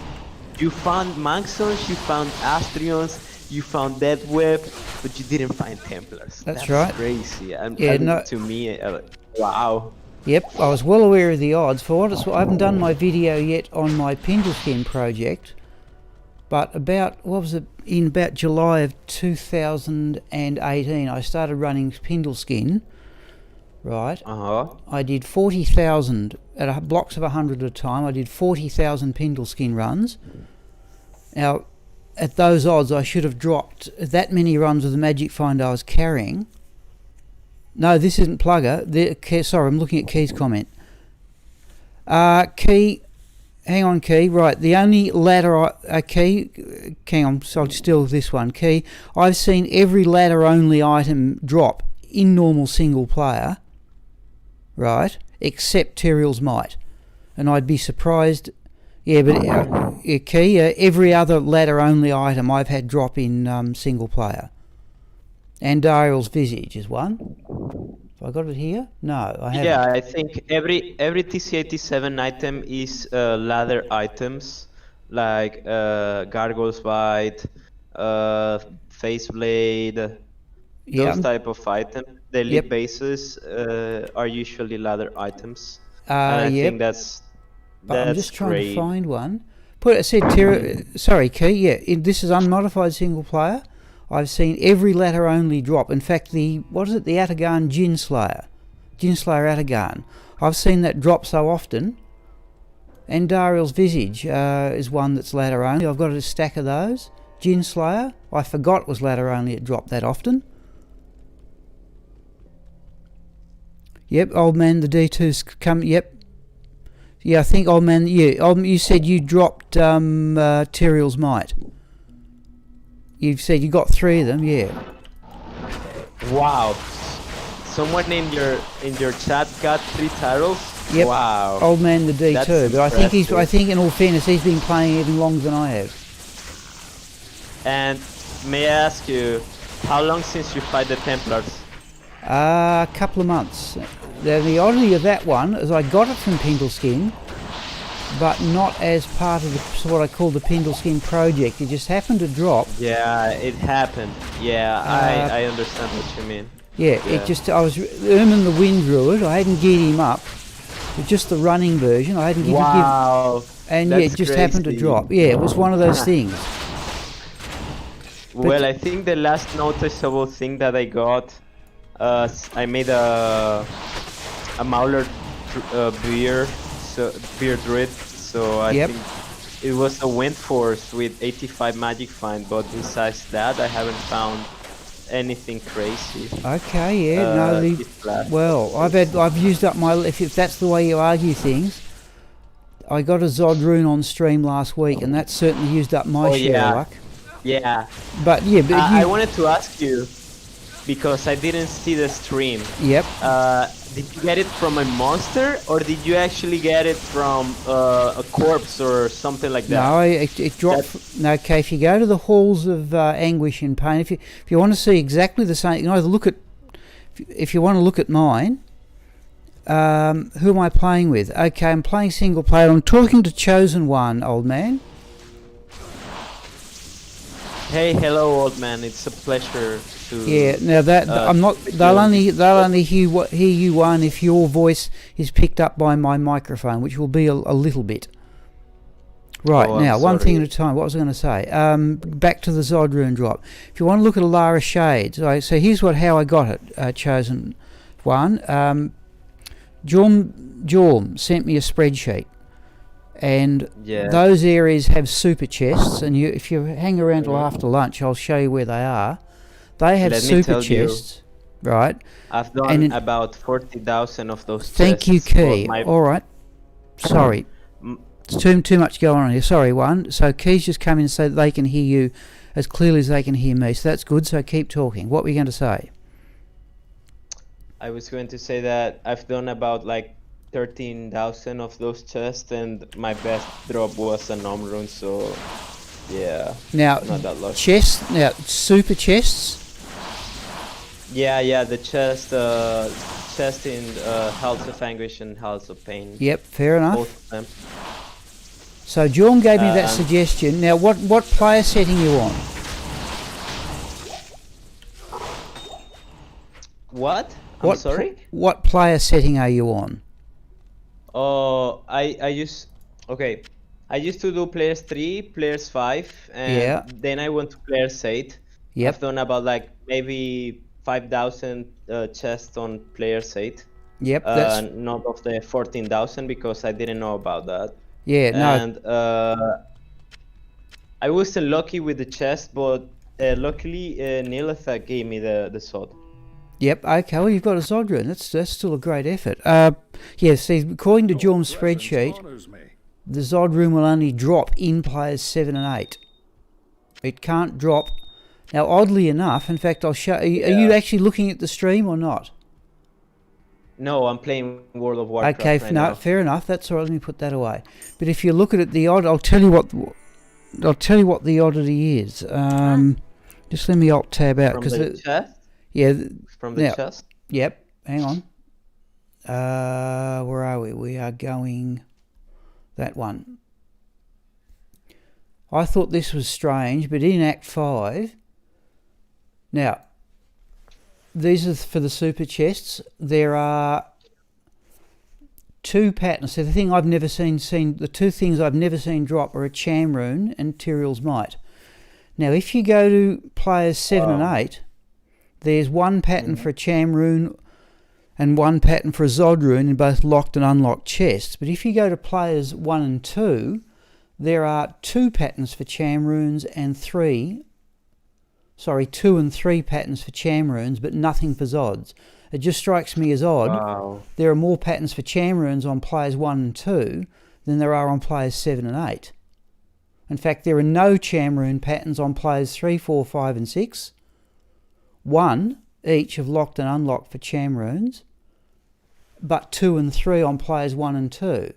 you found Manxons, you found Astrions, you found Dead Web, but you didn't find Templars.
That's right.
Crazy. To me, wow.
Yep, I was well aware of the odds. For what it's worth, I haven't done my video yet on my Pindleskin project, but in about July of 2018, I started running Pindleskin, right? I did 40,000 at blocks of 100 at a time. I did 40,000 Pindleskin runs. Now, at those odds, I should have dropped that many runs with the magic find I was carrying. No, this isn't Plugger. Sorry, I'm looking at Key's comment. Key, hang on, Key. Right, the only ladder Key, hang on, so I'll just deal with this one. Key, I've seen every ladder-only item drop in normal single player, right, except Tyriel's Might. And I'd be surprised. Yeah, but Key, every other ladder-only item I've had drop in single player. And Dariel's Visage is one. Have I got it here? No, I haven't.
Yeah, I think every TC87 item is ladder items, like Gargoyle's Bite, Face Blade, those type of items. The elite bases are usually ladder items. And I think that's
I'm just trying to find one. Sorry, Key, this is unmodified single player. I've seen every ladder only drop. In fact, the Atagan Jin Slayer, Ginslayer Atagan. I've seen that drop so often. And Dariel's Visage is one that's ladder only. I've got a stack of those. Ginslayer, I forgot was ladder only, it dropped that often. Yep, old man, the D2's come, yep. Yeah, I think old man, yeah, you said you dropped Tyrael's Might. You said you got 3 of them, yeah.
Wow. Someone in your chat got 3 Tyraels?
Yep.
Wow.
Old man the D2,
That's
but I think in all fairness he's been playing even longer than I have.
And may I ask you, how long since you fight the Templars?
A couple of months. The oddity of that one is I got it from Pindleskin, but not as part of what I call the Pindleskin project. It just happened to drop.
Yeah, it happened. Yeah, I understand what you mean.
Yeah, it just, I was Ermin the Wind Druid, I hadn't geared him up. It's just the running version. I hadn't given
Wow.
And yeah, it just happened to drop. Yeah, it was one of those things.
Well, I think the last noticeable thing that I got, I made a Mauler beer druid, so I think it was a Wind Force with 85 Magic Find, but besides that, I haven't found anything crazy.
Okay, yeah, well, I've used up my, if that's the way you argue things, I got a Zod rune on stream last week, and that certainly used up my share of luck.
Yeah.
But yeah, but
I wanted to ask you, because I didn't see the stream.
Yep.
Did you get it from a monster, or did you actually get it from a corpse or something like that?
No, it dropped. No, okay. If you go to the halls of anguish and pain, if you want to see exactly the same, you can either look at. If you want to look at mine, who am I playing with? Okay, I'm playing single player. I'm talking to Chosen One, old man.
Hey, hello, old man. It's a pleasure to.
Yeah. Now that I'm not. They'll only hear you one if your voice is picked up by my microphone, which will be a little bit. Right. Now, one thing at a time. What was I going to say? Back to the Zod rune drop. If you want to look at Alara Shades, so here's how I got it. Chosen One. Jorm sent me a spreadsheet. And those areas have super chests, and if you hang around till after lunch, I'll show you where they are. They have super chests, right?
I've done about 40,000 of those chests.
Thank you, Key. All right. Sorry. It's too much going on here. Sorry, one. So Key's just come in so that they can hear you as clearly as they can hear me. So that's good. So keep talking. What were you going to say?
I was going to say that I've done about 13,000 of those chests, and my best drop was a Gnome rune, so yeah.
Now,
not that lucky.
Chests, now super chests?
Yeah, the chest in Halls of Anguish and Halls of Pain.
Yep, fair enough.
Both of them.
So Jorm gave me that suggestion. Now, what player setting you on?
What? I'm sorry?
What player setting are you on?
Oh, I used to do players 3, players 5, and then I went to players 8.
Yep.
I've done about maybe 5,000 chests on players 8.
Yep.
Not of the 14,000 because I didn't know about that.
Yeah, no.
And I wasn't lucky with the chest, but luckily Nerezza gave me the sword.
Yep, okay, well you've got a Zod rune. That's still a great effort. See, according to Jorm's spreadsheet, the Zod rune will only drop in players 7 and 8. It can't drop. Now, oddly enough, in fact, I'll show you. Are you actually looking at the stream or not?
No, I'm playing World of Warcraft.
Okay,
right now.
Fair enough. That's all right. Let me put that away. But if you look at it, I'll tell you what the oddity is. Just let me alt tab out
because the chest.
Yeah.
From the chest?
Yep. Hang on. Where are we? We are going that one. I thought this was strange, but in Act 5... Now, these are for the super chests. There are 2 patterns. So the thing I've never the 2 things I've never seen drop are a Cham rune and Tyrael's Might. Now, if you go to players 7 and 8... There's 1 pattern for a Cham rune, and 1 pattern for a Zod rune in both locked and unlocked chests. But if you go to players 1 and 2, there are 2 patterns for Cham runes and 2 and 3 patterns for Cham runes, but nothing for Zods. It just strikes me as odd.
Wow.
There are more patterns for Cham runes on players 1 and 2 than there are on players 7 and 8. In fact, there are no Cham rune patterns on players 3, 4, 5 and 6. 1 each of locked and unlocked for Cham runes, but 2 and 3 on players 1 and 2.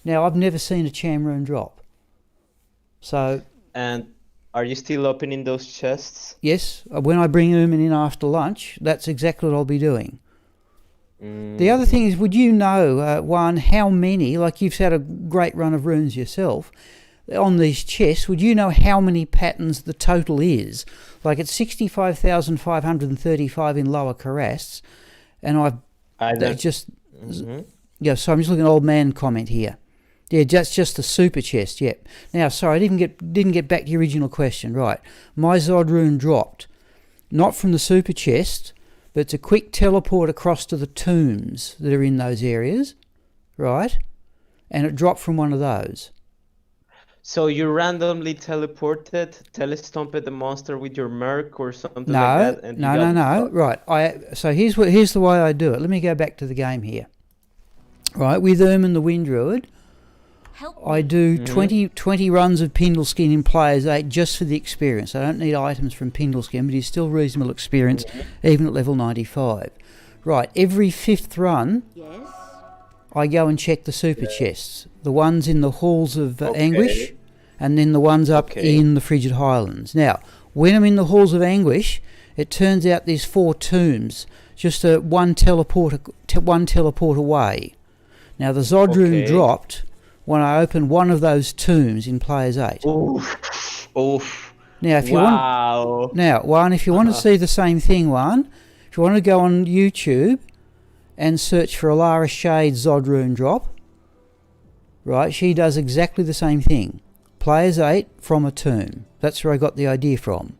Now, I've never seen a Cham rune drop. So...
And are you still opening those chests?
Yes, when I bring Ermin in after lunch, that's exactly what I'll be doing. The other thing is, would you know, Juan, how many, like you've had a great run of runes yourself, on these chests, would you know how many patterns the total is? Like it's 65,535 in Lower Kurast, and that's just... Yeah, so I'm just looking at old man comment here. Yeah, that's just the super chest, yep. Now, sorry, I didn't get back to your original question. Right, my Zod rune dropped, not from the super chest, but it's a quick teleport across to the tombs that are in those areas, right? And it dropped from one of those.
So you randomly telestomped the monster with your merc or something
No,
like that? And
no. Right, so here's the way I do it. Let me go back to the game here. Right, with Ermin the Wind Druid, I do 20 runs of Pindleskin in Players 8 just for the experience. I don't need items from Pindleskin, but he's still reasonable experience, even at level 95. Right, every 5th run, I go and check the super chests. The ones in the Halls of Anguish, and then the ones up in the Frigid Highlands. Now, when I'm in the Halls of Anguish, it turns out there's 4 tombs, just one teleport away. Now, the Zod rune dropped when I opened one of those tombs in Players 8.
Oof.
Now, if you want, Juan, if you want to see the same thing, Juan, if you want to go on YouTube and search for Alara Shade Zod rune drop, right, she does exactly the same thing. Players 8 from a tomb. That's where I got the idea from.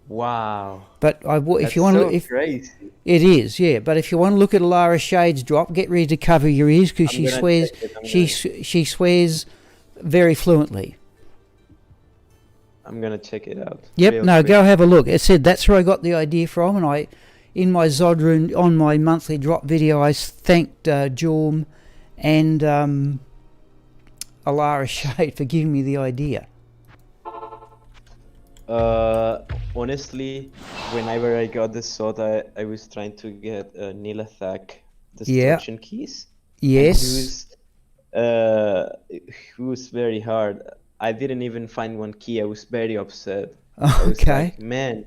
Wow.
But if you want to,
crazy.
It is, yeah. But if you want to look at Alara Shade's drop, get ready to cover your ears because she swears very fluently.
I'm gonna check it out.
Yep. Go have a look. It said that's where I got the idea from, and in my Zod rune on my monthly drop video, I thanked Jorm and Alara Shade for giving me the idea.
Honestly, whenever I got the sword, I was trying to get Nilathak destruction keys.
Yes.
It was very hard. I didn't even find one key. I was very upset.
Okay.
I was like, man,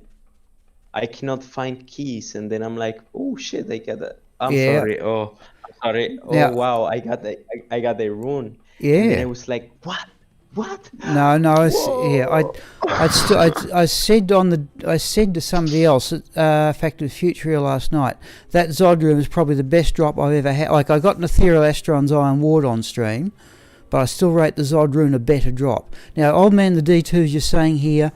I cannot find keys. And then I'm like, oh shit, I got that. I'm sorry. Oh, I'm sorry. Oh wow, I got the rune.
Yeah.
And then I was like, what?
No. I said to somebody else, Fact of Future last night, that Zod rune is probably the best drop I've ever had. Like I got an Ethereal Astron's Iron Ward on stream, but I still rate the Zod rune a better drop. Now, old man, the D2s you're saying here,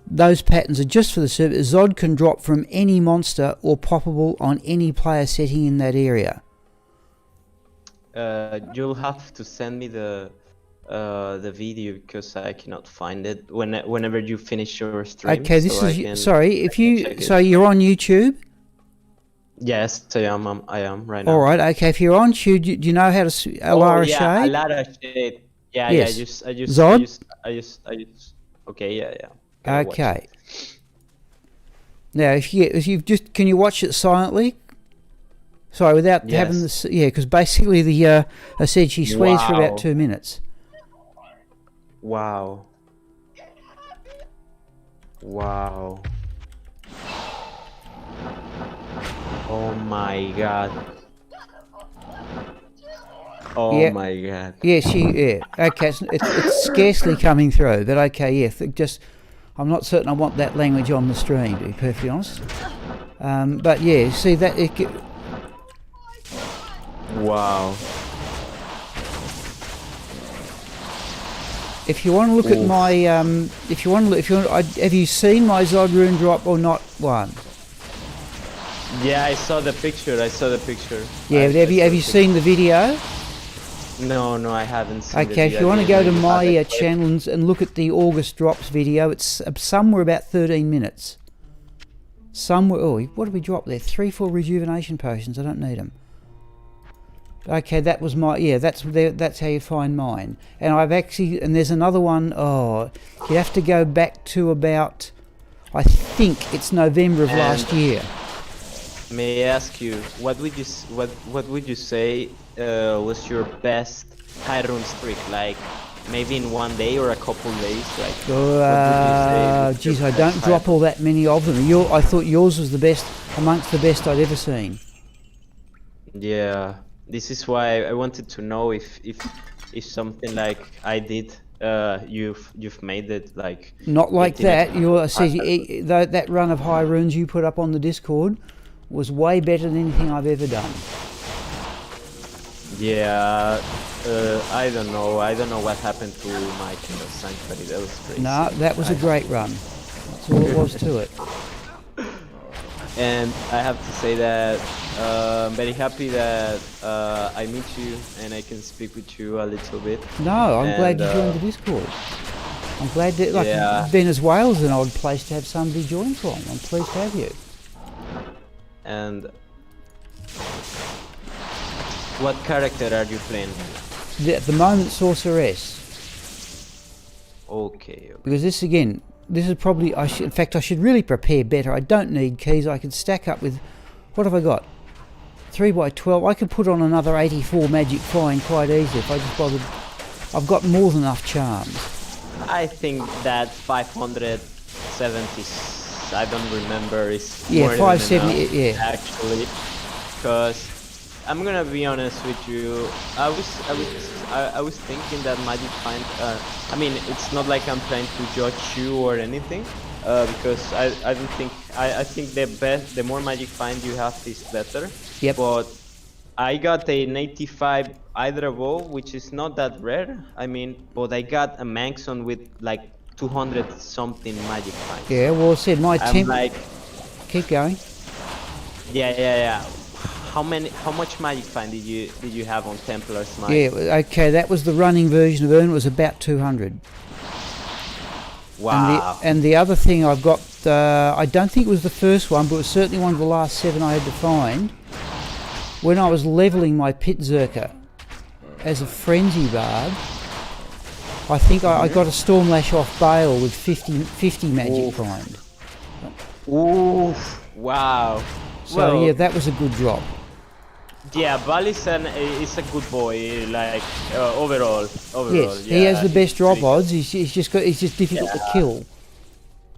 those patterns are just for the server. Zod can drop from any monster or poppable on any player setting in that area.
You'll have to send me the video because I cannot find it whenever you finish your stream.
Okay, so you're on YouTube?
Yes, I am right now.
All right, okay. If you're on YouTube, do you know how to Alara Shade?
Alara Shade. Yeah,
yes.
I just
Zod?
I just okay, yeah.
Okay. Now, if you just can you watch it silently? Sorry, without having this. Yeah, because basically I said she swears for about 2 minutes.
Wow. Oh my god. Oh my god.
Yeah, okay, it's scarcely coming through, but okay, yeah, I'm not certain I want that language on the stream, to be perfectly honest. But yeah, see that
wow.
If you want to look at my, have you seen my Zod rune drop or not? One.
Yeah, I saw the picture.
Yeah, but have you seen the video?
No, I haven't seen the
Okay, if
video.
you want to go to
Maybe
my
other
channel and look at the August drops video, it's somewhere about 13 minutes. Somewhere, oh, what did we drop there? 3 4 rejuvenation potions, I don't need them. Okay, that was my, yeah, that's how you find mine. And I've actually, and there's another one, oh, you have to go back to about, I think it's November of last year.
May I ask you, what would you say was your best high rune streak? Like maybe in one day or a couple days? Like
Geez, I don't drop all that many of them. I thought yours was the best amongst the best I'd ever seen.
Yeah, this is why I wanted to know if something like I did, you've made it like.
Not like that. That run of high runes you put up on the Discord was way better than anything I've ever done.
Yeah, I don't know what happened to my King of Sanctuary. That was crazy.
No, that was a great run. That's all it was to it.
And I have to say that I'm very happy that I meet you and I can speak with you a little bit.
No, I'm glad you joined the Discord. I'm glad that, Venezuela's an odd place to have somebody join from. I'm pleased to have you.
And what character are you playing?
At the moment, Sorceress.
Okay.
Because this is probably, in fact, I should really prepare better. I don't need keys. I can stack up with, what have I got? 3x12. I could put on another 84 magic fine quite easily if I just bothered. I've got more than enough charms.
I think that 570, I don't remember, is
more 570,
than enough,
yeah.
Actually, because I'm gonna be honest with you. I was thinking that magic find. I mean, it's not like I'm trying to judge you or anything, because I don't think I think the more magic find you have is better.
Yep.
But I got an 85 Hydra bow, which is not that rare. I mean, but I got a Manxon with like 200 something magic finds.
Yeah, well, I said my temp.
Like,
keep going.
Yeah. How much magic find did you have on Templar's Might?
Yeah, okay, that was the running version of Ermin. It was about 200.
Wow.
And the other thing I've got, I don't think it was the first one, but it was certainly one of the last 7 I had to find. When I was leveling my Pit Zerker as a Frenzy Bard, I think I got a Stormlash off Bale with 50 magic find.
Ooh, wow.
So
well,
yeah, that was a good drop.
Yeah, Balison is a good boy, like overall.
Yes,
yeah,
he has the best drop odds. He's just difficult to kill.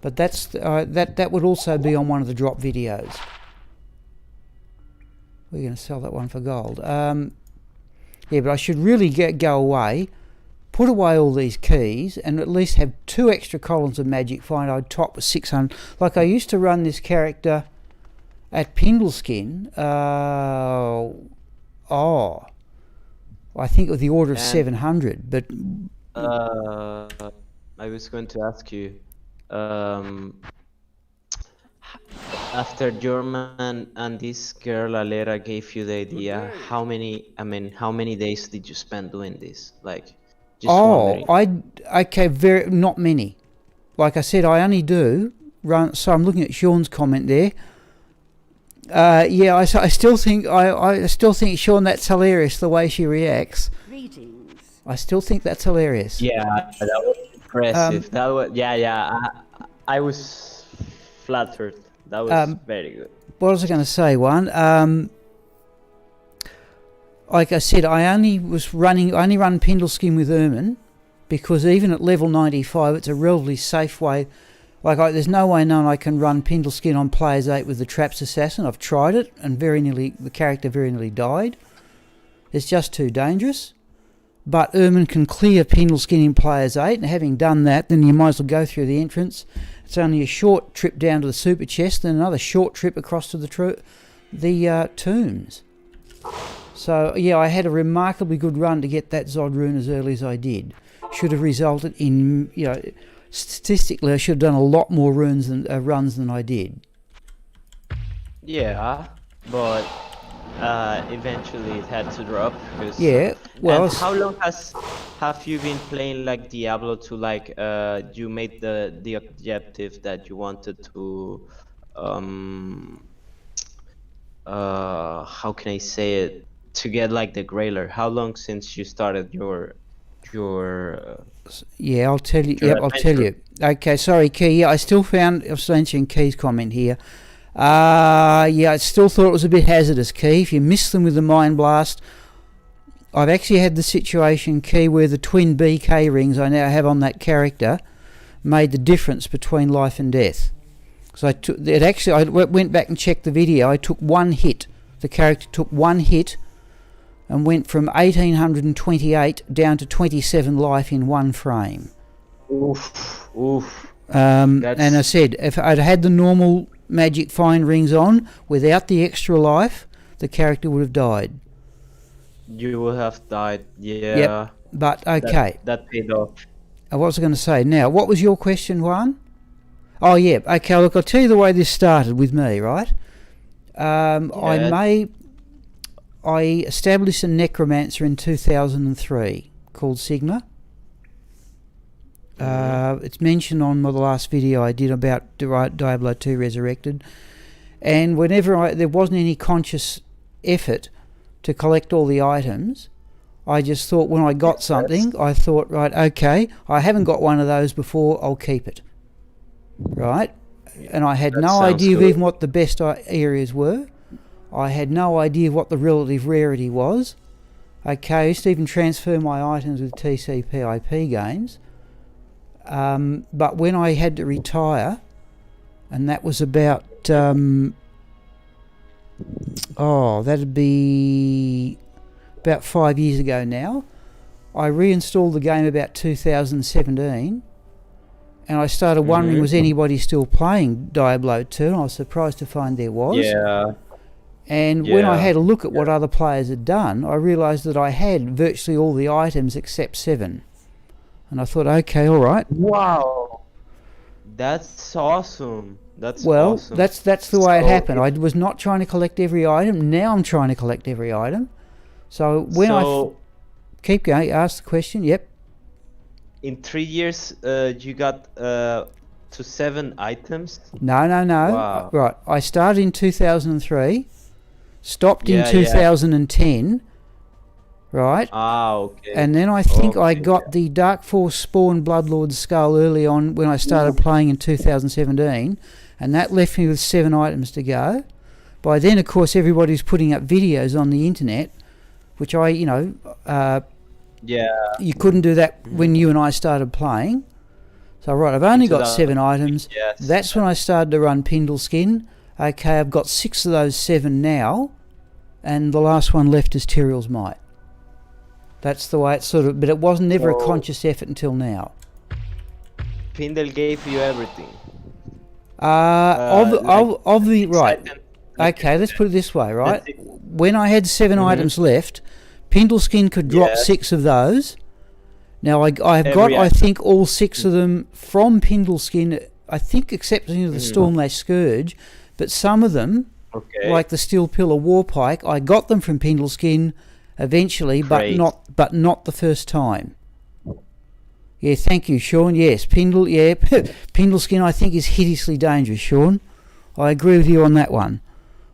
But that's that would also be on one of the drop videos. We're going to sell that one for gold. Yeah, but I should really go away, put away all these keys, and at least have 2 extra columns of magic find. I'd top with 600. Like I used to run this character at Pindleskin. I think with the order of 700. But
I was going to ask you. After German and this girl Alera gave you the idea, how many days did you spend doing this? Like, just wondering.
Not many. Like I said, I only do run. So I'm looking at Sean's comment there. Yeah, I still think Sean, that's hilarious the way she reacts.
Greetings.
I still think that's hilarious.
Yeah, that was impressive. That was I was flattered. That was very good.
What was I going to say? Like I said, I only run Pindleskin with Ermin because even at level 95, it's a relatively safe way. Like there's no way known I can run Pindleskin on Players 8 with the Traps Assassin. I've tried it, and the character very nearly died. It's just too dangerous. But Ermin can clear Pindleskin in Players 8, and having done that, then you might as well go through the entrance. It's only a short trip down to the super chest, and another short trip across to the tombs. So yeah, I had a remarkably good run to get that Zod rune as early as I did. Should have resulted in, statistically, I should have done a lot more runs runs than I did.
Yeah, but eventually it had to drop.
Yeah, well,
And how long have you been playing like Diablo 2? Like you made the objective that you wanted to um how can I say it, to get like the Grailer. How long since you started your
yeah, I'll tell you.
your
Yep, I'll tell
adventure?
you. Okay, sorry, Key. Yeah, I still found. I was answering Key's comment here. Yeah, I still thought it was a bit hazardous, Key. If you miss them with the Mind Blast, I've actually had the situation, Key, where the twin BK rings I now have on that character made the difference between life and death. So I went back and checked the video. I took one hit. The character took one hit and went from 1828 down to 27 life in one frame.
Oof.
And I said, if I'd had the normal magic fine rings on without the extra life, the character would have died.
You will have died. Yeah.
Yep. But okay.
That paid off.
What was I going to say? Now, what was your question, Juan? Oh, yeah. Okay, look, I'll tell you the way this started with me, right? I established a necromancer in 2003 called Sigma. It's mentioned on the last video I did about Diablo 2 Resurrected. And whenever there wasn't any conscious effort to collect all the items, I just thought when I got something, I thought, right, okay, I haven't got one of those before, I'll keep it. Right? And I had no idea of even what the best areas were. I had no idea what the relative rarity was. Okay, I used to even transfer my items with TCP/IP games. But when I had to retire, and that was about, that'd be about 5 years ago now, I reinstalled the game about 2017, and I started wondering, was anybody still playing Diablo 2? And I was surprised to find there was.
Yeah.
And when I had a look at what other players had done, I realised that I had virtually all the items except 7. And I thought, okay, all right.
Wow. That's awesome. That's
well,
awesome.
that's the way it happened. I was not trying to collect every item. Now I'm trying to collect every item. So when keep going, ask the question. Yep.
In 3 years, you got to 7 items?
No.
Wow.
Right. I started in 2003, stopped in 2010, right?
Ah, okay.
And then I think I got the Dark Force Spawn Bloodlord Skull early on when I started playing in 2017, and that left me with 7 items to go. By then, of course, everybody's putting up videos on the internet, which you couldn't do that when you and I started playing. So, right, I've only got 7 items.
Yes.
That's when I started to run Pindle Skin. Okay, I've got 6 of those 7 now, and the last one left is Tyrael's Might. That's the way it's but it wasn't never a conscious effort until now.
Pindle gave you everything.
Okay, let's put it this way, right? When I had 7 items left, Pindle Skin could drop 6 of those. Now I've got, I think, all 6 of them from Pindle Skin, I think excepting the Stormlash Scourge, but some of them, like the Steel Pillar Warpike, I got them from Pindle Skin eventually, but not the first time. Yeah, thank you, Sean. Yes, Pindle Skin I think is hideously dangerous, Sean. I agree with you on that one.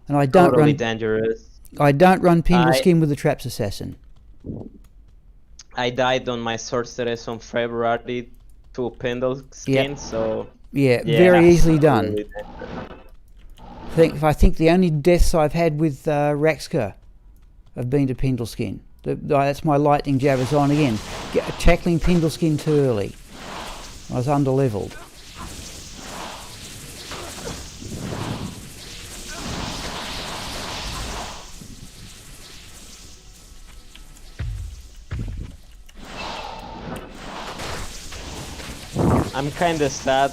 And I don't
totally dangerous.
I don't run Pindle Skin with the Traps Assassin.
I died on my sorceress on February to Pindle Skin, so
very easily done. I think the only deaths I've had with Raxka have been to Pindle Skin. That's my lightning jabbers on again. Tackling Pindle Skin too early. I was under-leveled.
I'm kinda sad,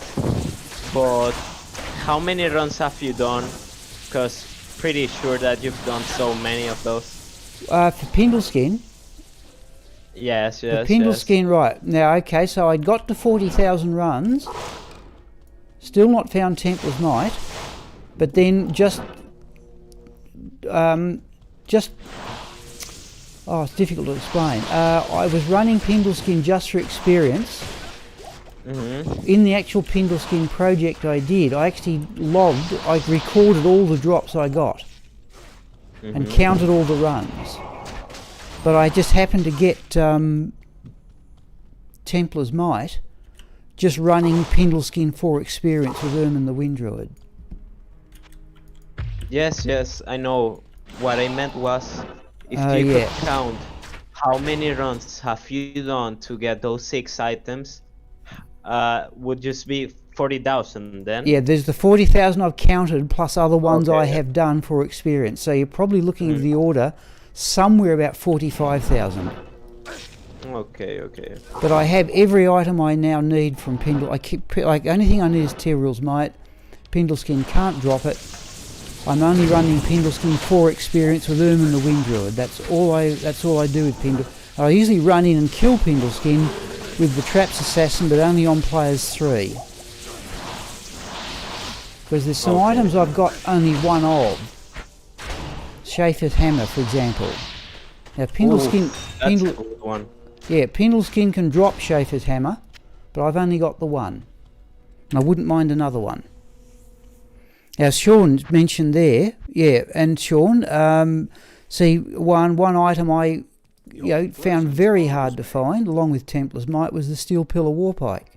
but how many runs have you done? Because pretty sure that you've done so many of those.
For Pindle Skin?
Yes.
For Pindle Skin, right. Now, okay, so I got to 40,000 runs, still not found Templar's Might, but then just just... Oh, it's difficult to explain. I was running Pindleskin just for experience. In the actual Pindleskin project I did, I actually logged, I recorded all the drops I got and counted all the runs. But I just happened to get Templar's Might just running Pindleskin for experience with Ermin the Wind Druid.
Yes, I know. What I meant was, if you could count how many runs have you done to get those 6 items, would just be 40,000 then?
Yeah, there's the 40,000 I've counted plus other ones I have done for experience. So you're probably looking at the order somewhere about 45,000.
Okay.
But I have every item I now need from Pindle. I keep like only thing I need is Tyrrell's Might. Pindleskin can't drop it. I'm only running Pindleskin for experience with Ermin the Wind Druid. That's all I do with Pindle. I usually run in and kill Pindleskin with the Traps Assassin, but only on players 3. Because there's some items I've got only one of. Shafir's Hammer, for example. Now Pindleskin...
That's a good one.
Yeah, Pindleskin can drop Shafir's Hammer, but I've only got the one. And I wouldn't mind another one. Now Sean mentioned there, and Sean, see one item I found very hard to find, along with Templar's Might, was the Steel Pillar Warpike.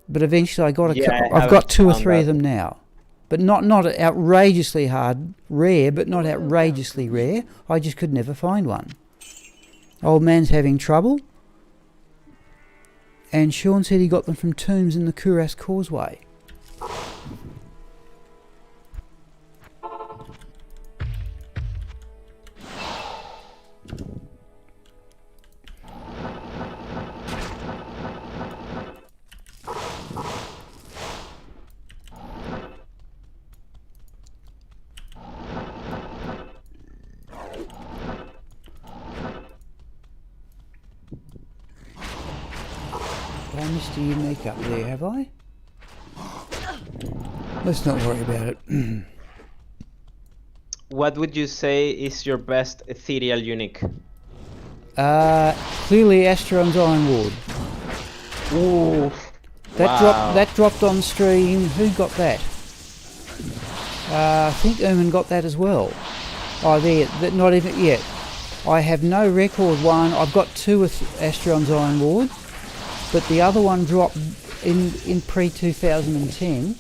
But eventually I've got 2 or 3 of them now. But not outrageously rare, but not outrageously rare. I just could never find one. Old man's having trouble. And Sean said he got them from tombs in the Kurast Causeway. I missed a unique up there, have I? Let's not worry about it.
What would you say is your best ethereal unique?
Clearly Astron's Ironward.
Ooh.
That dropped on stream. Who got that? I think Ermin got that as well. Oh, there. Not even yet. I have no record one. I've got 2 with Astron's Ironward, but the other one dropped in pre-2010,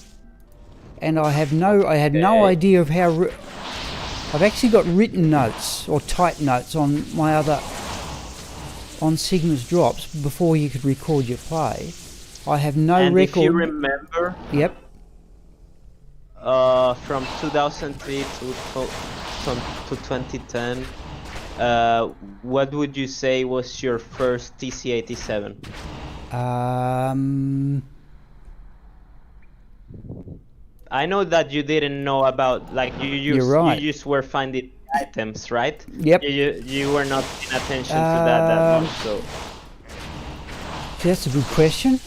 and I had no idea of how. I've actually got written notes or typed notes on my other on Sigma's drops before you could record your play. I have no record.
If you remember.
Yep.
From 2003 to 2010, what would you say was your first TC-87? I know that you didn't know about, like, you just were finding items, right?
Yep.
You were not paying attention to that much, so.
That's a good question.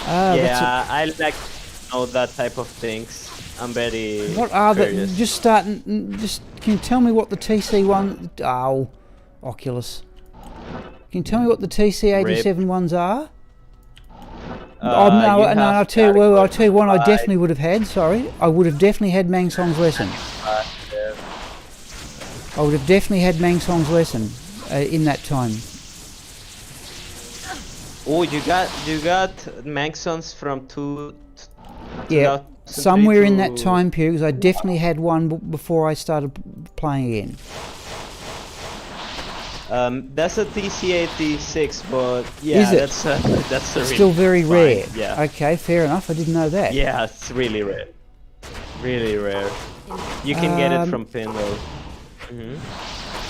I like to know that type of things. I'm very
What are
curious.
Can you tell me what the TC1... Oh, Oculus. Can you tell me what the TC-87 ones are? I'll tell you one I definitely would have had, sorry. I would have definitely had Mang Song's Lesson. I would have definitely had Mang Song's Lesson in that time.
Oh, you got Mang Song's from
Yeah, somewhere in that time period, because I definitely had one before I started playing again.
That's a TC-86, but yeah, that's a
still very rare.
Yeah.
Okay, fair enough. I didn't know that.
Yeah, it's really rare. Really rare. You can get it from pin though.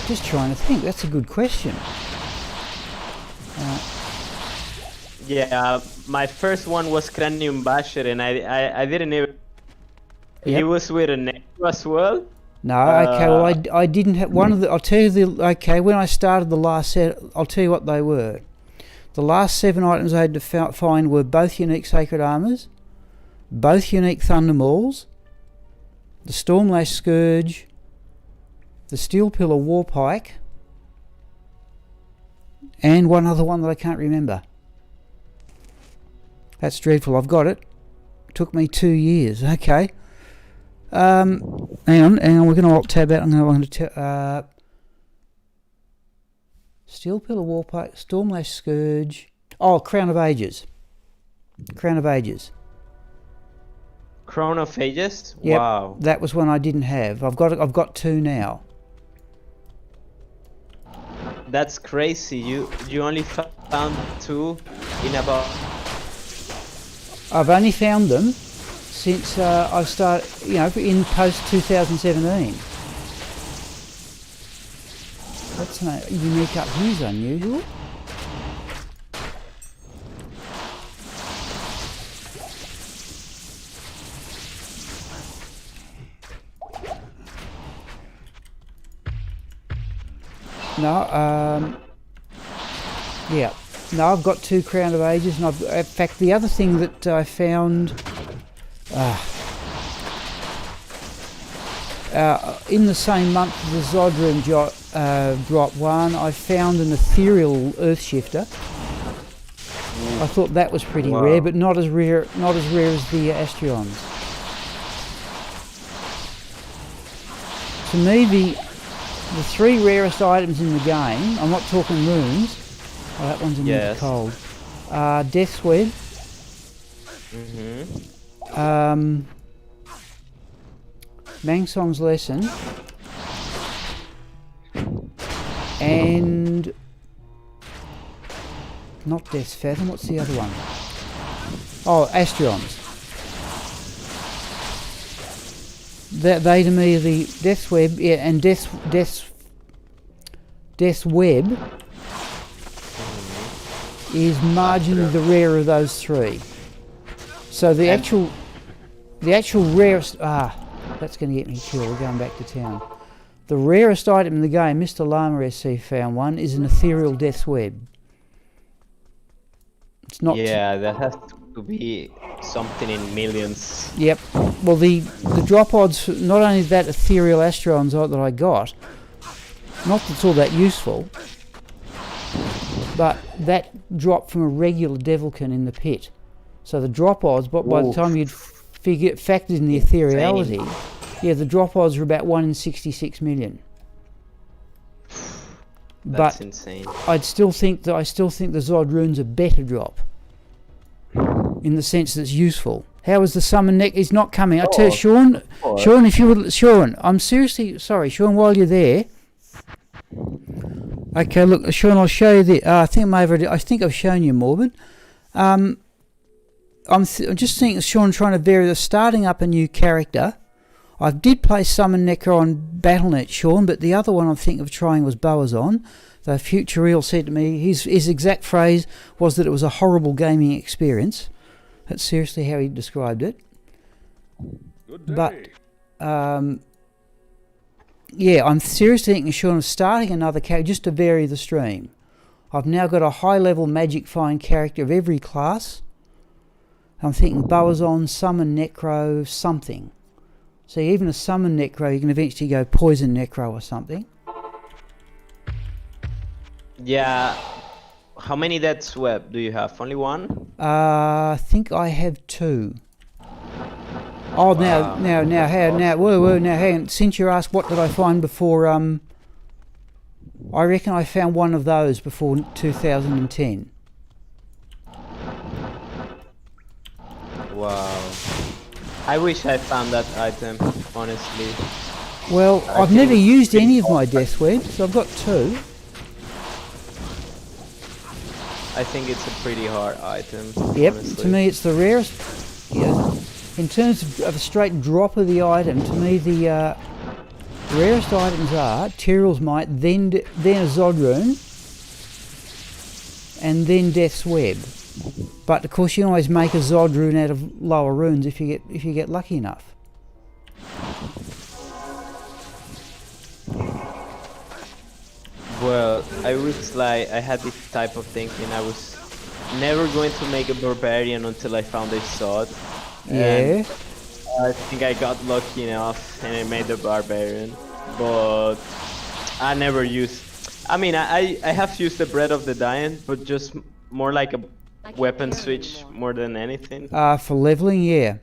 Just trying to think. That's a good question.
Yeah, my first one was Cranium Basher, and I didn't even.
Yep.
He was with a name as well.
No, okay. Well, I didn't have one of the. I'll tell you okay, when I started the last set, I'll tell you what they were. The last 7 items I had to find were both unique Sacred Armors, both unique Thunder Mauls, the Stormlash Scourge, the Steel Pillar Warpike, and one other one that I can't remember. That's dreadful. I've got it. Took me 2 years. Okay. Hang on. We're going to alt tab out. I'm going to Steel Pillar Warpike, Stormlash Scourge. Oh, Crown of Ages. Crown of Ages.
Crown of Ages?
Yep,
Wow.
that was one I didn't have. I've got 2 now.
That's crazy. You only found 2 in about...
I've only found them since I've started, in post 2017. That's unique up here's unusual. No, yeah. No, I've got 2 Crown of Ages, and in fact, the other thing that I found in the same month of the Zodroom drop 1, I found an ethereal Earth Shifter. I thought that was pretty rare, but not as rare as the Astrions. To me, the 3 rarest items in the game, I'm not talking runes. Oh, that one's in the cold. Death's Web. Mangsong's Lesson. And... not Death's Fathom, what's the other one? Oh, Astrions. They to me are the Death's Web, and Death's Web is marginally the rarer of those 3. So the actual rarest... that's going to get me killed. We're going back to town. The rarest item in the game, Mr. Llama SC found one, is an ethereal Death's Web. It's not...
yeah, that has to be something in millions.
Yep. Well, the drop odds, not only that ethereal Astrons that I got, not that it's all that useful, but that dropped from a regular Devilkin in the pit. So the drop odds, but by the time you'd factored in the ethereality, the drop odds were about 1 in 66 million.
That's insane.
I still think the Zod rune's a better drop, in the sense that it's useful. How is the summon neck? He's not coming. I tell you, Sean, if you would, Sean, I'm seriously sorry, Sean. While you're there, okay, look, Sean, I'll show you the. I think I've shown you Morbid. I'm just thinking, Sean, trying to vary the starting up a new character. I did play Summon Necro on Battle.net, Sean, but the other one I'm thinking of trying was Boazon. The Future Real said to me, his exact phrase was that it was a horrible gaming experience. That's seriously how he described it.
Good day.
But, I'm seriously thinking, Sean, of starting another character just to vary the stream. I've now got a high-level Magic Find character of every class. I'm thinking Boazon, Summon Necro, something. See, even a Summon Necro, you can eventually go Poison Necro or something.
Yeah. How many Death's Web do you have? Only 1?
I think I have 2. Oh, wow. now, hang on. Since you asked what did I find before, I reckon I found one of those before 2010.
Wow. I wish I found that item, honestly.
Well, I've never used any of my Death Webs, so I've got 2.
I think it's a pretty hard item.
Yep,
honestly.
To me it's the rarest. Yeah. In terms of a straight drop of the item, to me the rarest items are Tyrell's Might, then a Zodrune, and then Death's Web. But of course you can always make a Zod rune out of lower runes if you get lucky enough.
Well, I had this type of thinking. I was never going to make a barbarian until I found a Zod.
Yeah.
I think I got lucky enough and I made the barbarian, but I never used. I mean, I have used the bread of the dying, but just more like a weapon switch more than anything.
For leveling, yeah.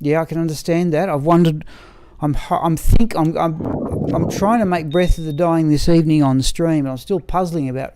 Yeah, I can understand that. I've wondered. I'm trying to make Breath of the Dying this evening on the stream, and I'm still puzzling about